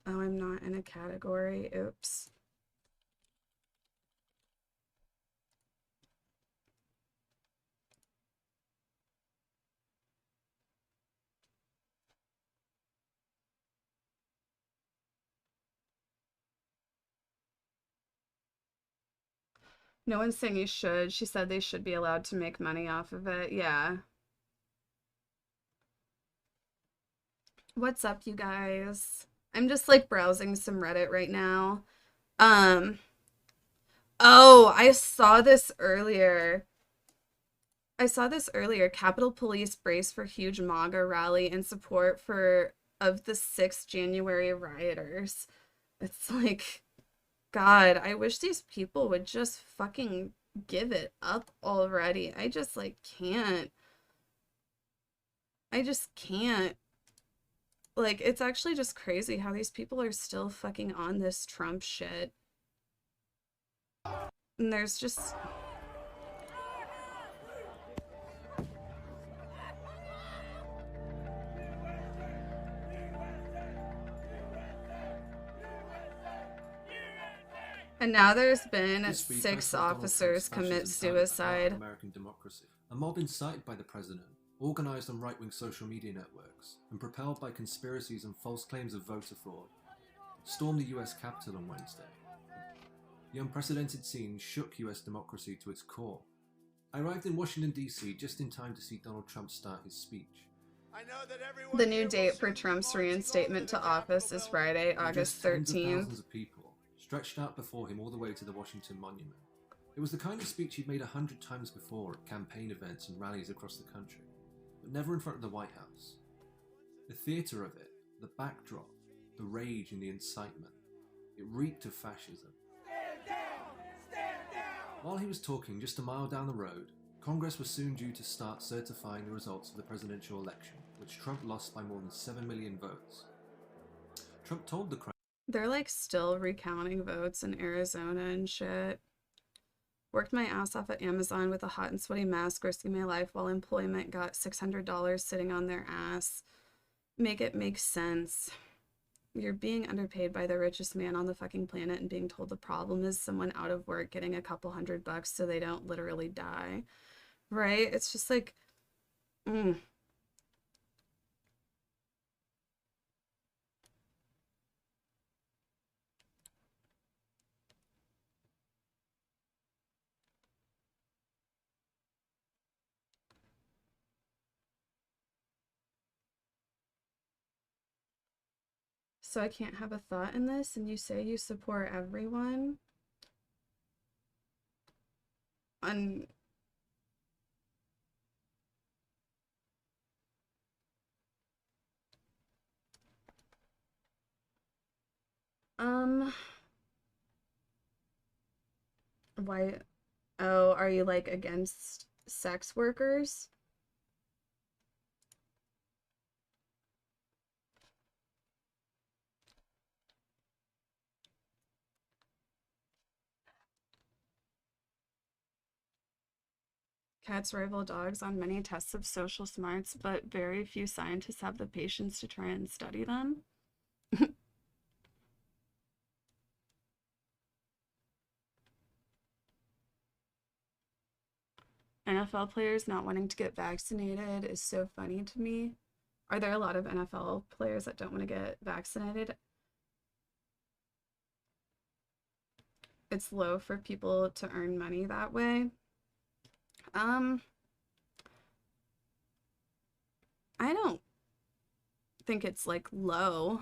Oh, I'm not in a category. Oops. No one's saying you should. She said they should be allowed to make money off of it. Yeah. What's up, you guys? I'm just, like, browsing some Reddit right now. Oh, I saw this earlier. Capitol Police brace for huge MAGA rally in support of the 6th January rioters. It's like, God, I wish these people would just fucking give it up already. I just, like, can't. I just can't. Like, it's actually just crazy how these people are still fucking on this Trump shit. And there's just... And now there's been This week, 6 I saw Donald officers Trump's commit fascism tied at the heart of suicide. American democracy. A mob incited by the president, organised on right-wing social media networks, and propelled by conspiracies and false claims of voter fraud, stormed the US Capitol on Wednesday. The unprecedented scene shook US democracy to its core. I arrived in Washington, D.C. just in time to see Donald Trump start his speech. The new date for Trump's reinstatement to office is Friday, August 13th. Thousands of people stretched out before him all the way to the Washington Monument. It was the kind of speech he'd made 100 times before at campaign events and rallies across the country, but never in front of the White House. The theatre of it, the backdrop, the rage and the incitement, it reeked of fascism. Stand down! Stand down! While he was talking just a mile down the road, Congress was soon due to start certifying the results of the presidential election, which Trump lost by more than 7 million votes. Trump told the crowd, They're like still recounting votes in Arizona and shit. Worked my ass off at Amazon with a hot and sweaty mask, risking my life while employment got $600 sitting on their ass. Make it make sense. You're being underpaid by the richest man on the fucking planet and being told the problem is someone out of work getting a couple $100 so they don't literally die. Right? It's just like, So I can't have a thought in this, and you say you support everyone? On... Why? Oh, are you like against sex workers? Cats rival dogs on many tests of social smarts, but very few scientists have the patience to try and study them. NFL players not wanting to get vaccinated is so funny to me. Are there a lot of NFL players that don't want to get vaccinated? It's low for people to earn money that way. I don't think it's like low.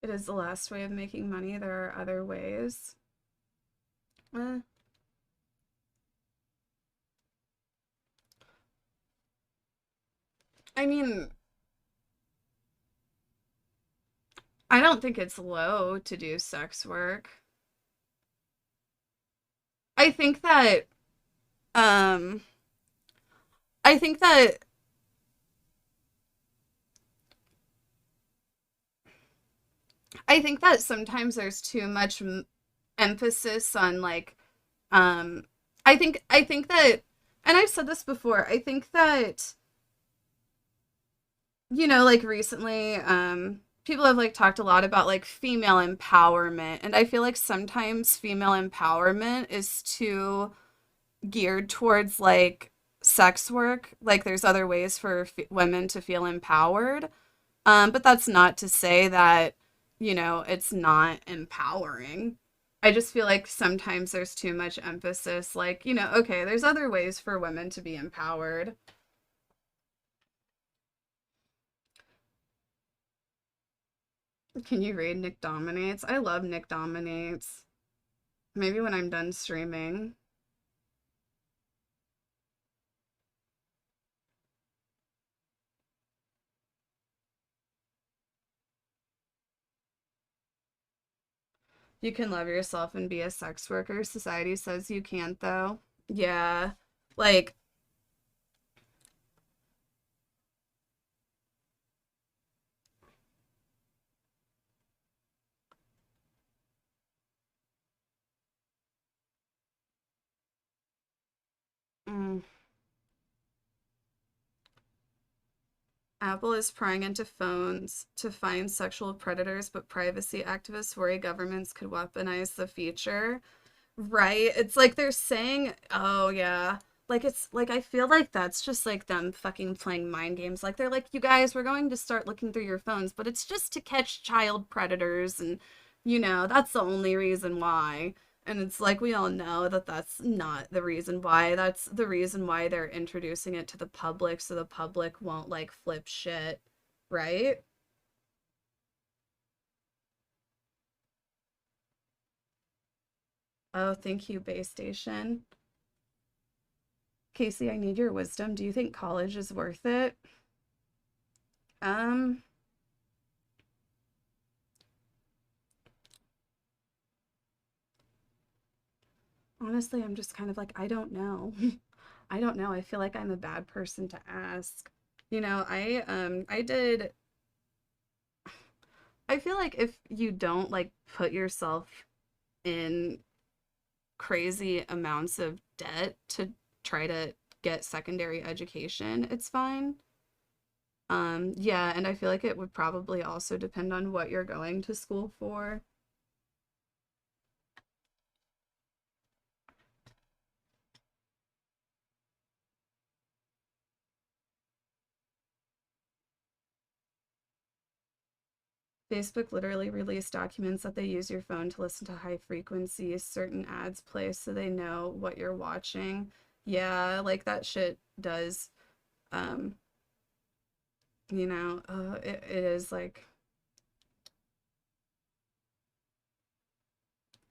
It is the last way of making money. There are other ways. I mean, I don't think it's low to do sex work. I think that, I think that sometimes there's too much emphasis on like, I think that, and I've said this before, I think that, you know, like recently, people have like talked a lot about like female empowerment, and I feel like sometimes female empowerment is too geared towards like sex work. Like there's other ways for women to feel empowered, but that's not to say that, you know, it's not empowering. I just feel like sometimes there's too much emphasis, like, you know, okay, there's other ways for women to be empowered. Can you read Nick Dominates? I love Nick Dominates. Maybe when I'm done streaming. You can love yourself and be a sex worker. Society says you can't, though. Yeah. Like, Apple is prying into phones to find sexual predators, but privacy activists worry governments could weaponize the feature. Right? It's like they're saying, oh yeah. Like it's like I feel like that's just like them fucking playing mind games. Like they're like, you guys, we're going to start looking through your phones, but it's just to catch child predators and that's the only reason why. And it's like we all know that that's not the reason why. That's the reason why they're introducing it to the public so the public won't like flip shit, right? Oh, thank you, Base Station. Casey, I need your wisdom. Do you think college is worth it? Honestly, I'm just kind of like, I don't know. I don't know. I feel like I'm a bad person to ask. I feel like if you don't like put yourself in crazy amounts of debt to try to get secondary education, it's fine. Yeah, and I feel like it would probably also depend on what you're going to school for. Facebook literally released documents that they use your phone to listen to high frequencies, certain ads play so they know what you're watching. Yeah, like that shit does, um, it is like,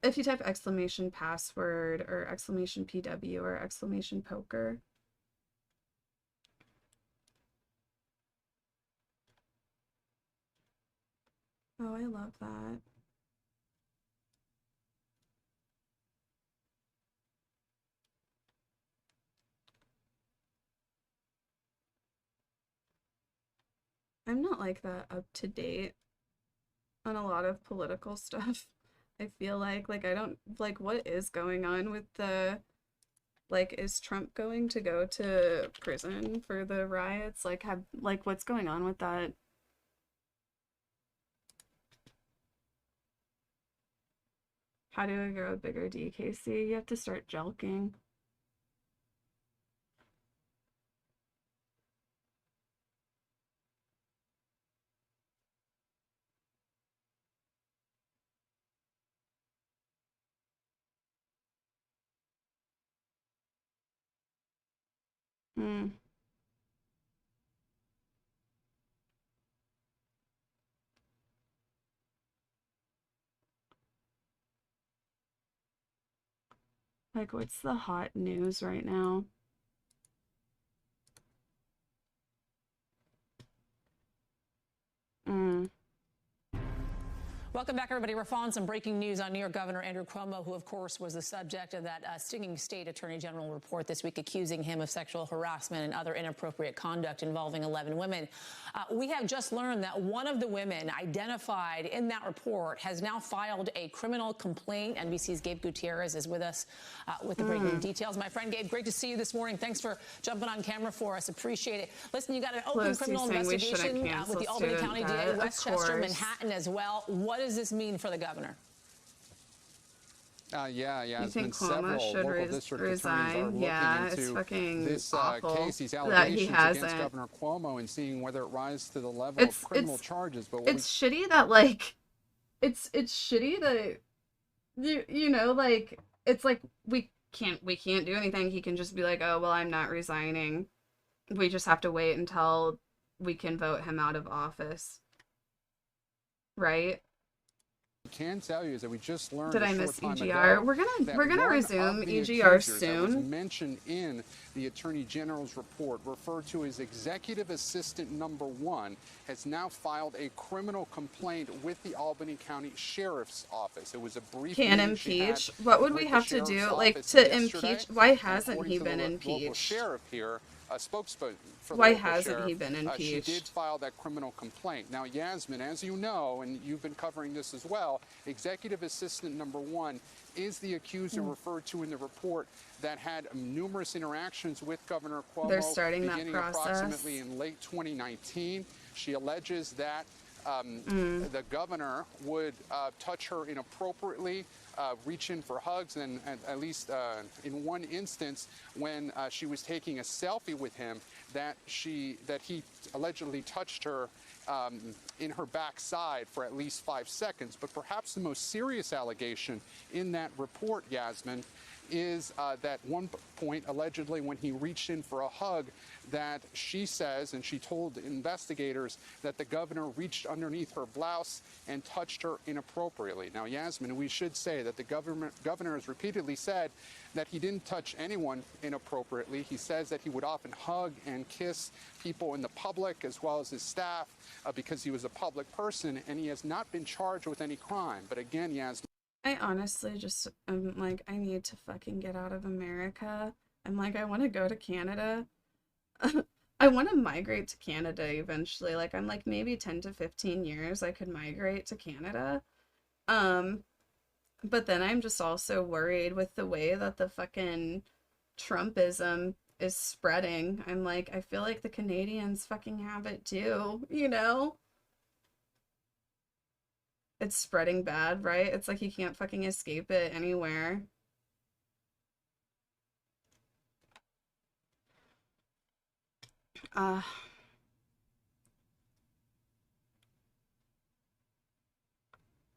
if you type exclamation password or exclamation PW or exclamation poker. Oh, I love that. I'm not like that up to date on a lot of political stuff. I feel like I don't like what is going on with the like is Trump going to go to prison for the riots? Like what's going on with that? How do I grow a bigger DKC? You have to start jelking. Hmm. Like, what's the hot news right now? Mm. Welcome back, everybody. We're following some breaking news on New York Governor Andrew Cuomo, who, of course, was the subject of that stinging state attorney general report this week accusing him of sexual harassment and other inappropriate conduct involving 11 women. We have just learned that one of the women identified in that report has now filed a criminal complaint. NBC's Gabe Gutierrez is with us with the breaking details. My friend Gabe, great to see you this morning. Thanks for jumping on camera for us. Appreciate it. Listen, you got an open criminal investigation with the Albany County DA, Westchester, Manhattan as well. What does this mean for the governor? Yeah. You it's think been Cuomo several should local district resign? attorneys are looking Yeah, into it's fucking this awful case, these that he allegations hasn't. against Governor Cuomo, and seeing whether it rises to the level of criminal charges. But it's shitty that like, it's shitty that like it's like we can't do anything. He can just be like, oh well, I'm not resigning. We just have to wait until we can vote him out of office, right? can tell you is that we just learned Did a I short miss time EGR? ago We're gonna that resume one of the EGR accusers that was soon. mentioned in the Attorney General's report, referred to as Executive Assistant Number 1, has now filed a criminal complaint with the Albany County Sheriff's Office. It was a brief Can meeting she had impeach? What would we with have the to do, Sheriff's like, Office to yesterday, impeach? Why and hasn't according he to been the local impeached? sheriff here, a spokesperson for the Why local hasn't he sheriff, been she did impeached? file that criminal complaint. Now, Yasmin, as you know, and you've been covering this as well, Executive Assistant Number 1 is the accuser referred to in the report that had numerous interactions with Governor Cuomo They're starting that beginning process. approximately in late 2019. She alleges that the governor would touch her inappropriately, reach in for hugs, and at least in one instance when she was taking a selfie with him, that he allegedly touched her in her backside for at least 5 seconds. But perhaps the most serious allegation in that report, Yasmin, is that one point, allegedly, when he reached in for a hug, that she says, and she told investigators, that the governor reached underneath her blouse and touched her inappropriately. Now, Yasmin, we should say that the governor has repeatedly said that he didn't touch anyone inappropriately. He says that he would often hug and kiss people in the public as well as his staff because he was a public person, and he has not been charged with any crime. But again, Yasmin, I honestly just, I'm like, I need to fucking get out of America. I'm like, I want to go to Canada. I want to migrate to Canada eventually. Like, I'm like, maybe 10 to 15 years I could migrate to Canada. But then I'm just also worried with the way that the fucking Trumpism is spreading. I'm like, I feel like the Canadians fucking have it too, you know? It's spreading bad, right? It's like you can't fucking escape it anywhere.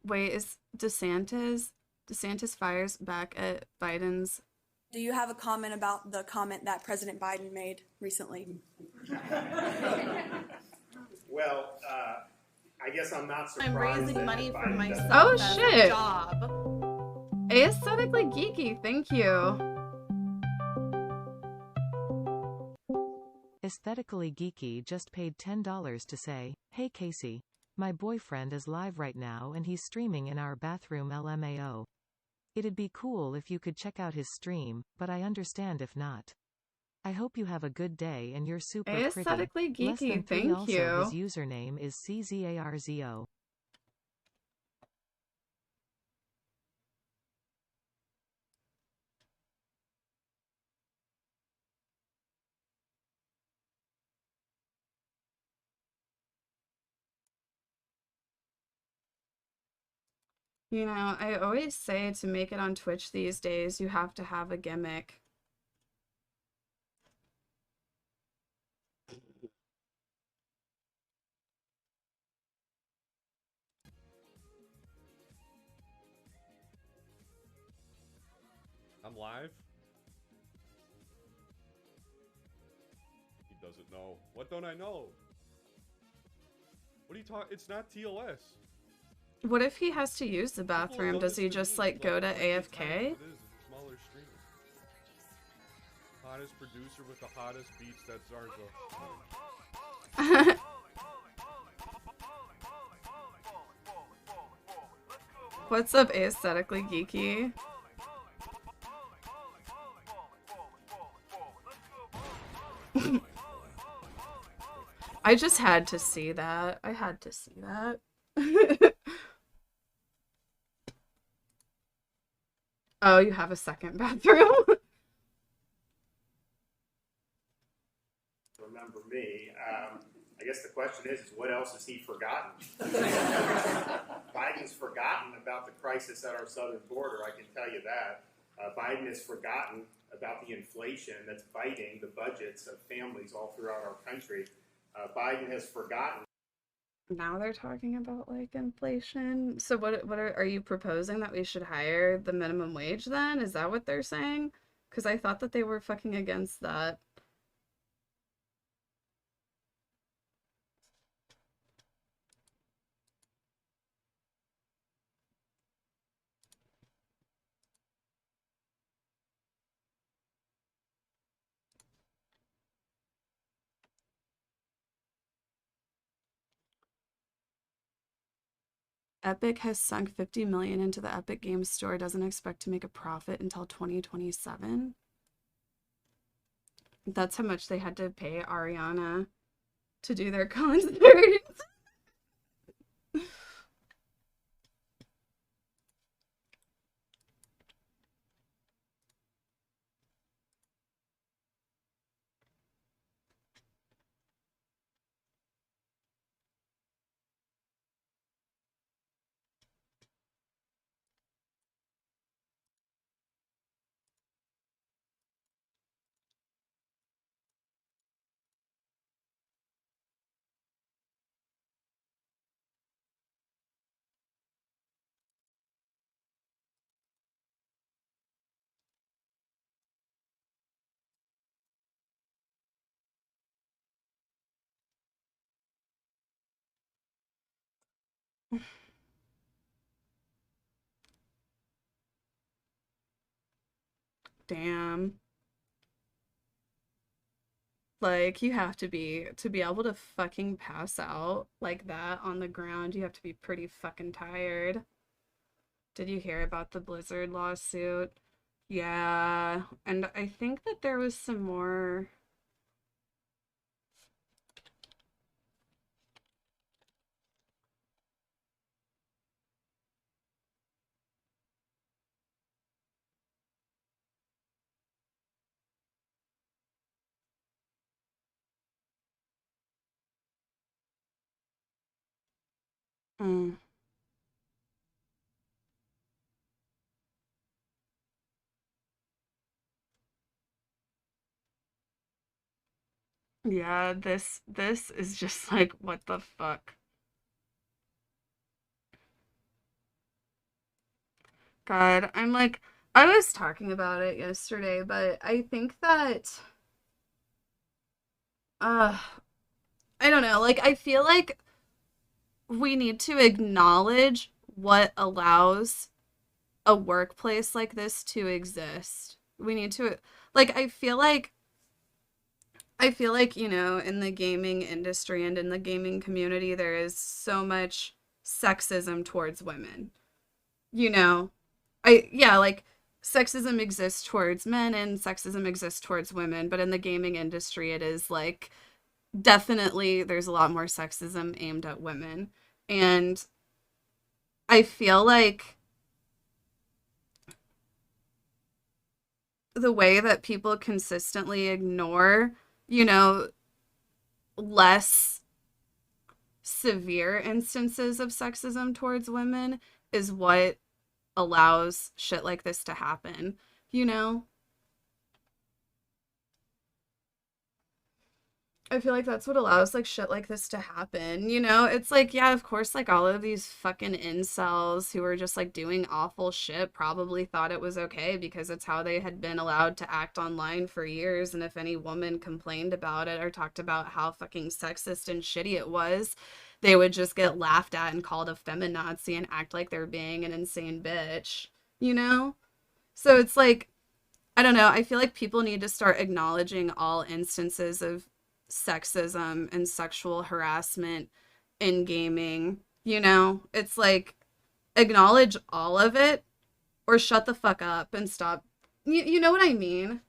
Wait, is DeSantis fires back at Biden's? Do you have a comment about the comment that President Biden made recently? Well, I guess I'm not surprised. I'm raising money for myself. Oh, as shit. A job. Aesthetically geeky, thank you. Aesthetically Geeky just paid $10 to say, "Hey Casey. My boyfriend is live right now and he's streaming in our bathroom LMAO. It'd be cool if you could check out his stream, but I understand if not. I hope you have a good day and you're super Aesthetically pretty. Less than geeky, 3 thank also you. His username is CZARZO. You know, I always say to make it on Twitch these days, you have to have a gimmick. I'm live? He doesn't know. What don't I know? What are you talking? It's not TLS. What if he has to use the People have bathroom? done Does this he to just me, like go to like, the time AFK? it is, it's smaller streamers. Hottest producer with the hottest beats, that's Zarzo. What's up, Aesthetically Geeky? I just had to see that. I had to see that. Oh, you have a second bathroom? Remember me. I guess the question is what else has he forgotten? Biden's forgotten about the crisis at our southern border, I can tell you that. Biden has forgotten about the inflation that's biting the budgets of families all throughout our country. Biden has forgotten. Now they're talking about like inflation. So what are you proposing that we should hire the minimum wage then? Is that what they're saying? Because I thought that they were fucking against that. Epic has sunk 50 million into the Epic Games Store, doesn't expect to make a profit until 2027. That's how much they had to pay Ariana to do their concert. Damn. Like, you have to be able to fucking pass out like that on the ground, you have to be pretty fucking tired. Did you hear about the Blizzard lawsuit? Yeah, and I think that there was some more. Mm. Yeah, this is just like, what the fuck? God, I'm like, I was talking about it yesterday, but I think that, uh, I don't know, like, I feel like we need to acknowledge what allows a workplace like this to exist. We need to, like, I feel like, in the gaming industry and in the gaming community, there is so much sexism towards women. You know, yeah, like, sexism exists towards men and sexism exists towards women, but in the gaming industry, it is like, definitely there's a lot more sexism aimed at women. And I feel like the way that people consistently ignore, you know, less severe instances of sexism towards women is what allows shit like this to happen, you know? I feel like that's what allows like shit like this to happen. It's like, yeah, of course, like all of these fucking incels who are just like doing awful shit probably thought it was okay because it's how they had been allowed to act online for years. And if any woman complained about it or talked about how fucking sexist and shitty it was, they would just get laughed at and called a feminazi and act like they're being an insane bitch, you know? So it's like, I don't know. I feel like people need to start acknowledging all instances of sexism and sexual harassment in gaming. It's like, acknowledge all of it or shut the fuck up and stop. You know what I mean?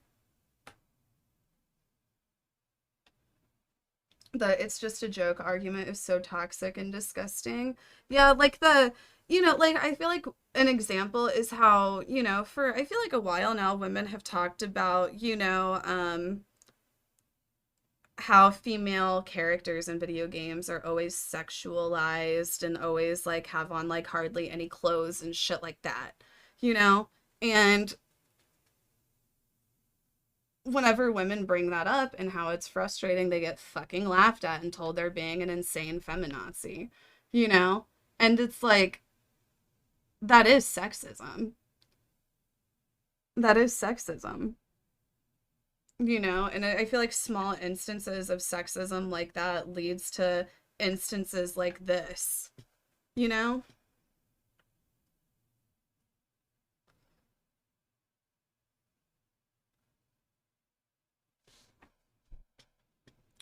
The it's just a joke argument is so toxic and disgusting. Yeah, like like I feel like an example is how, for I feel like a while now women have talked about, how female characters in video games are always sexualized and always like have on like hardly any clothes and shit like that, you know? And whenever women bring that up and how it's frustrating, they get fucking laughed at and told they're being an insane feminazi, you know? And it's like, that is sexism. That is sexism. And I feel like small instances of sexism like that leads to instances like this, you know?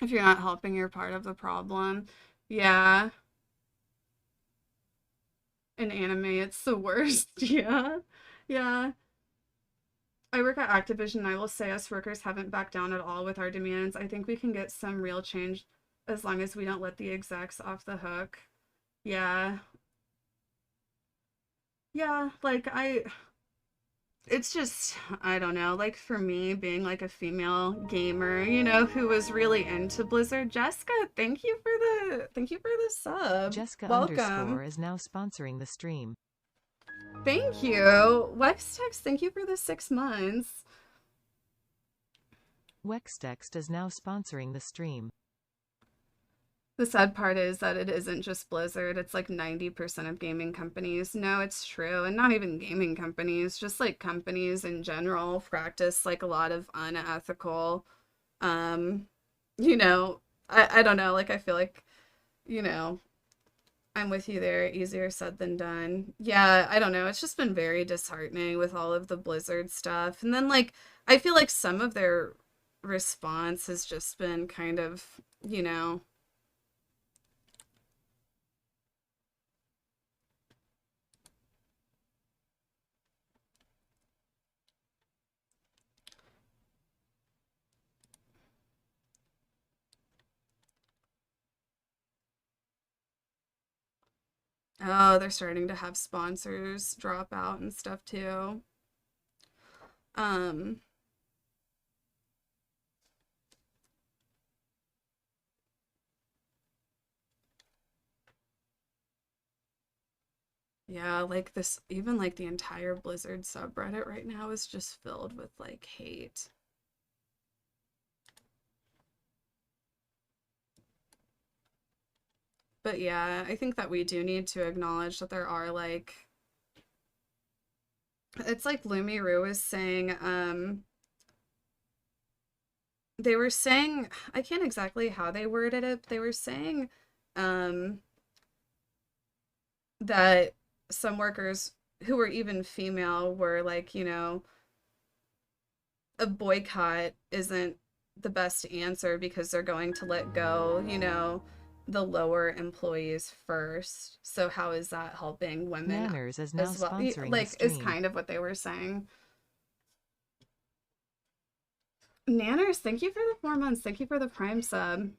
If you're not helping, you're part of the problem. Yeah. In anime, it's the worst. Yeah. Yeah. I work at Activision, and I will say us workers haven't backed down at all with our demands. I think we can get some real change as long as we don't let the execs off the hook. Yeah. Yeah, like it's just, I don't know, like for me being like a female gamer, you know, who was really into Blizzard. Jessica, thank you for the sub. Jessica Welcome. _ is now sponsoring the stream. Thank you. Wextex, thank you for the 6 months. Wextext is now sponsoring the stream. The sad part is that it isn't just Blizzard. It's like 90% of gaming companies. No, it's true. And not even gaming companies, just like companies in general practice like a lot of unethical, you know, I don't know, like I feel like, you know, I'm with you there. Easier said than done. Yeah, I don't know. It's just been very disheartening with all of the Blizzard stuff. And then like, I feel like some of their response has just been kind of, you know, oh, they're starting to have sponsors drop out and stuff too. Yeah, like this, even like the entire Blizzard subreddit right now is just filled with like hate. But yeah, I think that we do need to acknowledge that there are like, it's like Lumiru was saying, they were saying, I can't exactly how they worded it, but they were saying, that some workers who were even female were like, you know, a boycott isn't the best answer because they're going to let go, you know, the lower employees first. So how is that helping women? Nanners is now sponsoring like the stream. is kind of what they were saying. Nanners, thank you for the 4 months. Thank you for the Prime sub.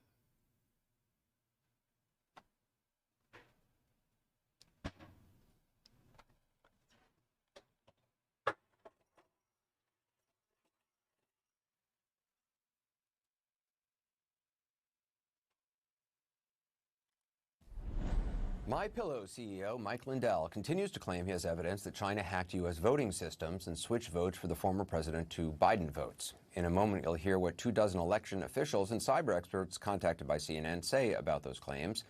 MyPillow CEO Mike Lindell continues to claim he has evidence that China hacked U.S. voting systems and switched votes for the former president to Biden votes. In a moment, you'll hear what 24 election officials and cyber experts contacted by CNN say about those claims.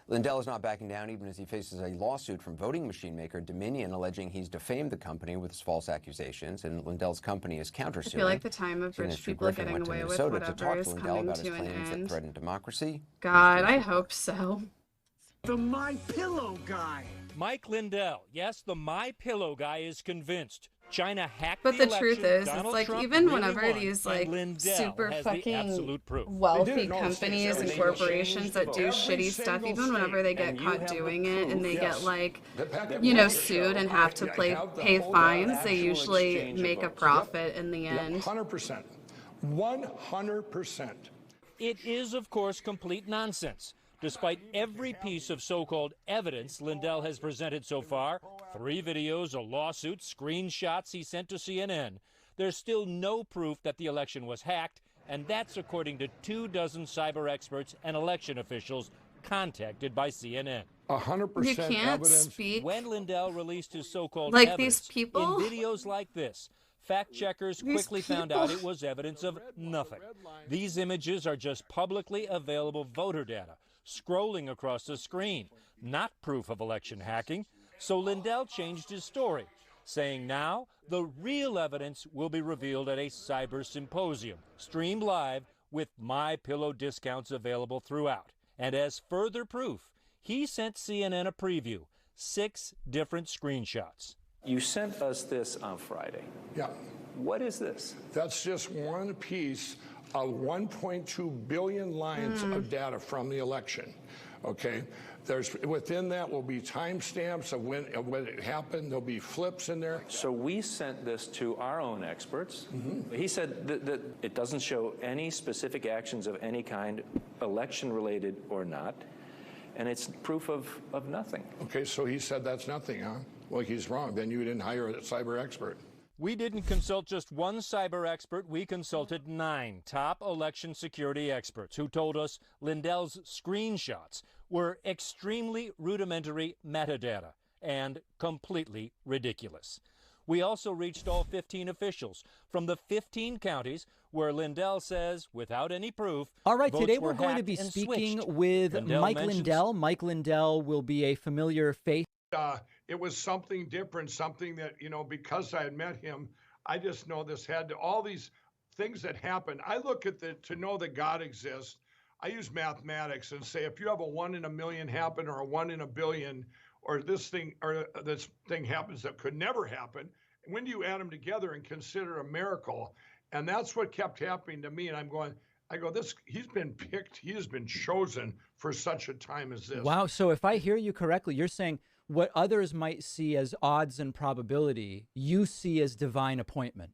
Lindell is not backing down even as he faces a lawsuit from voting machine maker Dominion alleging he's defamed the company with false accusations, and Lindell's company is countersuing. I feel like the time of rich people getting away with whatever is coming to an end. Threaten democracy. God, I hope so. The MyPillow guy. Mike Lindell. Yes, the MyPillow guy is convinced China hacked but the truth is, Donald it's like Trump even really whenever won, these like super fucking proof. wealthy companies and corporations that do shitty stuff, even whenever they get caught doing it and they get like, you know, sued and have to pay fines, they usually make a profit in the end. 100%. 100%. It is, of course, complete nonsense. Despite every piece of so-called evidence Lindell has presented so far, 3 videos, a lawsuit, screenshots he sent to CNN, there's still no proof that the election was hacked, and that's according to 24 cyber experts and election officials contacted by CNN. 100% you can't evidence. Speak when Lindell released his so-called like evidence, these people in videos like this, fact checkers quickly found out it was evidence of nothing. These images are just publicly available voter data scrolling across the screen, not proof of election hacking. So Lindell changed his story, saying now the real evidence will be revealed at a cyber symposium, streamed live with MyPillow discounts available throughout. And as further proof, he sent CNN a preview, 6 different screenshots. You sent us this on Friday. Yeah. What is this? That's just one piece of 1.2 billion lines of data from the election. Okay, within that will be timestamps of when it happened. There'll be flips in there. So we sent this to our own experts. He said that it doesn't show any specific actions of any kind, election related or not, and it's proof of nothing. Okay, so he said that's nothing, huh? Well, he's wrong. Then you didn't hire a cyber expert. We didn't consult just one cyber expert. We consulted 9 top election security experts who told us Lindell's screenshots were extremely rudimentary metadata and completely ridiculous. We also reached all 15 officials from the 15 counties where Lindell says, without any proof, all right, votes today were we're going to be hacked and speaking switched. with Mike mentions- Lindell. Mike Lindell will be a familiar face. It was something different, something that, because I had met him, I just know this had all these things that happen. I look at to know that God exists. I use mathematics and say, if you have a 1 in a million happen or a 1 in a billion, or this thing happens that could never happen, when do you add them together and consider a miracle? And that's what kept happening to me. And he's been picked, he has been chosen for such a time as this. Wow. So if I hear you correctly, you're saying what others might see as odds and probability, you see as divine appointment.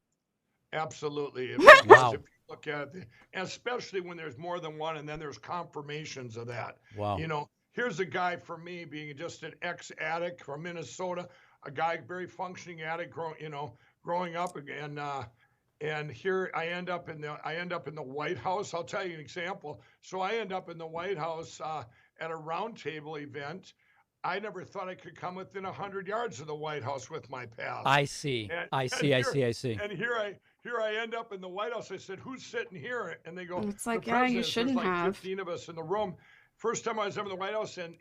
Absolutely. Wow. If you look at it, especially when there's more than one, and then there's confirmations of that. Wow. Here's a guy for me being just an ex-addict from Minnesota, a guy, very functioning addict, growing up, and here I end up in the White House. I'll tell you an example. So I end up in the White House at a roundtable event. I never thought I could come within 100 yards of the White House with my past. I see. I see. And here I end up in the White House. I said, "Who's sitting here?" And they go, "It's like, the yeah, you president." shouldn't There's like have. 15 of us in the room. First time I was ever in the White House, and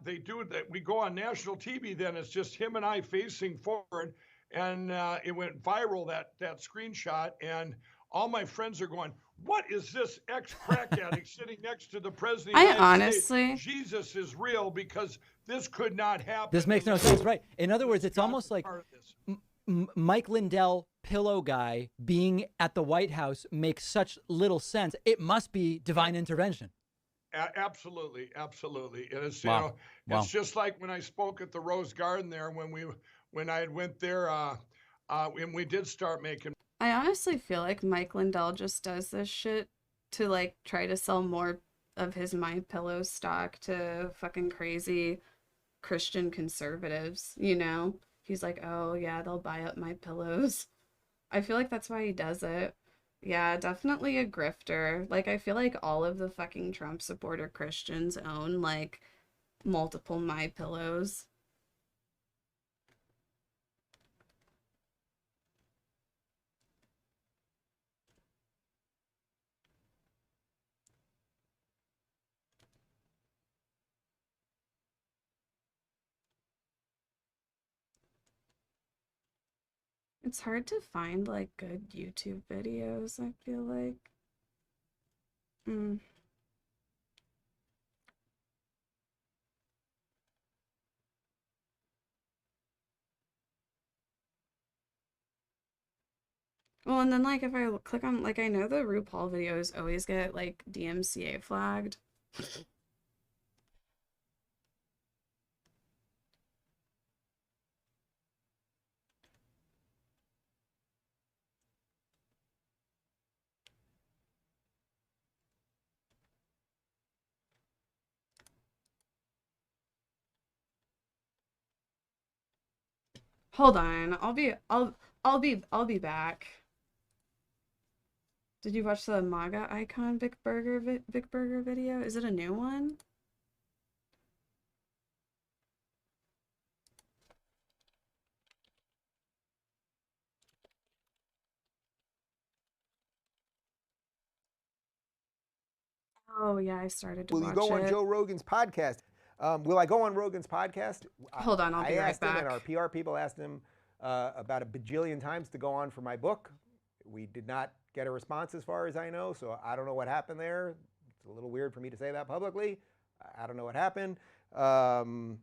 they do that. We go on national TV. Then it's just him and I facing forward, and it went viral, that screenshot, and all my friends are going, "What is this ex-crack addict sitting next to the president of the United States? Jesus is real, because this could not happen." This makes no sense, right? In other words, it's almost like Mike Lindell, pillow guy, being at the White House makes such little sense. It must be divine intervention. Absolutely. And it's Wow. It's just like when I spoke at the Rose Garden there when I went there, and we did start making. I honestly feel like Mike Lindell just does this shit to like try to sell more of his MyPillow stock to fucking crazy Christian conservatives, He's like, "Oh yeah, they'll buy up my pillows." I feel like that's why he does it. Yeah, definitely a grifter. Like, I feel like all of the fucking Trump supporter Christians own like multiple MyPillows. It's hard to find like good YouTube videos, I feel like. Well, and then like if I click on, like, I know the RuPaul videos always get like DMCA flagged. Hold on, I'll be back. Did you watch the MAGA icon Big Burger video? Is it a new one? Oh yeah, I started to watch it. Will you go on Joe Rogan's podcast? Will I go on Rogan's podcast? Hold on, I'll be right back. I asked him, and our PR people asked him about a bajillion times to go on for my book. We did not get a response as far as I know, so I don't know what happened there. It's a little weird for me to say that publicly. I don't know what happened. Caitlyn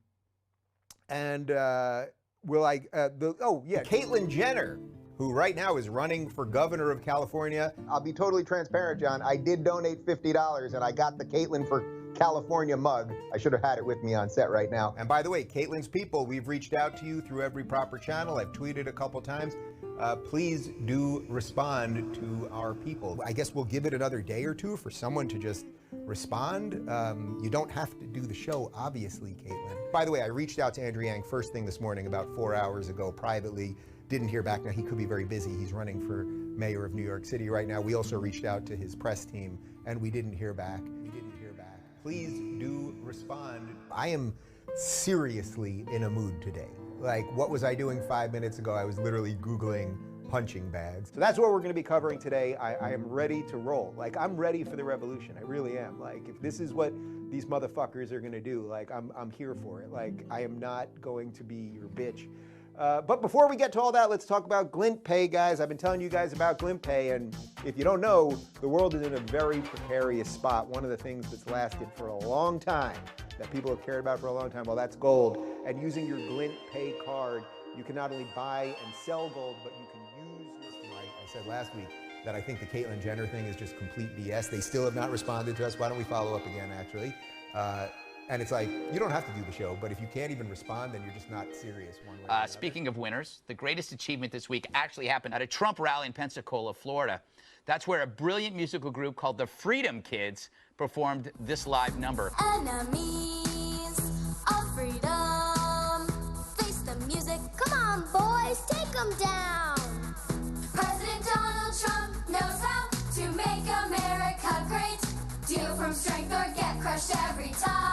Jenner, who right now is running for governor of California. I'll be totally transparent, John. I did donate $50, and I got the Caitlyn for California mug. I should have had it with me on set right now. And by the way, Caitlin's people, we've reached out to you through every proper channel. I've tweeted a couple times. Please do respond to our people. I guess we'll give it another day or two for someone to just respond. You don't have to do the show, obviously, Caitlin. By the way, I reached out to Andrew Yang first thing this morning about 4 hours ago privately. Didn't hear back. Now, he could be very busy. He's running for mayor of New York City right now. We also reached out to his press team, and we didn't hear back. Please do respond. I am seriously in a mood today. Like, what was I doing 5 minutes ago? I was literally Googling punching bags. So that's what we're going to be covering today. I am ready to roll. Like, I'm ready for the revolution. I really am. Like, if this is what these motherfuckers are going to do, like, I'm here for it. Like, I am not going to be your bitch. But before we get to all that, let's talk about Glint Pay, guys. I've been telling you guys about Glint Pay, and if you don't know, the world is in a very precarious spot. One of the things that's lasted for a long time, that people have cared about for a long time, well, that's gold. And using your Glint Pay card, you can not only buy and sell gold, but you can use this. Right? I said last week that I think the Caitlyn Jenner thing is just complete BS. They still have not responded to us. Why don't we follow up again, actually? And it's like, you don't have to do the show, but if you can't even respond, then you're just not serious one way or another. Speaking of winners, the greatest achievement this week actually happened at a Trump rally in Pensacola, Florida. That's where a brilliant musical group called the Freedom Kids performed this live number. Enemies of freedom, face the music. Come on, boys, take them down. President Donald Trump knows how to make America great. Deal from strength or get crushed every time.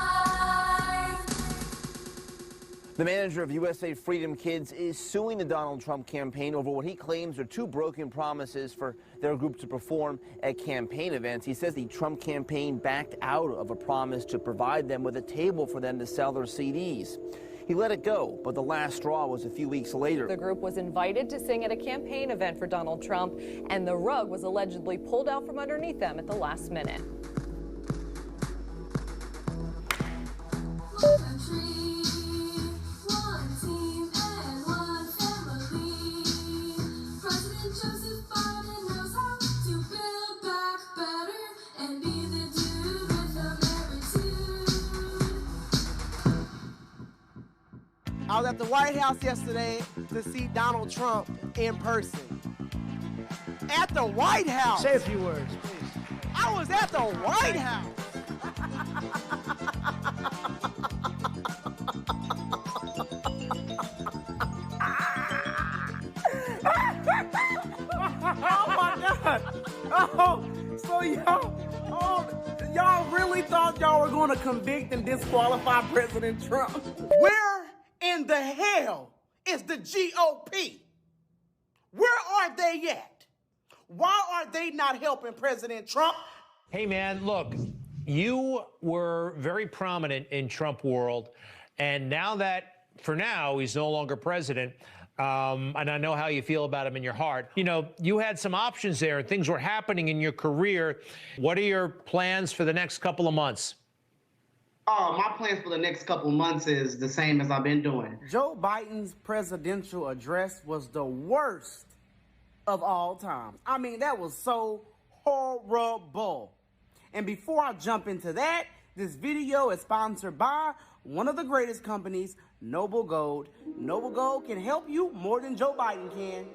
The manager of USA Freedom Kids is suing the Donald Trump campaign over what he claims are two broken promises for their group to perform at campaign events. He says the Trump campaign backed out of a promise to provide them with a table for them to sell their CDs. He let it go, but the last straw was a few weeks later. The group was invited to sing at a campaign event for Donald Trump, and the rug was allegedly pulled out from underneath them at the last minute. I was at the White House yesterday to see Donald Trump in person. At the White House! Say a few words, please. I was at the White House! Oh my God! Oh, so y'all really thought y'all were going to convict and disqualify President Trump? Where in the hell is the GOP? Where are they at? Why are they not helping President Trump? Hey man, look, you were very prominent in Trump world, and now that, for now, he's no longer president, and I know how you feel about him in your heart. You know, you had some options there, and things were happening in your career. What are your plans for the next couple of months? Oh, my plans for the next couple of months is the same as I've been doing. Joe Biden's presidential address was the worst of all time. I mean, that was so horrible. And before I jump into that, this video is sponsored by one of the greatest companies, Noble Gold. Noble Gold can help you more than Joe Biden can.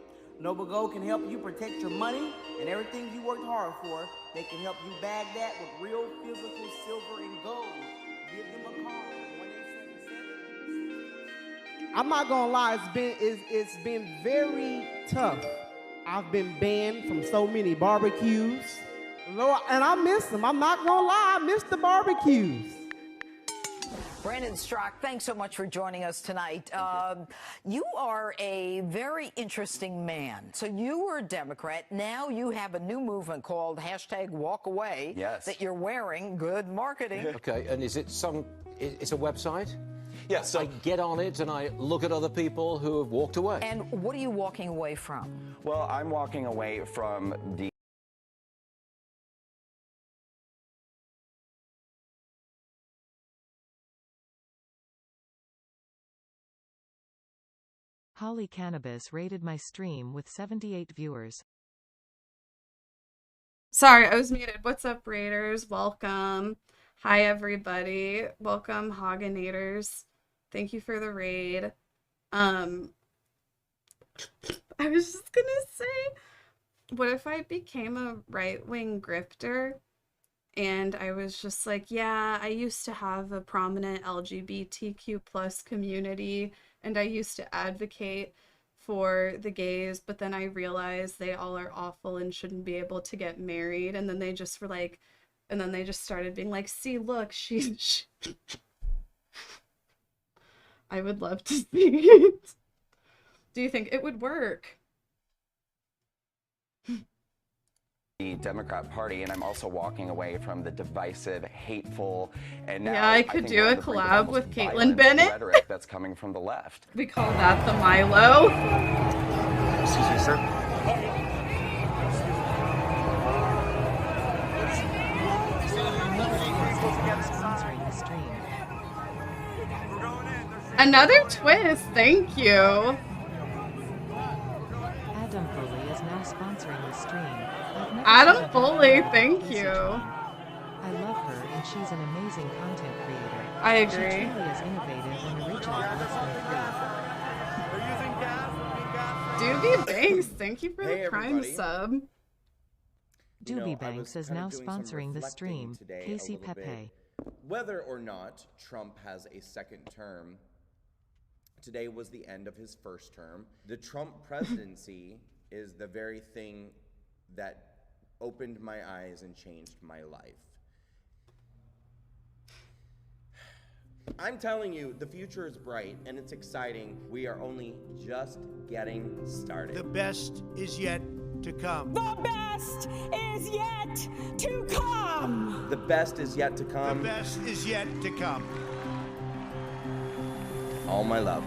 Noble Gold can help you protect your money and everything you worked hard for. They can help you bag that with real physical silver and gold. Give them a call. 1-877. I'm not gonna lie, it's been very tough. I've been banned from so many barbecues. Lord, and I miss them. I'm not gonna lie, I miss the barbecues. Brandon Strzok, thanks so much for joining us tonight. You are a very interesting man. So you were a Democrat. Now you have a new movement called #WalkAway. Yes. That you're wearing. Good marketing. Okay, and is it it's a website? Yeah, so I get on it and I look at other people who have walked away. And what are you walking away from? Well, I'm walking away from the Holly Cannabis rated my stream with 78 viewers. Sorry, I was muted. What's up, Raiders? Welcome. Hi, everybody. Welcome, Hogginators. Thank you for the raid. I was just gonna say, what if I became a right-wing grifter and I was just like, yeah, I used to have a prominent LGBTQ plus community and I used to advocate for the gays, but then I realized they all are awful and shouldn't be able to get married. And then they just were like, and then they just started being like, see, look, she... I would love to see it. Do you think it would work? The Democrat Party, and I'm also walking away from the divisive, hateful, and now yeah, I could do a collab with Caitlyn Bennett. Rhetoric that's coming from the left. We call that the Milo. Excuse me, sir. Another twist, thank you. Adam Foley is now sponsoring the stream. Adam Foley, thank you. I love her and she's an amazing content creator. I agree. She truly is innovative and original to listen to. Doobie Banks, thank you for Hey, the Prime everybody. sub. Doobie Banks is now sponsoring the stream. Casey Pepe. Pepe. Whether or not Trump has a second term, today was the end of his first term. The Trump presidency is the very thing that opened my eyes and changed my life. I'm telling you, the future is bright and it's exciting. We are only just getting started. The best is yet to come. The best is yet to come. The best is yet to come. The best is yet to come. All my love.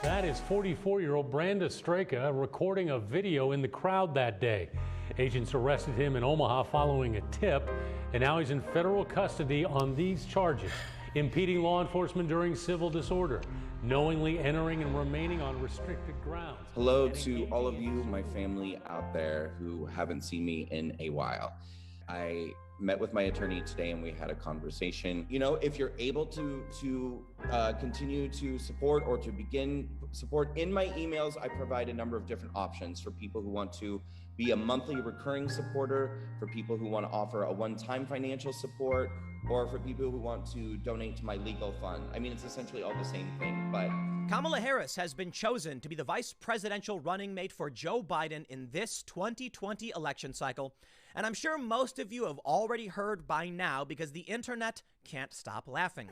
That is 44-year-old Branda Straka recording a video in the crowd that day. Agents arrested him in Omaha following a tip, and now he's in federal custody on these charges: impeding law enforcement during civil disorder, knowingly entering and remaining on restricted grounds. Hello to all of you, my family out there who haven't seen me in a while. I met with my attorney today and we had a conversation. You know, if you're able to continue to support or to begin support, in my emails, I provide a number of different options for people who want to be a monthly recurring supporter, for people who want to offer a one-time financial support, or for people who want to donate to my legal fund. I mean, it's essentially all the same thing, but Kamala Harris has been chosen to be the vice presidential running mate for Joe Biden in this 2020 election cycle. And I'm sure most of you have already heard by now because the internet can't stop laughing.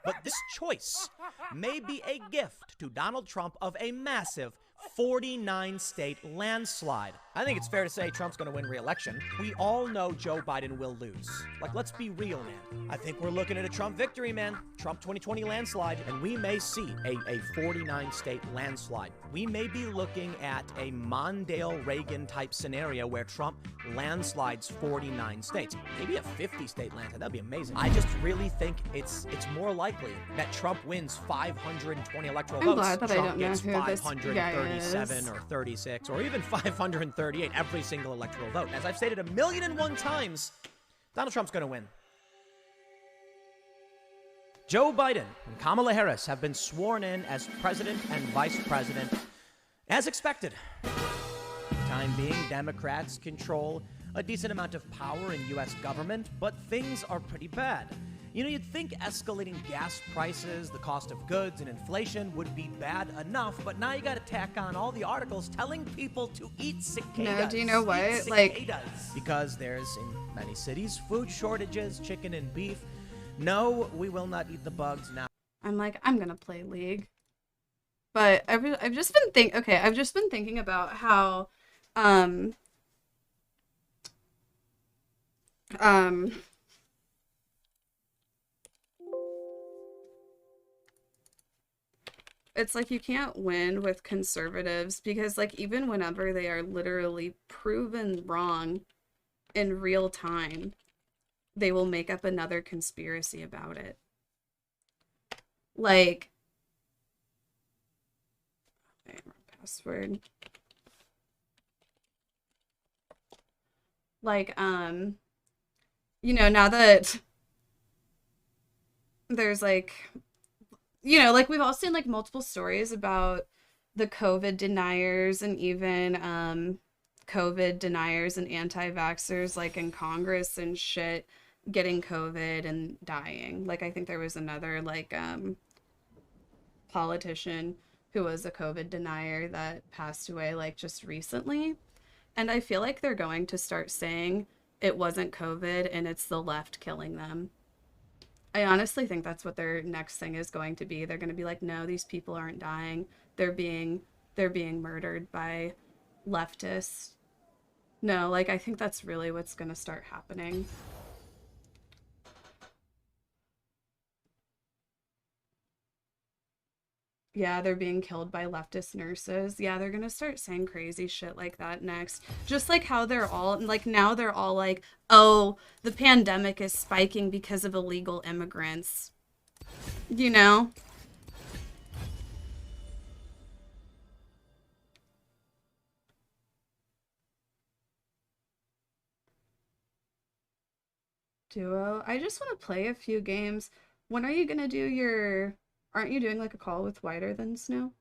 But this choice may be a gift to Donald Trump of a massive 49-state landslide. I think it's fair to say Trump's going to win re-election. We all know Joe Biden will lose. Like, let's be real, man. I think we're looking at a Trump victory, man. Trump 2020 landslide, and we may see a 49-state landslide. We may be looking at a Mondale-Reagan type scenario where Trump landslides 49 states. Maybe a 50-state landslide. That'd be amazing. I just really think it's more likely that Trump wins 520 electoral I'm votes. glad that I Trump don't know gets who this guy 537 is. or 36 or even 538 every single electoral vote. As I've stated 1,000,001 times, Donald Trump's going to win. Joe Biden and Kamala Harris have been sworn in as president and vice president, as expected. For the time being, Democrats control a decent amount of power in U.S. government, but things are pretty bad. You know, you'd think escalating gas prices, the cost of goods, and inflation would be bad enough, but now you got to tack on all the articles telling people to eat cicadas. No, do you know what? Eat Like- cicadas. Because there's, in many cities, food shortages, chicken and beef. No, we will not eat the bugs now. I'm like, I'm gonna play League. But I've just been thinking about how it's like you can't win with conservatives because, like, even whenever they are literally proven wrong in real time, they will make up another conspiracy about it. Like, wait, wrong password. Like, now that there's like, like we've all seen like multiple stories about the COVID deniers and even COVID deniers and anti-vaxxers like in Congress and shit getting COVID and dying. Like I think there was another like politician who was a COVID denier that passed away like just recently. And I feel like they're going to start saying it wasn't COVID and it's the left killing them. I honestly think that's what their next thing is going to be. They're going to be like, no, these people aren't dying. They're being murdered by leftists. No, like I think that's really what's going to start happening. Yeah, they're being killed by leftist nurses. Yeah, they're gonna start saying crazy shit like that next. Just like how they're all like now they're all like, oh, the pandemic is spiking because of illegal immigrants. You know? Duo. I just want to play a few games. When are you gonna do your... Aren't you doing like a call with Whiter Than Snow?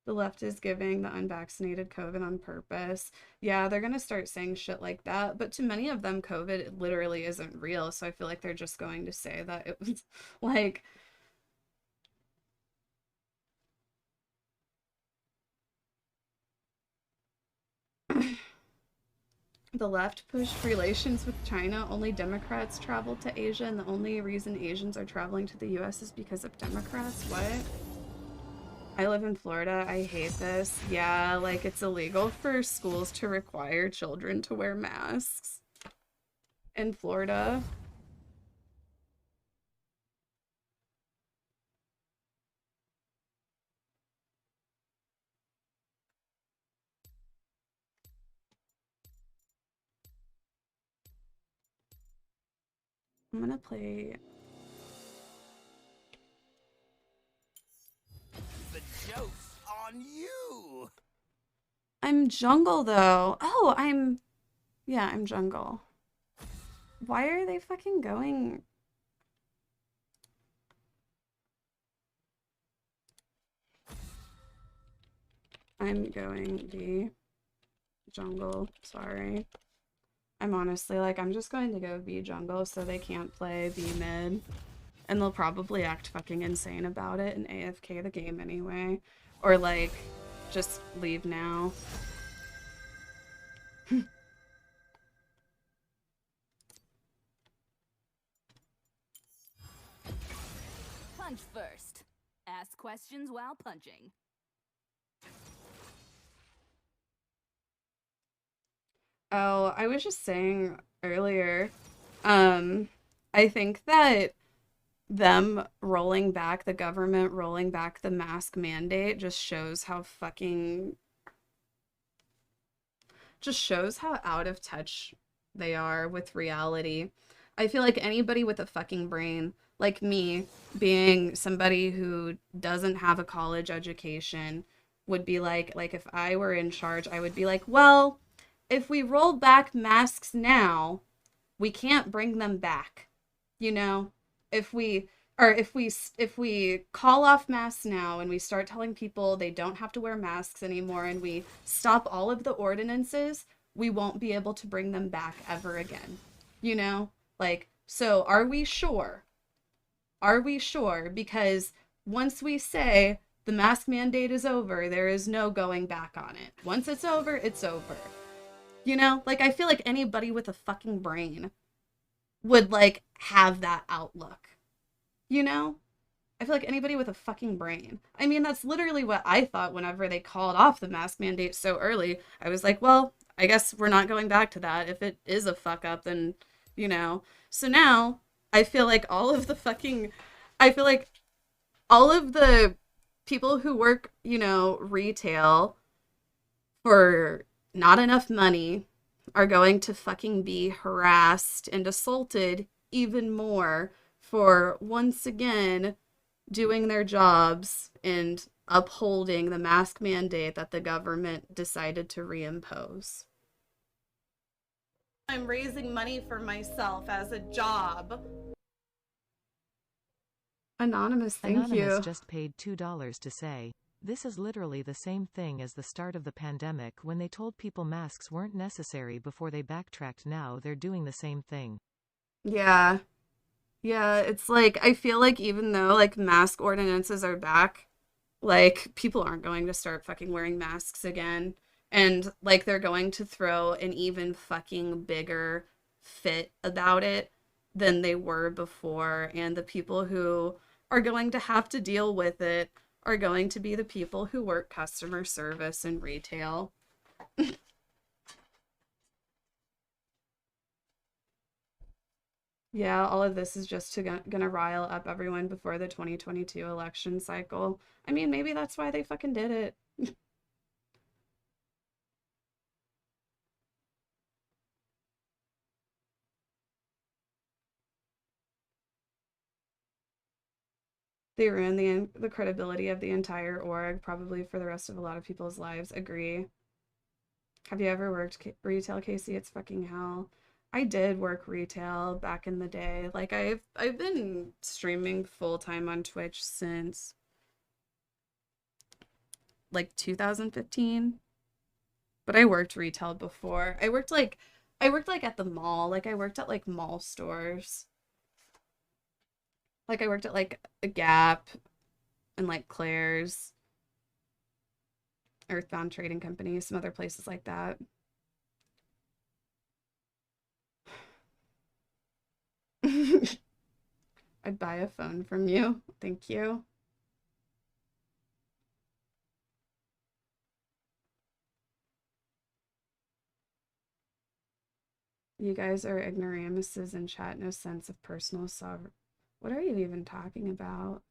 The left is giving the unvaccinated COVID on purpose. Yeah, they're gonna start saying shit like that. But to many of them, COVID literally isn't real. So I feel like they're just going to say that it was like... The left pushed relations with China. Only Democrats traveled to Asia, and the only reason Asians are traveling to the US is because of Democrats. What? I live in Florida. I hate this. Yeah, like it's illegal for schools to require children to wear masks in Florida. I'm gonna play... The joke's on you! I'm jungle, though. Oh, I'm... Yeah, I'm jungle. Why are they fucking going... I'm going B. Jungle. Sorry. I'm honestly like, I'm just going to go B jungle so they can't play B mid. And they'll probably act fucking insane about it and AFK the game anyway. Or like, just leave now. Punch first. Ask questions while punching. Oh, I was just saying earlier, I think that them rolling back, the government rolling back the mask mandate just shows how fucking... just shows how out of touch they are with reality. I feel like anybody with a fucking brain, like me, being somebody who doesn't have a college education, would be like if I were in charge, I would be like, well, if we roll back masks now, we can't bring them back. You know, if we call off masks now and we start telling people they don't have to wear masks anymore and we stop all of the ordinances, we won't be able to bring them back ever again. You know, like, so are we sure? Are we sure? Because once we say the mask mandate is over, there is no going back on it. Once it's over, it's over. You know, like, I feel like anybody with a fucking brain would, like, have that outlook. You know? I feel like anybody with a fucking brain. I mean, that's literally what I thought whenever they called off the mask mandate so early. I was like, well, I guess we're not going back to that. If it is a fuck up, then, you know. So now, I feel like all of the people who work, you know, retail for not enough money are going to fucking be harassed and assaulted even more for once again doing their jobs and upholding the mask mandate that the government decided to reimpose. I'm raising money for myself as a job. Anonymous, thank Anonymous you. just paid $2 to say, this is literally the same thing as the start of the pandemic when they told people masks weren't necessary before they backtracked. Now they're doing the same thing. Yeah. Yeah, it's like, I feel like even though like mask ordinances are back, like people aren't going to start fucking wearing masks again. And like they're going to throw an even fucking bigger fit about it than they were before. And the people who are going to have to deal with it are going to be the people who work customer service and retail. Yeah, all of this is just gonna rile up everyone before the 2022 election cycle. I mean, maybe that's why they fucking did it. They ruined the credibility of the entire org, probably for the rest of a lot of people's lives. Agree. Have you ever worked retail, Casey? It's fucking hell. I did work retail back in the day. Like I've been streaming full time on Twitch since like 2015. But I worked retail before. I worked like at the mall. Like I worked at like mall stores. Like I worked at like a Gap and like Claire's, Earthbound Trading Company, some other places like that. I'd buy a phone from you. Thank you. You guys are ignoramuses in chat, no sense of personal sovereignty. What are you even talking about?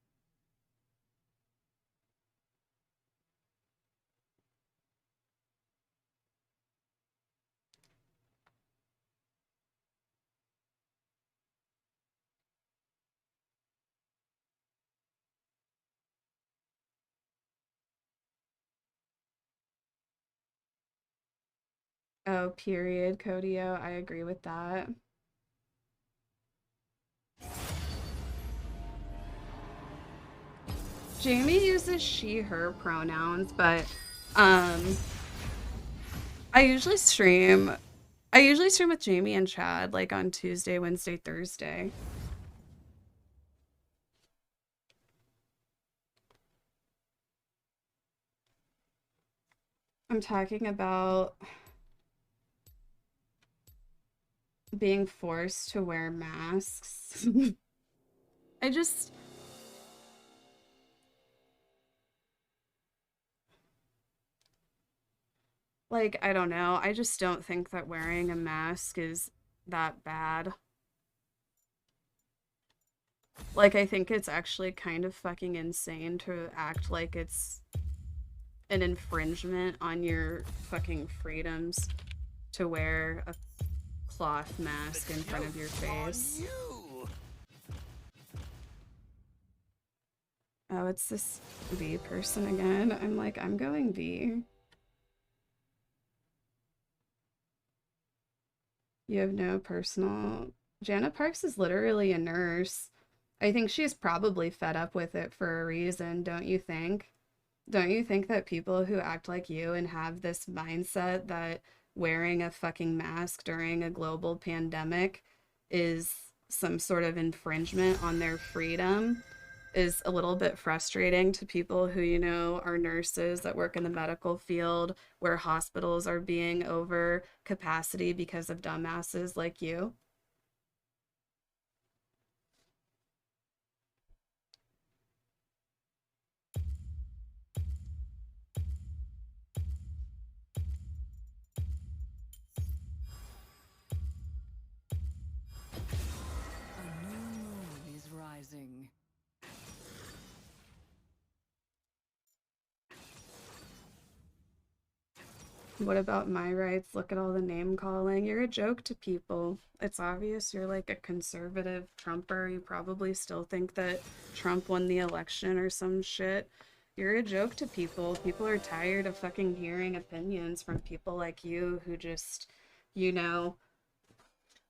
Oh, period, Codio. I agree with that. Jamie uses she, her pronouns, but I usually stream with Jamie and Chad like on Tuesday, Wednesday, Thursday. I'm talking about being forced to wear masks. I just like, I don't know. I just don't think that wearing a mask is that bad. Like, I think it's actually kind of fucking insane to act like it's an infringement on your fucking freedoms to wear a cloth mask in front of your face. Oh, it's this V person again. I'm like, I'm going V. You have no personal... Janet Parks is literally a nurse. I think she's probably fed up with it for a reason, don't you think? Don't you think that people who act like you and have this mindset that wearing a fucking mask during a global pandemic is some sort of infringement on their freedom is a little bit frustrating to people who, you know, are nurses that work in the medical field where hospitals are being over capacity because of dumbasses like you? What about my rights? Look at all the name calling. You're a joke to people. It's obvious you're like a conservative Trumper. You probably still think that Trump won the election or some shit. You're a joke to people. People are tired of fucking hearing opinions from people like you who just, you know,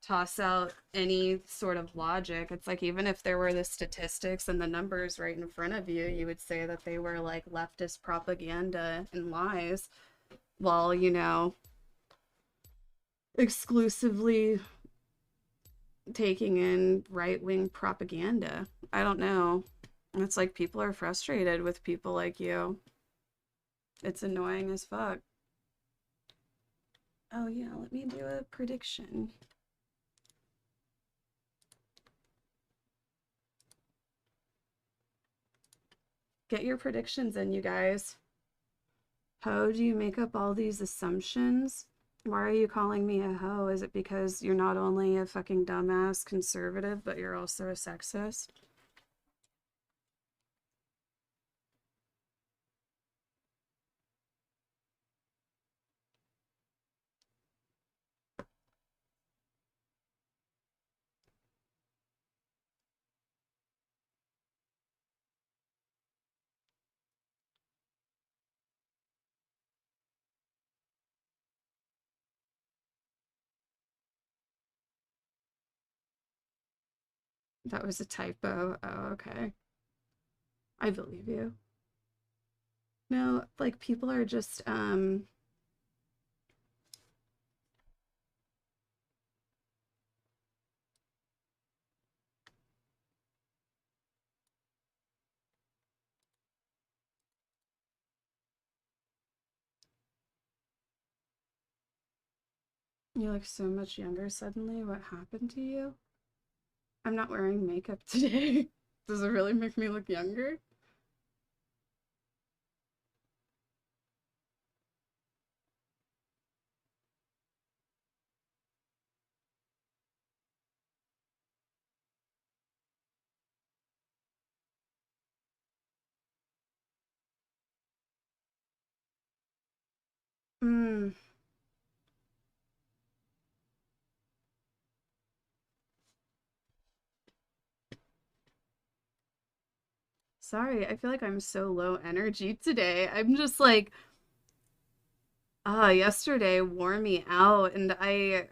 toss out any sort of logic. It's like, even if there were the statistics and the numbers right in front of you, you would say that they were like leftist propaganda and lies, while, you know, exclusively taking in right-wing propaganda. I don't know. It's like people are frustrated with people like you. It's annoying as fuck. Oh yeah, let me do a prediction. Get your predictions in, you guys. How do you make up all these assumptions? Why are you calling me a hoe? Is it because you're not only a fucking dumbass conservative, but you're also a sexist? That was a typo. Oh, okay. I believe you. No, like, people are just, you look so much younger suddenly. What happened to you? I'm not wearing makeup today. Does it really make me look younger? Hmm. Sorry, I feel like I'm so low energy today. I'm just like, yesterday wore me out, and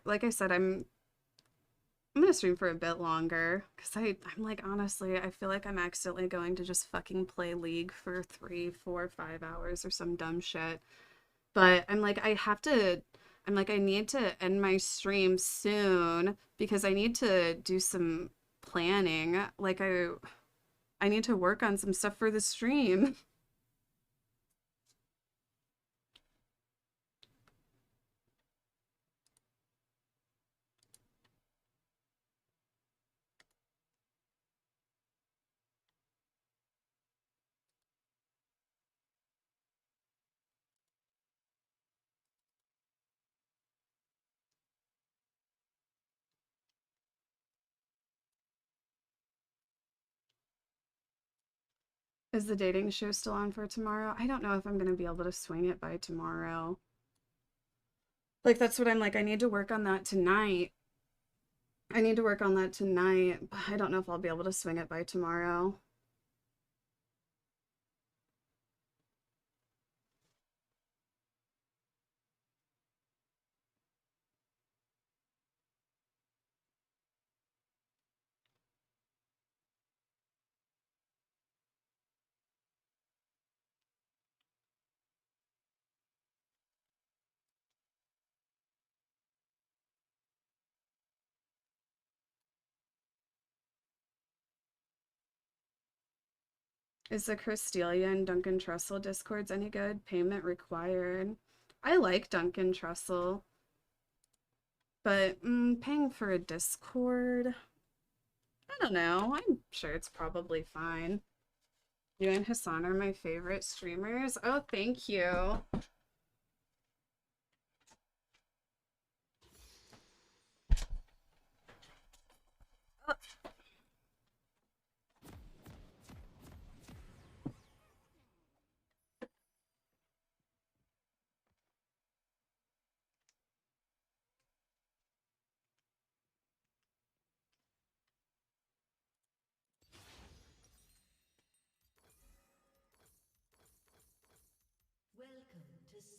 like I said, I'm gonna stream for a bit longer, because I'm like, honestly, I feel like I'm accidentally going to just fucking play League for 3, 4, 5 hours or some dumb shit. But I'm like, I need to end my stream soon because I need to do some planning. Like, I need to work on some stuff for the stream. Is the dating show still on for tomorrow? I don't know if I'm gonna be able to swing it by tomorrow. Like, that's what I'm like, I need to work on that tonight. I need to work on that tonight, but I don't know if I'll be able to swing it by tomorrow. Is the Christelia and Duncan Trussell discords any good? Payment required. I like Duncan Trussell, but paying for a discord, I don't know. I'm sure it's probably fine. You and Hassan are my favorite streamers. Oh, thank you.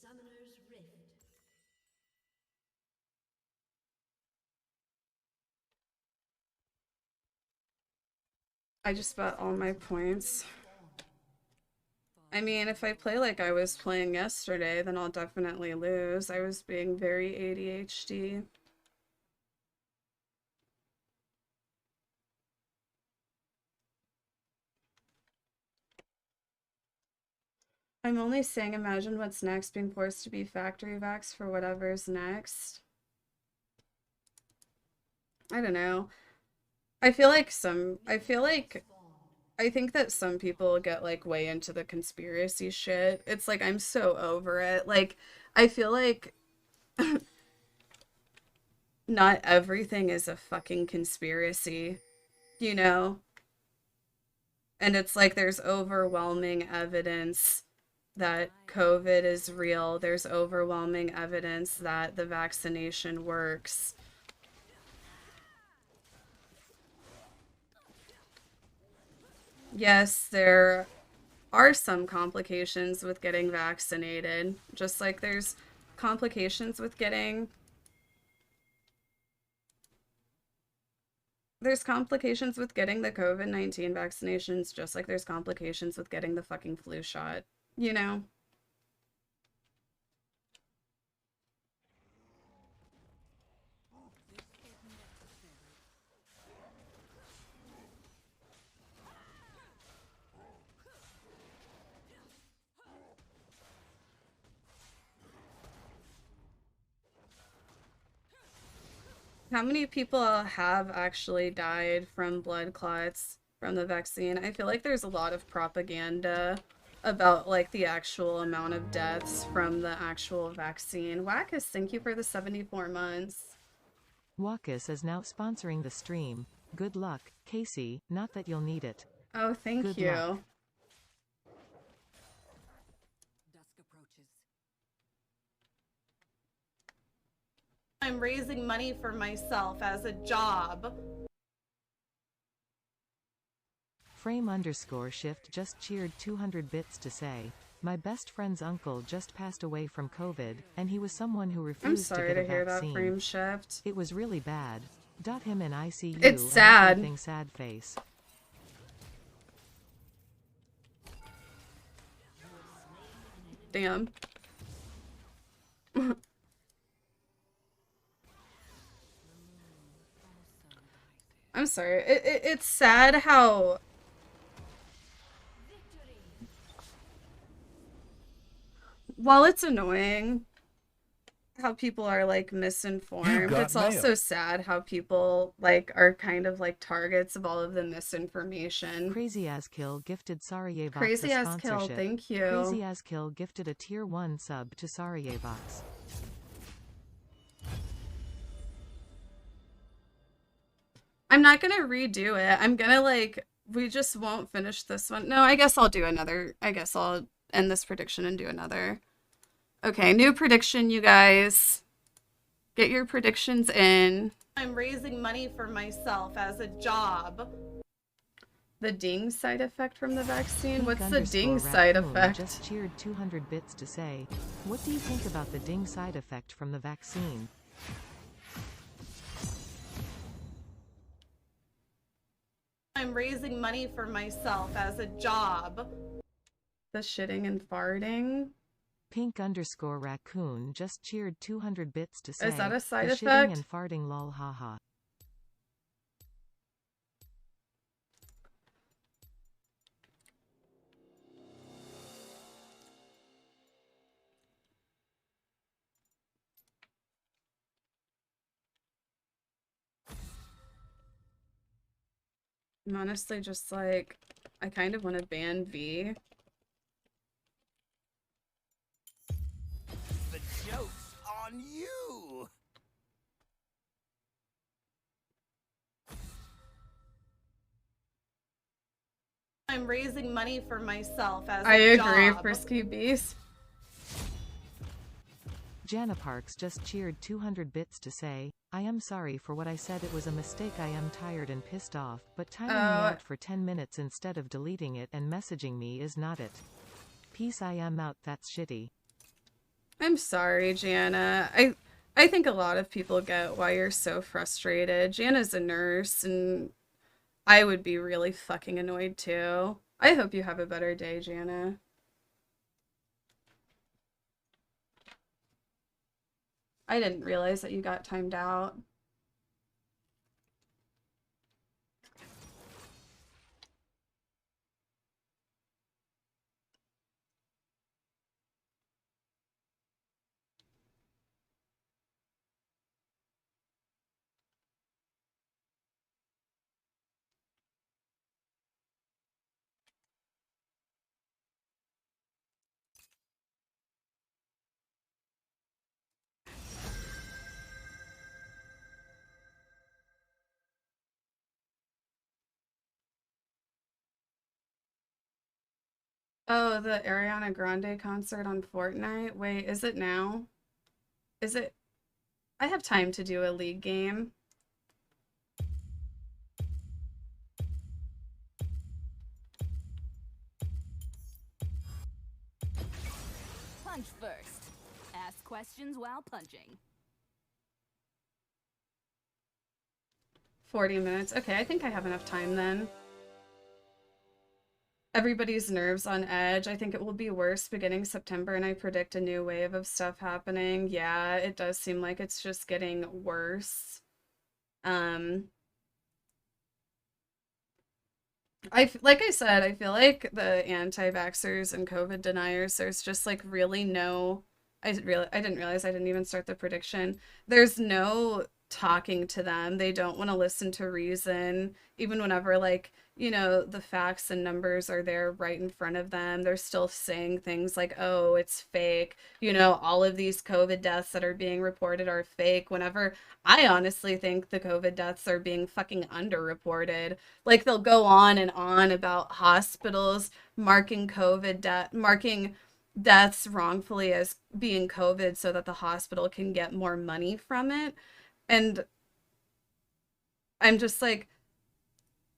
Summoner's Rift. I just bet all my points. I mean, if I play like I was playing yesterday, then I'll definitely lose. I was being very ADHD. I'm only saying imagine what's next, being forced to be factory vax for whatever's next. I don't know. I think that some people get like way into the conspiracy shit. It's like I'm so over it. Like I feel like not everything is a fucking conspiracy, you know? And it's like there's overwhelming evidence that COVID is real. There's overwhelming evidence that the vaccination works. Yes, there are some complications with getting vaccinated, just like there's complications with getting the COVID-19 vaccinations, just like there's complications with getting the fucking flu shot, you know? How many people have actually died from blood clots from the vaccine? I feel like there's a lot of propaganda about like the actual amount of deaths from the actual vaccine. Wackus, thank you for the 74 months. Wackus is now sponsoring the stream. Good luck, Casey, not that you'll need it. Oh, thank Good you. luck. I'm raising money for myself as a job. Frame_shift just cheered 200 bits to say, my best friend's uncle just passed away from COVID, and he was someone who refused to get a vaccine. I'm sorry to hear that, frame shift. It was really bad. Him in ICU. It's sad. And everything sad face. Damn. I'm sorry. It's sad how while it's annoying how people are like misinformed, it's also sad how people like are kind of like targets of all of the misinformation. Crazy as Kill gifted Saryevox Crazy a as Kill, sponsorship. thank you. Crazy as Kill gifted a tier 1 sub to Saryevox. I'm not gonna redo it. I'm gonna like, we just won't finish this one. No, I guess I'll do another. I guess I'll end this prediction and do another. Okay, new prediction, you guys. Get your predictions in. I'm raising money for myself as a job. The ding side effect from the vaccine? What's the ding side effect? Just cheered 200 bits to say, what do you think about the ding side effect from the vaccine? I'm raising money for myself as a job. The shitting and farting? Pink_raccoon just cheered 200 bits to say, is that a side the effect? Shitting and farting lol haha. I'm honestly just like, I kind of want to ban V. The joke's on you! I'm raising money for myself as a job. I agree, Frisky Beast. Jana Parks just cheered 200 bits to say, I am sorry for what I said, it was a mistake, I am tired and pissed off, but timing me out for 10 minutes instead of deleting it and messaging me is not it. Peace, I am out, that's shitty. I'm sorry, Jana. I think a lot of people get why you're so frustrated. Jana's a nurse, and I would be really fucking annoyed too. I hope you have a better day, Jana. I didn't realize that you got timed out. Oh, the Ariana Grande concert on Fortnite. Wait, is it now? Is it? I have time to do a league game. Punch first. Ask questions while punching. 40 minutes. Okay, I think I have enough time then. Everybody's nerves on edge. I think it will be worse beginning September, and I predict a new wave of stuff happening. Yeah, it does seem like it's just getting worse. Like I said, I feel like the anti-vaxxers and COVID deniers, there's just like really no, I didn't realize I didn't even start the prediction. There's no talking to them. They don't want to listen to reason, even whenever like, you know, the facts and numbers are there right in front of them. They're still saying things like, oh, it's fake. You know, all of these COVID deaths that are being reported are fake. Whenever I honestly think the COVID deaths are being fucking underreported. Like they'll go on and on about hospitals marking marking deaths wrongfully as being COVID so that the hospital can get more money from it. And I'm just like,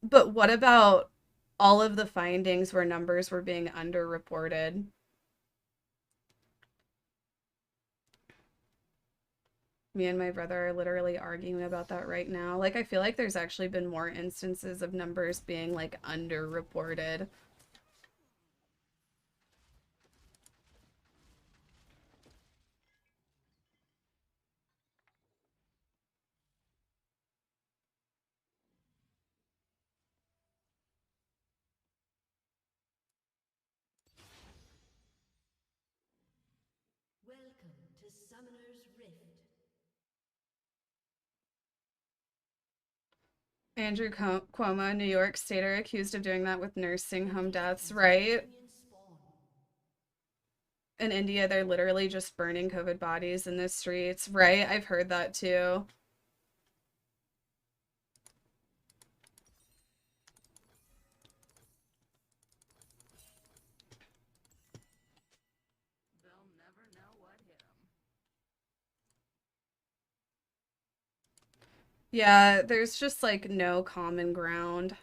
but what about all of the findings where numbers were being underreported? Me and my brother are literally arguing about that right now. Like, I feel like there's actually been more instances of numbers being like underreported. Welcome to Summoner's Rift. Andrew Cuomo, New York Stater, accused of doing that with nursing home deaths, right? In India, they're literally just burning COVID bodies in the streets, right? I've heard that too. They'll never know what hit them. Yeah, there's just like no common ground.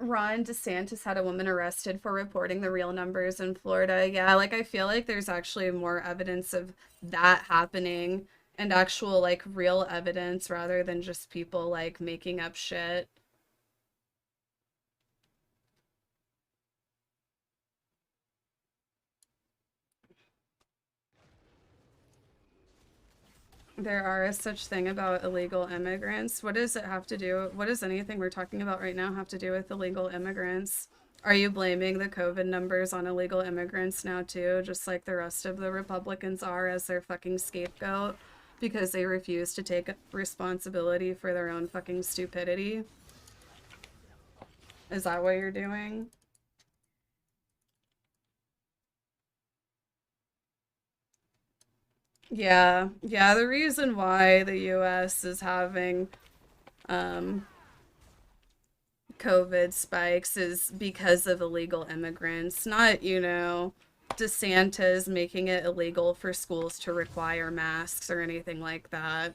Ron DeSantis had a woman arrested for reporting the real numbers in Florida. Yeah, like I feel like there's actually more evidence of that happening and actual like real evidence rather than just people like making up shit. There are such thing about illegal immigrants. What does it have to do? What does anything we're talking about right now have to do with illegal immigrants? Are you blaming the COVID numbers on illegal immigrants now too, just like the rest of the Republicans are as their fucking scapegoat because they refuse to take responsibility for their own fucking stupidity? Is that what you're doing? Yeah, the reason why the US is having COVID spikes is because of illegal immigrants, not, you know, DeSantis making it illegal for schools to require masks or anything like that.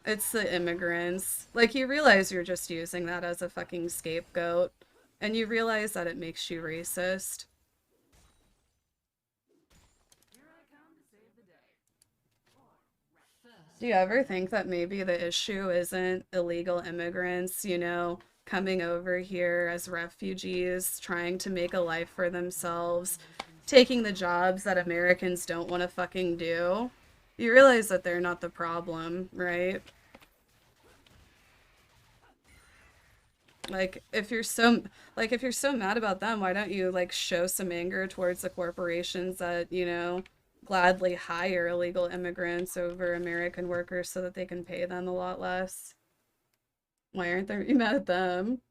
It's the immigrants. Like, you realize you're just using that as a fucking scapegoat. And you realize that it makes you racist. Do you ever think that maybe the issue isn't illegal immigrants, you know, coming over here as refugees, trying to make a life for themselves, taking the jobs that Americans don't want to fucking do? You realize that they're not the problem, right? Like, if you're so mad about them, why don't you like show some anger towards the corporations that, you know, gladly hire illegal immigrants over American workers so that they can pay them a lot less? Why aren't you mad at them?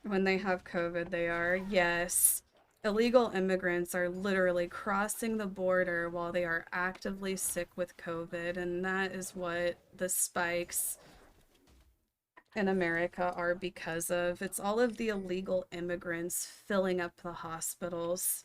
When they have COVID, they are. Yes. Illegal immigrants are literally crossing the border while they are actively sick with COVID, and that is what the spikes in America are because of. It's all of the illegal immigrants filling up the hospitals.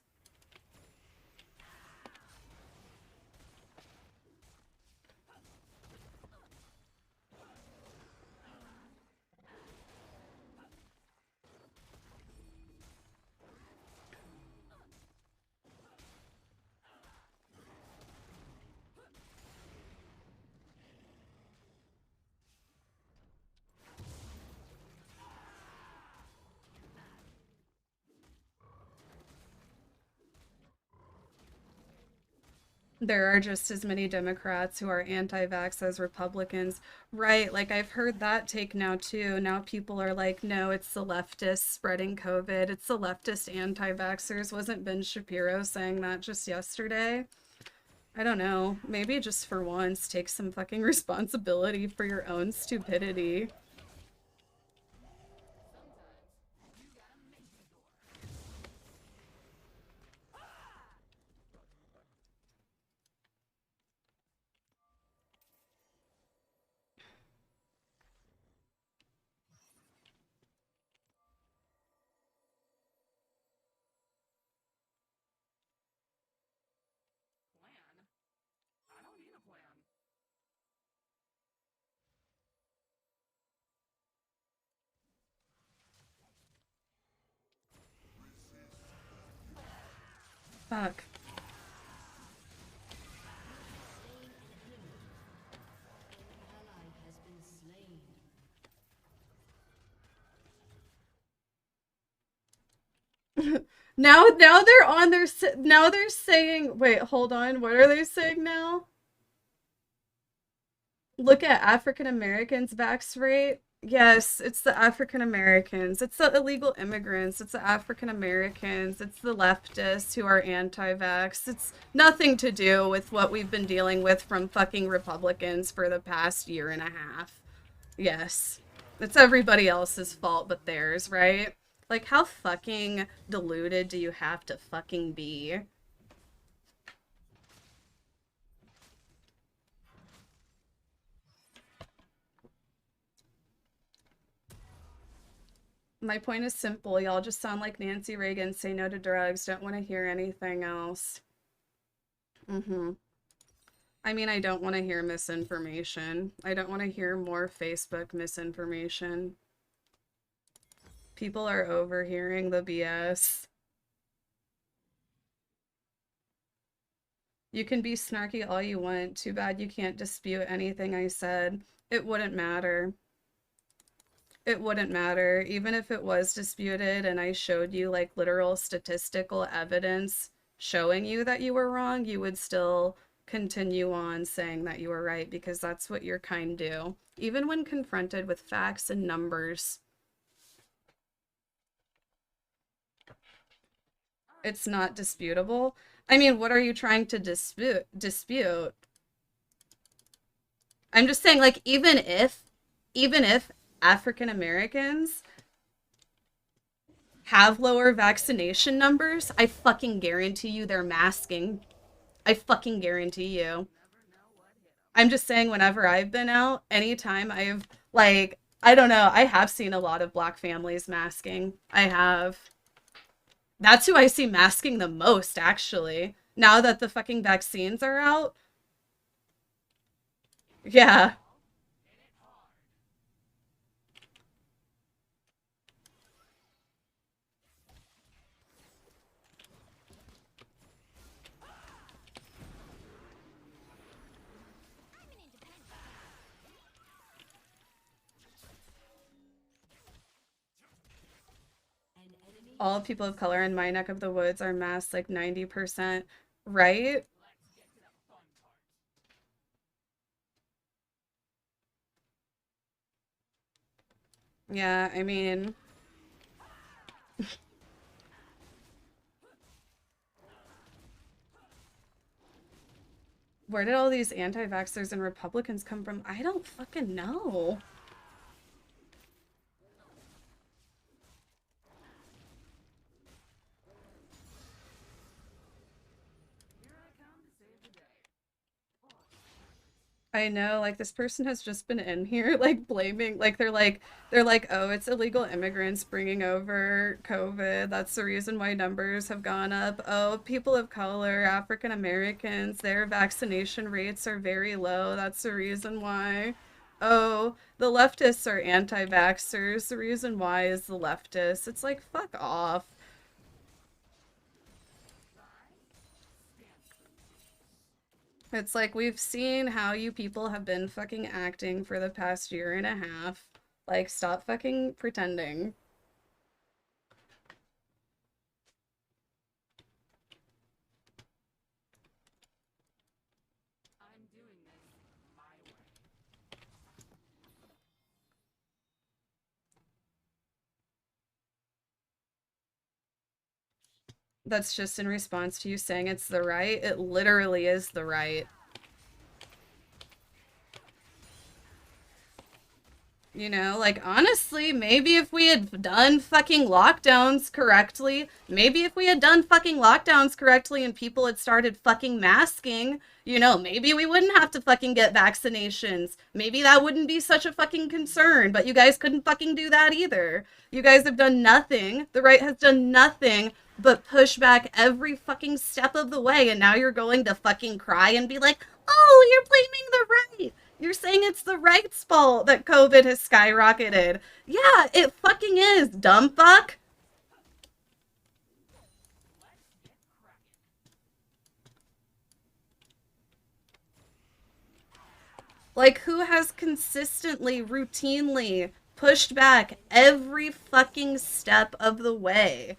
There are just as many Democrats who are anti-vax as Republicans. Right, like I've heard that take now too. Now people are like, no, it's the leftists spreading COVID. It's the leftist anti-vaxxers. Wasn't Ben Shapiro saying that just yesterday? I don't know. Maybe just for once, take some fucking responsibility for your own stupidity. Fuck. Now they're on their, now they're saying, wait, hold on, what are they saying now? Look at African Americans' vax rate. Yes, it's the African Americans. It's the illegal immigrants. It's the African Americans. It's the leftists who are anti-vax. It's nothing to do with what we've been dealing with from fucking Republicans for the past year and a half. Yes. It's everybody else's fault but theirs, right? Like, how fucking deluded do you have to fucking be? My point is simple. Y'all just sound like Nancy Reagan. Say no to drugs. Don't want to hear anything else. I mean, I don't want to hear misinformation. I don't want to hear more Facebook misinformation. People are overhearing the BS. You can be snarky all you want. Too bad you can't dispute anything I said. It wouldn't matter. It wouldn't matter. Even if it was disputed and I showed you like literal statistical evidence showing you that you were wrong, you would still continue on saying that you were right because that's what your kind do, even when confronted with facts and numbers. It's not disputable. I mean, what are you trying to dispute? I'm just saying, like, even if African Americans have lower vaccination numbers, I fucking guarantee you they're masking. I fucking guarantee you. I'm just saying, whenever I've been out, anytime I've, like, I don't know. I have seen a lot of Black families masking. I have. That's who I see masking the most, actually. Now that the fucking vaccines are out. Yeah. All people of color in my neck of the woods are masked like 90%, right? Yeah, I mean, where did all these anti-vaxxers and Republicans come from? I don't fucking know. I know, like, this person has just been in here, like, blaming, like, they're like, oh, it's illegal immigrants bringing over COVID. That's the reason why numbers have gone up. Oh, people of color, African Americans, their vaccination rates are very low. That's the reason why. Oh, the leftists are anti-vaxxers. The reason why is the leftists. It's like, fuck off. It's like we've seen how you people have been fucking acting for the past year and a half. Like, stop fucking pretending. That's just in response to you saying it's the right. It literally is the right. You know, like, honestly, maybe if we had done fucking lockdowns correctly, maybe if we had done fucking lockdowns correctly and people had started fucking masking, you know, maybe we wouldn't have to fucking get vaccinations. Maybe that wouldn't be such a fucking concern, but you guys couldn't fucking do that either. You guys have done nothing. The right has done nothing but push back every fucking step of the way, and now you're going to fucking cry and be like, oh, you're blaming the right. You're saying it's the right's fault that COVID has skyrocketed. Yeah, it fucking is, dumb fuck. Like, who has consistently, routinely pushed back every fucking step of the way?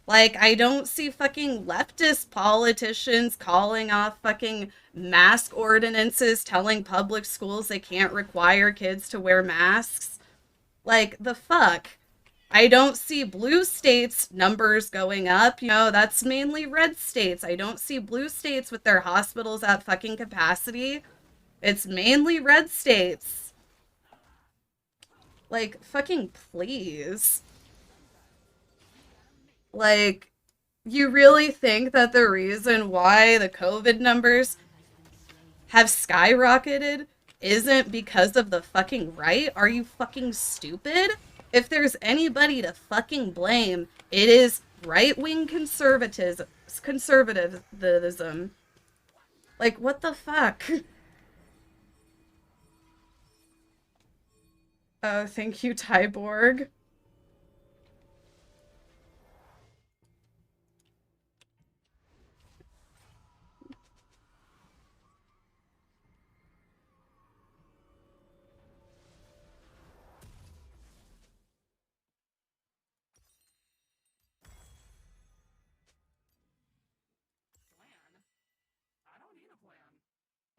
Like, I don't see fucking leftist politicians calling off fucking mask ordinances, telling public schools they can't require kids to wear masks. Like, the fuck? I don't see blue states numbers going up. You know, that's mainly red states. I don't see blue states with their hospitals at fucking capacity. It's mainly red states. Like, fucking please. Like, you really think that the reason why the COVID numbers have skyrocketed isn't because of the fucking right? Are you fucking stupid? If there's anybody to fucking blame, it is right-wing conservatism. Like, what the fuck? Oh, thank you, Tyborg.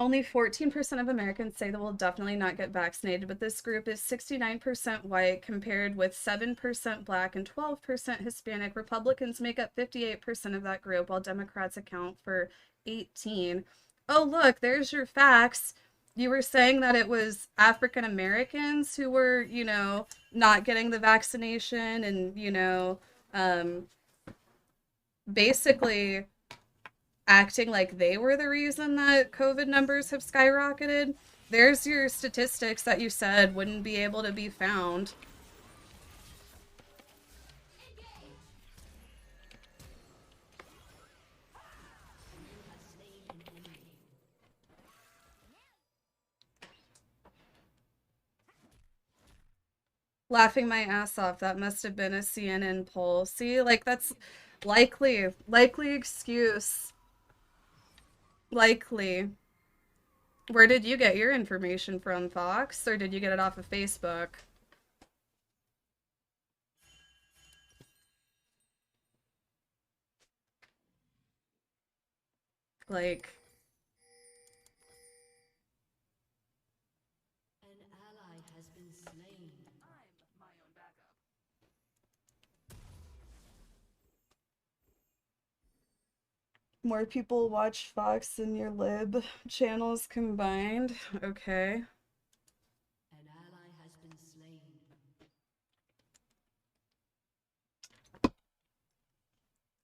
Only 14% of Americans say they will definitely not get vaccinated, but this group is 69% white compared with 7% black and 12% Hispanic. Republicans make up 58% of that group, while Democrats account for 18. Oh, look, there's your facts. You were saying that it was African Americans who were, you know, not getting the vaccination and, you know, basically acting like they were the reason that COVID numbers have skyrocketed. There's your statistics that you said wouldn't be able to be found. Laughing my ass off. That must have been a CNN poll. See, like, that's likely excuse. Likely. Where did you get your information from, Fox? Or did you get it off of Facebook? Like... An ally has been slain. I'm my own backup. More people watch Fox than your lib channels combined. Okay. An ally has been slain.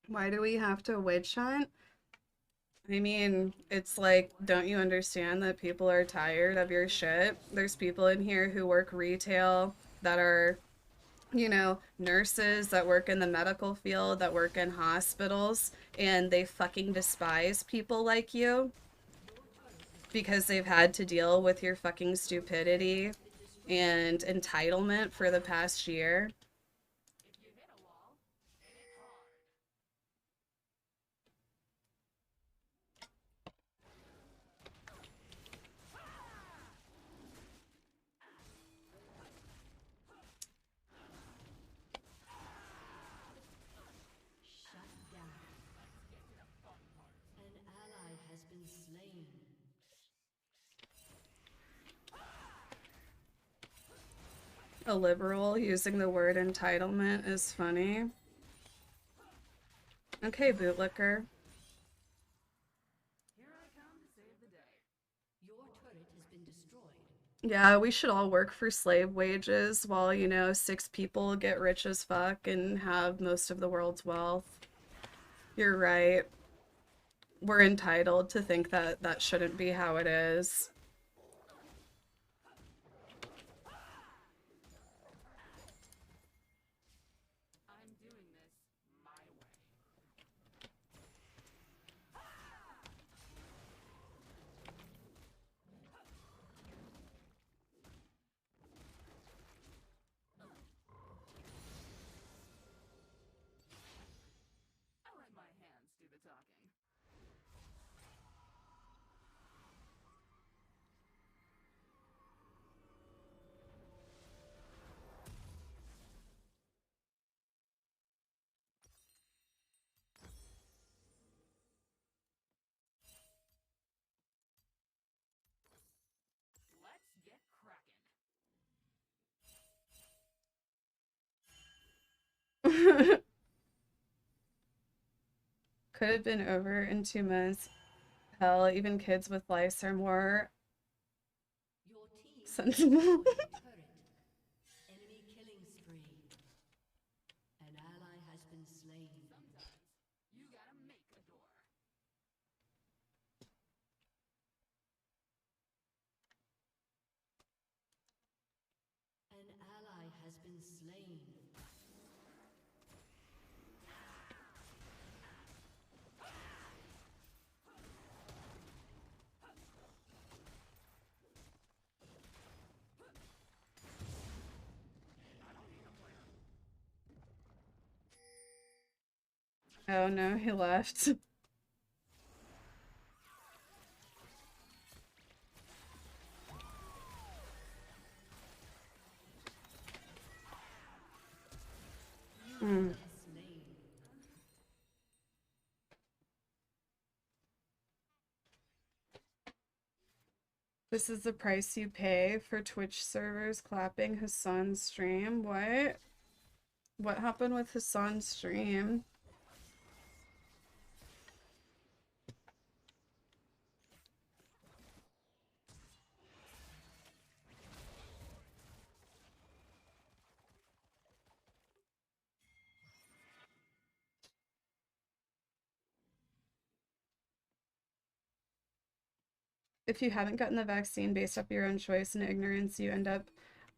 Why do we have to witch hunt? I mean, it's like, don't you understand that people are tired of your shit? There's people in here who work retail that are, you know, nurses that work in the medical field, that work in hospitals, and they fucking despise people like you because they've had to deal with your fucking stupidity and entitlement for the past year. An ally has been slain. A liberal using the word entitlement is funny. Okay, bootlicker. Here I come to save the day. Your turret has been destroyed. Yeah, we should all work for slave wages while, you know, 6 people get rich as fuck and have most of the world's wealth. You're right. We're entitled to think that that shouldn't be how it is. I'm doing this my way. I let my hands do the talking. Let's get cracking. Could have been over in 2 months. Hell, even kids with lice are more sensible. Enemy killing spree. An ally has been slain. Sometimes you gotta make a door. An ally has been slain. Oh no, he left. Mm. This is the price you pay for Twitch servers clapping Hassan's stream. What? What happened with Hassan's stream? if you haven't gotten the vaccine based off your own choice and ignorance, you end up.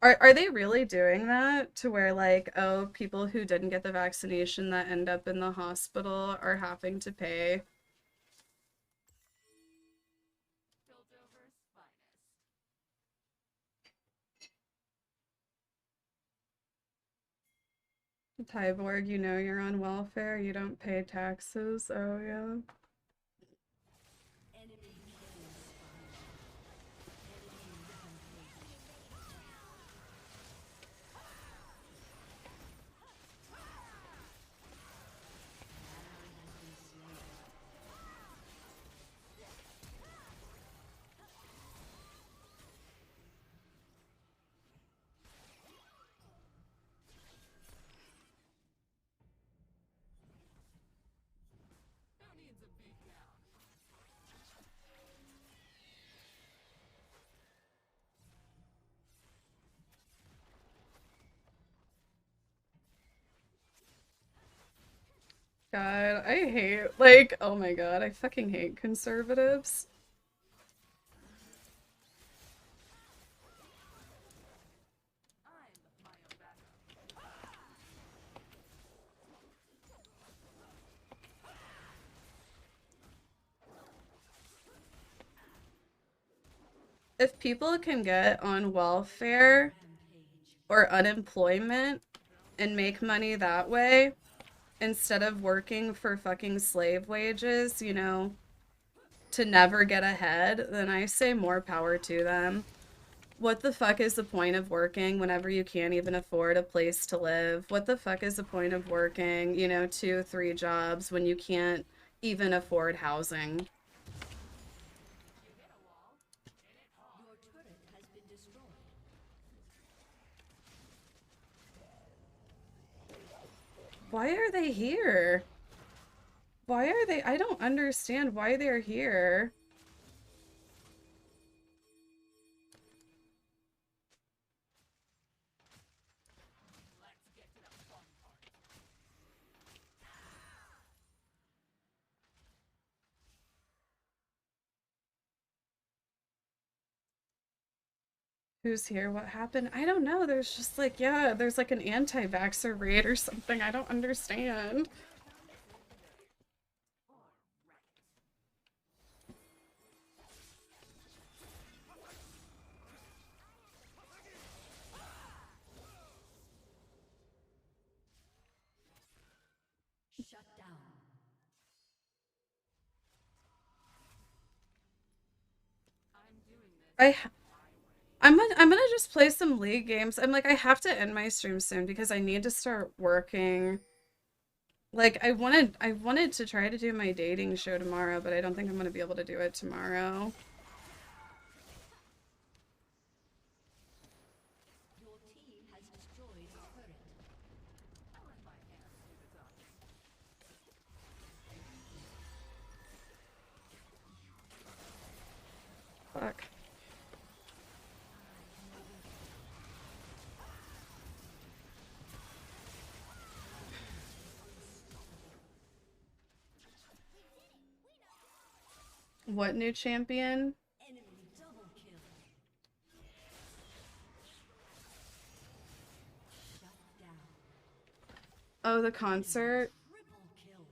Are they really doing that to where like, oh, people who didn't get the vaccination that end up in the hospital are having to pay? Tyborg, you know you're on welfare, you don't pay taxes. Oh yeah. God, I hate, like, oh my god, I fucking hate conservatives. If people can get on welfare or unemployment and make money that way, instead of working for fucking slave wages, you know, to never get ahead, then I say more power to them. What the fuck is the point of working whenever you can't even afford a place to live? What the fuck is the point of working, you know, 2, 3 jobs when you can't even afford housing? Why are they here? Why are they? I don't understand why they're here. Who's here? What happened? I don't know. There's just like, yeah, there's like an anti-vaxxer raid or something. I don't understand. Shut down. I'm gonna just play some League games. I'm like, I have to end my stream soon because I need to start working. Like, I wanted to try to do my dating show tomorrow, but I don't think I'm gonna be able to do it tomorrow. Your team has destroyed a turret. Fuck. What new champion? Enemy double kill. Shut down. Oh, the concert. Triple kill.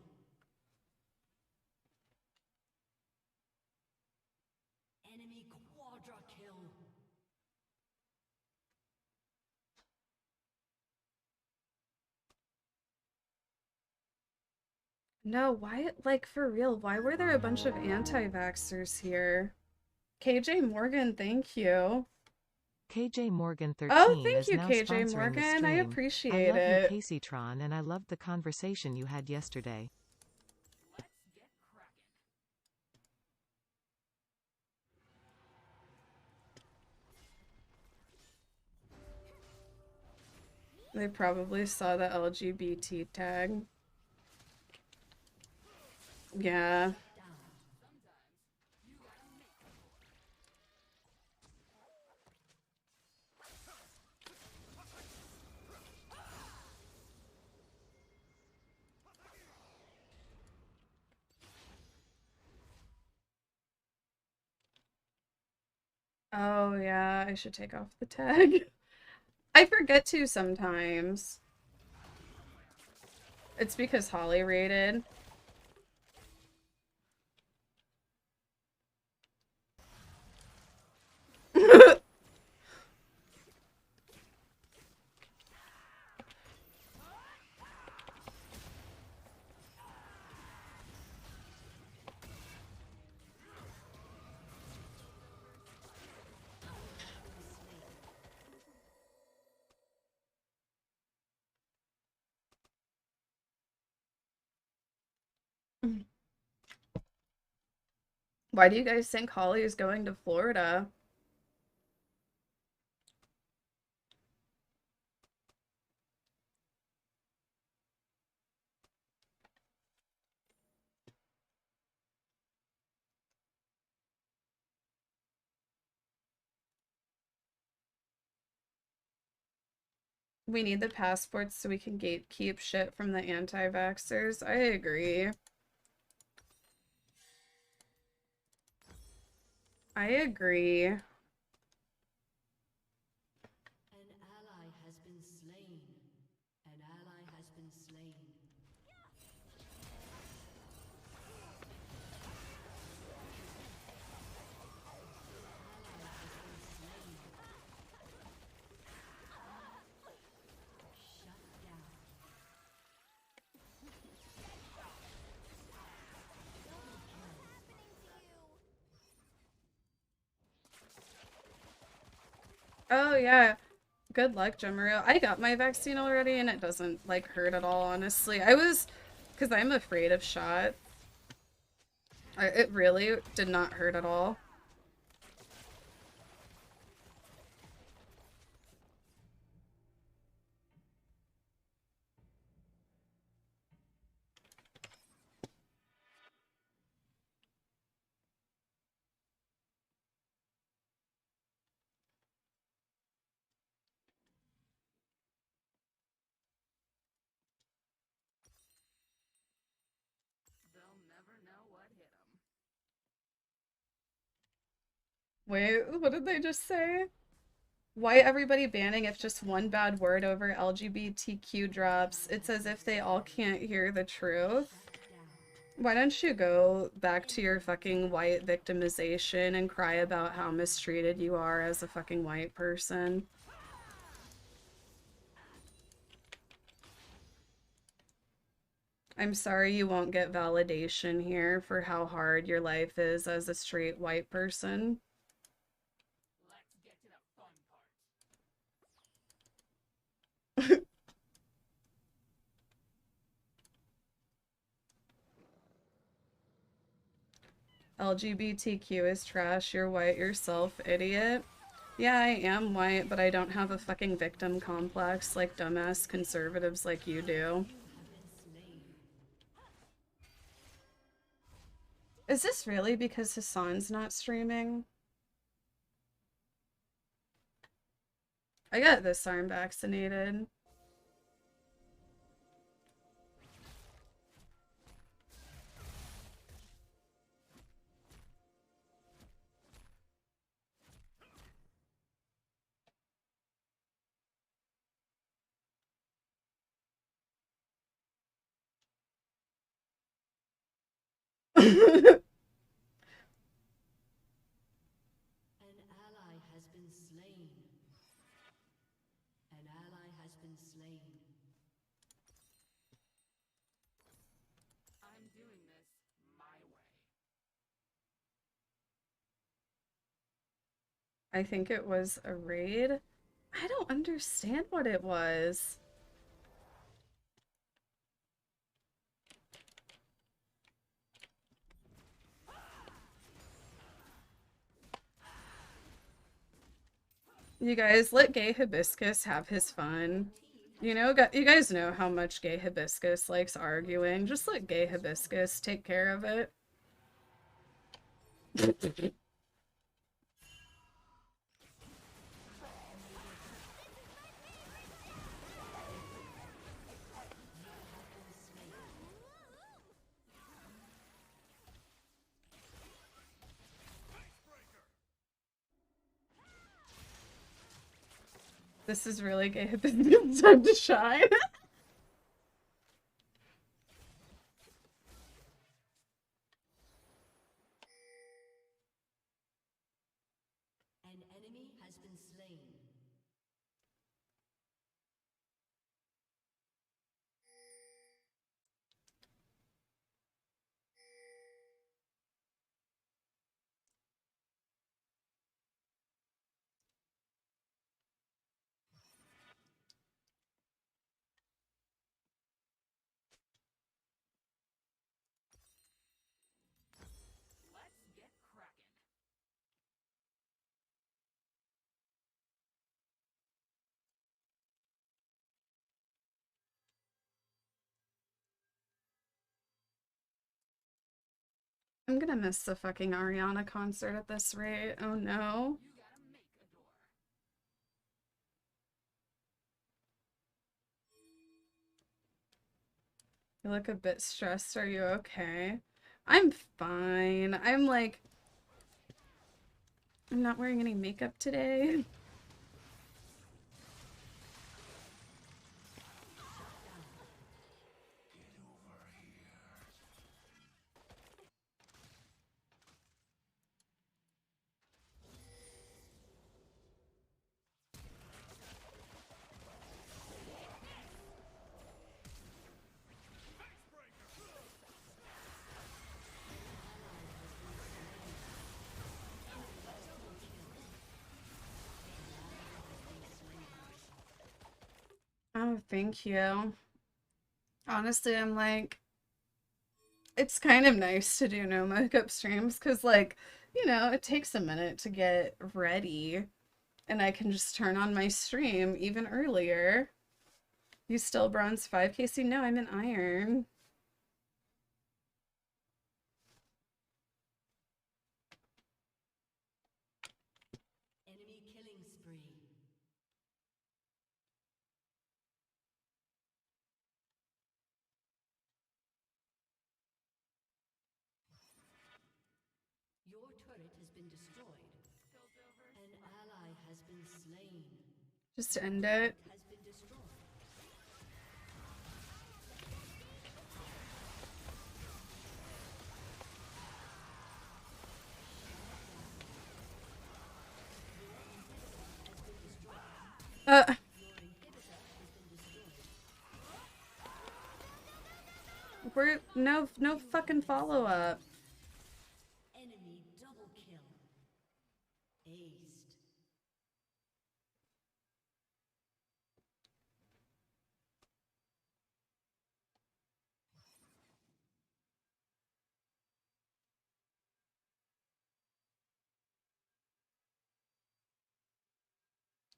Enemy quadra kill. No, why, like, for real, why were there a bunch of anti-vaxxers here? KJ Morgan, thank you. KJ Morgan 13 Oh, thank is you, now KJ sponsoring the Morgan. stream. I appreciate I love it. you, Kaceytron, and I loved the conversation you had yesterday. They probably saw the LGBT tag. Yeah. Oh yeah, I should take off the tag. I forget to sometimes. It's because Holly raided. Why do you guys think Holly is going to Florida? We need the passports so we can gatekeep shit from the anti-vaxxers. I agree. I agree. An ally has been slain. An ally has been slain. Oh yeah. Good luck, Jemario. I got my vaccine already and it doesn't like hurt at all, honestly. Because I'm afraid of shots. It really did not hurt at all. They'll never know what hit them. Wait, what did they just say? Why everybody banning if just one bad word over LGBTQ drops? It's as if they all can't hear the truth. Why don't you go back to your fucking white victimization and cry about how mistreated you are as a fucking white person? I'm sorry you won't get validation here for how hard your life is as a straight white person. Let's get to the fun part. LGBTQ is trash, you're white yourself, idiot. Yeah, I am white, but I don't have a fucking victim complex like dumbass conservatives like you do. Is this really because Hassan's not streaming? I got this arm vaccinated. An ally has been slain. An ally has been slain. I'm doing this my way. I think it was a raid. I don't understand what it was. You guys, let Gay Hibiscus have his fun. You know, you guys know how much Gay Hibiscus likes arguing. Just let Gay Hibiscus take care of it. This is really gay. This is time to shine. An enemy has been slain. Let's get cracking. I'm gonna miss the fucking Ariana concert at this rate. Oh no. You look a bit stressed. Are you okay? I'm fine. I'm like, I'm not wearing any makeup today. Oh, thank you. Honestly, I'm like, it's kind of nice to do no makeup streams because, like, you know, it takes a minute to get ready and I can just turn on my stream even earlier. You still bronze 5, Casey? No, I'm in iron. Enemy killing spree. Your turret has been destroyed. An ally has been slain. Just to end it. Has been destroyed. We're no fucking follow-up. Enemy double kill. Aced.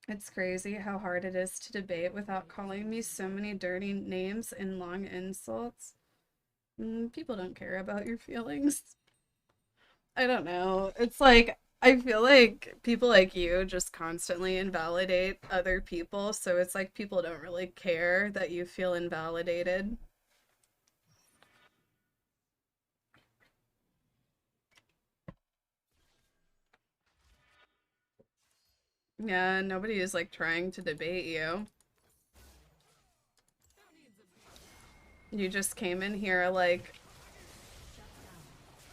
It's crazy how hard it is to debate without calling me so many dirty names and long insults. People don't care about your feelings. I don't know. It's like, I feel like people like you just constantly invalidate other people, so it's like people don't really care that you feel invalidated. Yeah, nobody is like trying to debate you. You just came in here like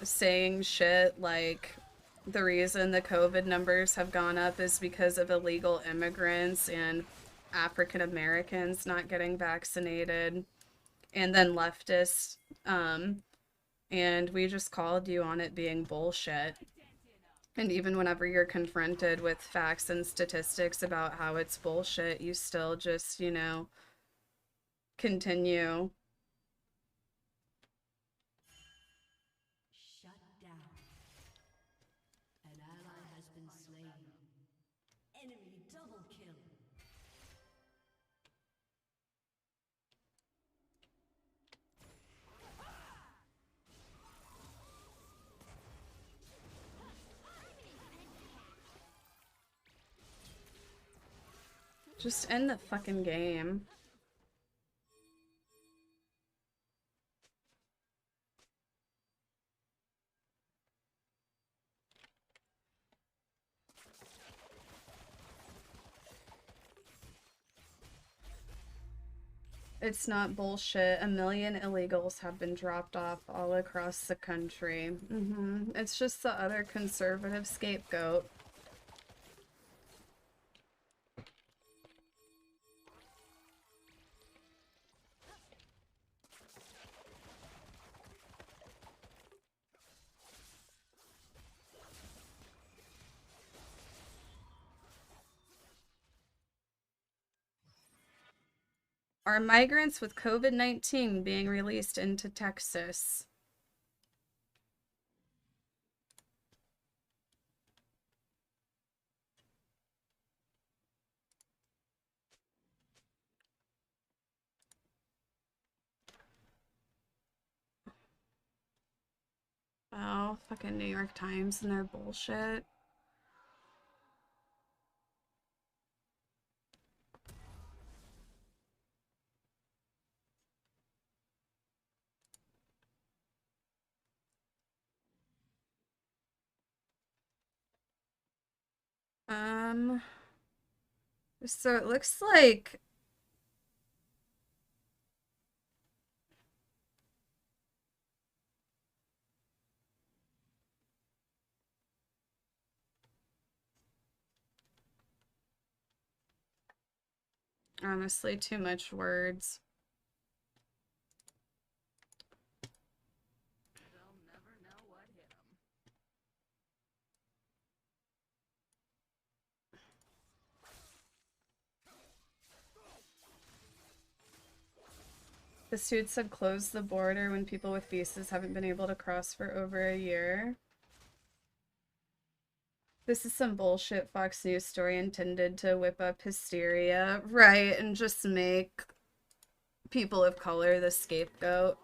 saying shit like the reason the COVID numbers have gone up is because of illegal immigrants and African Americans not getting vaccinated, and then leftists, and we just called you on it being bullshit. And even whenever you're confronted with facts and statistics about how it's bullshit, you still just, you know, continue. Shut down. An ally has been slain. Enemy double kill. Just end the fucking game. It's not bullshit. 1 million illegals have been dropped off all across the country. It's just the other conservative scapegoat. Are migrants with COVID-19 being released into Texas? Oh, fucking New York Times and their bullshit. So it looks like honestly too much words. The suits have closed the border when people with visas haven't been able to cross for over a year. This is some bullshit Fox News story intended to whip up hysteria, right, and just make people of color the scapegoat.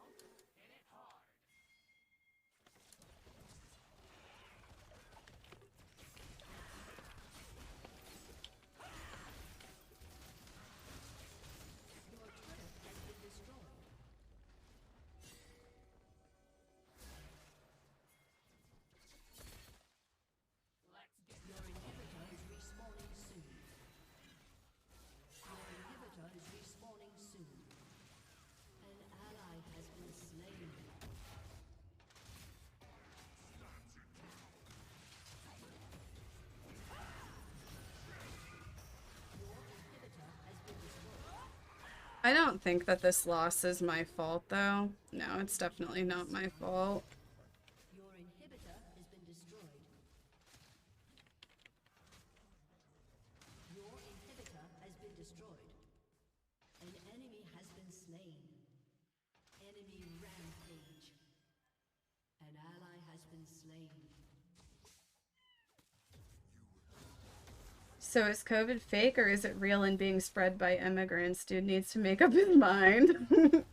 I don't think that this loss is my fault, though. No, it's definitely not my fault. Your inhibitor has been destroyed. Your inhibitor has been destroyed. An enemy has been slain. Enemy rampage. An ally has been slain. So is COVID fake or is it real and being spread by immigrants? Dude needs to make up his mind.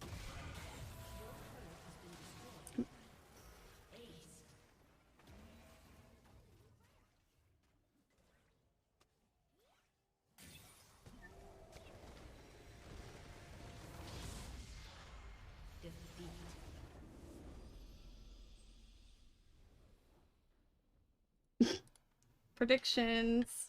Predictions.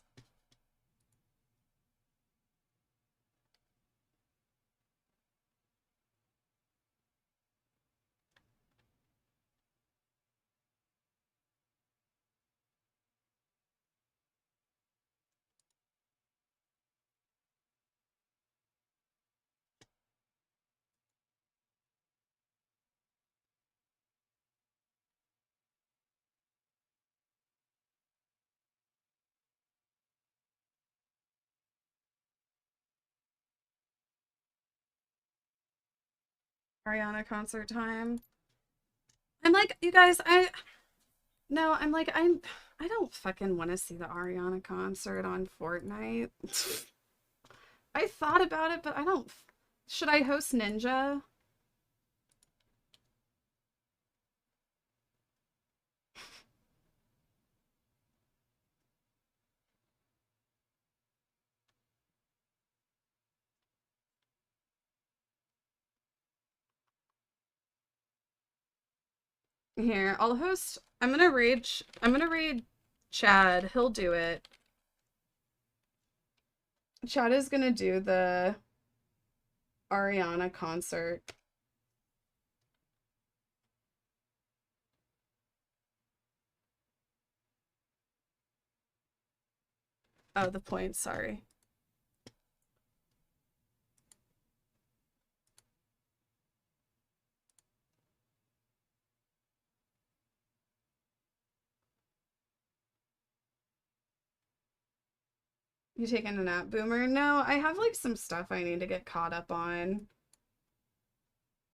Ariana concert time. I'm like, you guys, I don't fucking want to see the Ariana concert on Fortnite. I thought about it, but I don't. Should I host Ninja? Here, I'll host. I'm gonna read Chad. He'll do it. Chad is gonna do the Ariana concert. Oh, the point, sorry. You taking a nap, Boomer? No, I have like some stuff I need to get caught up on.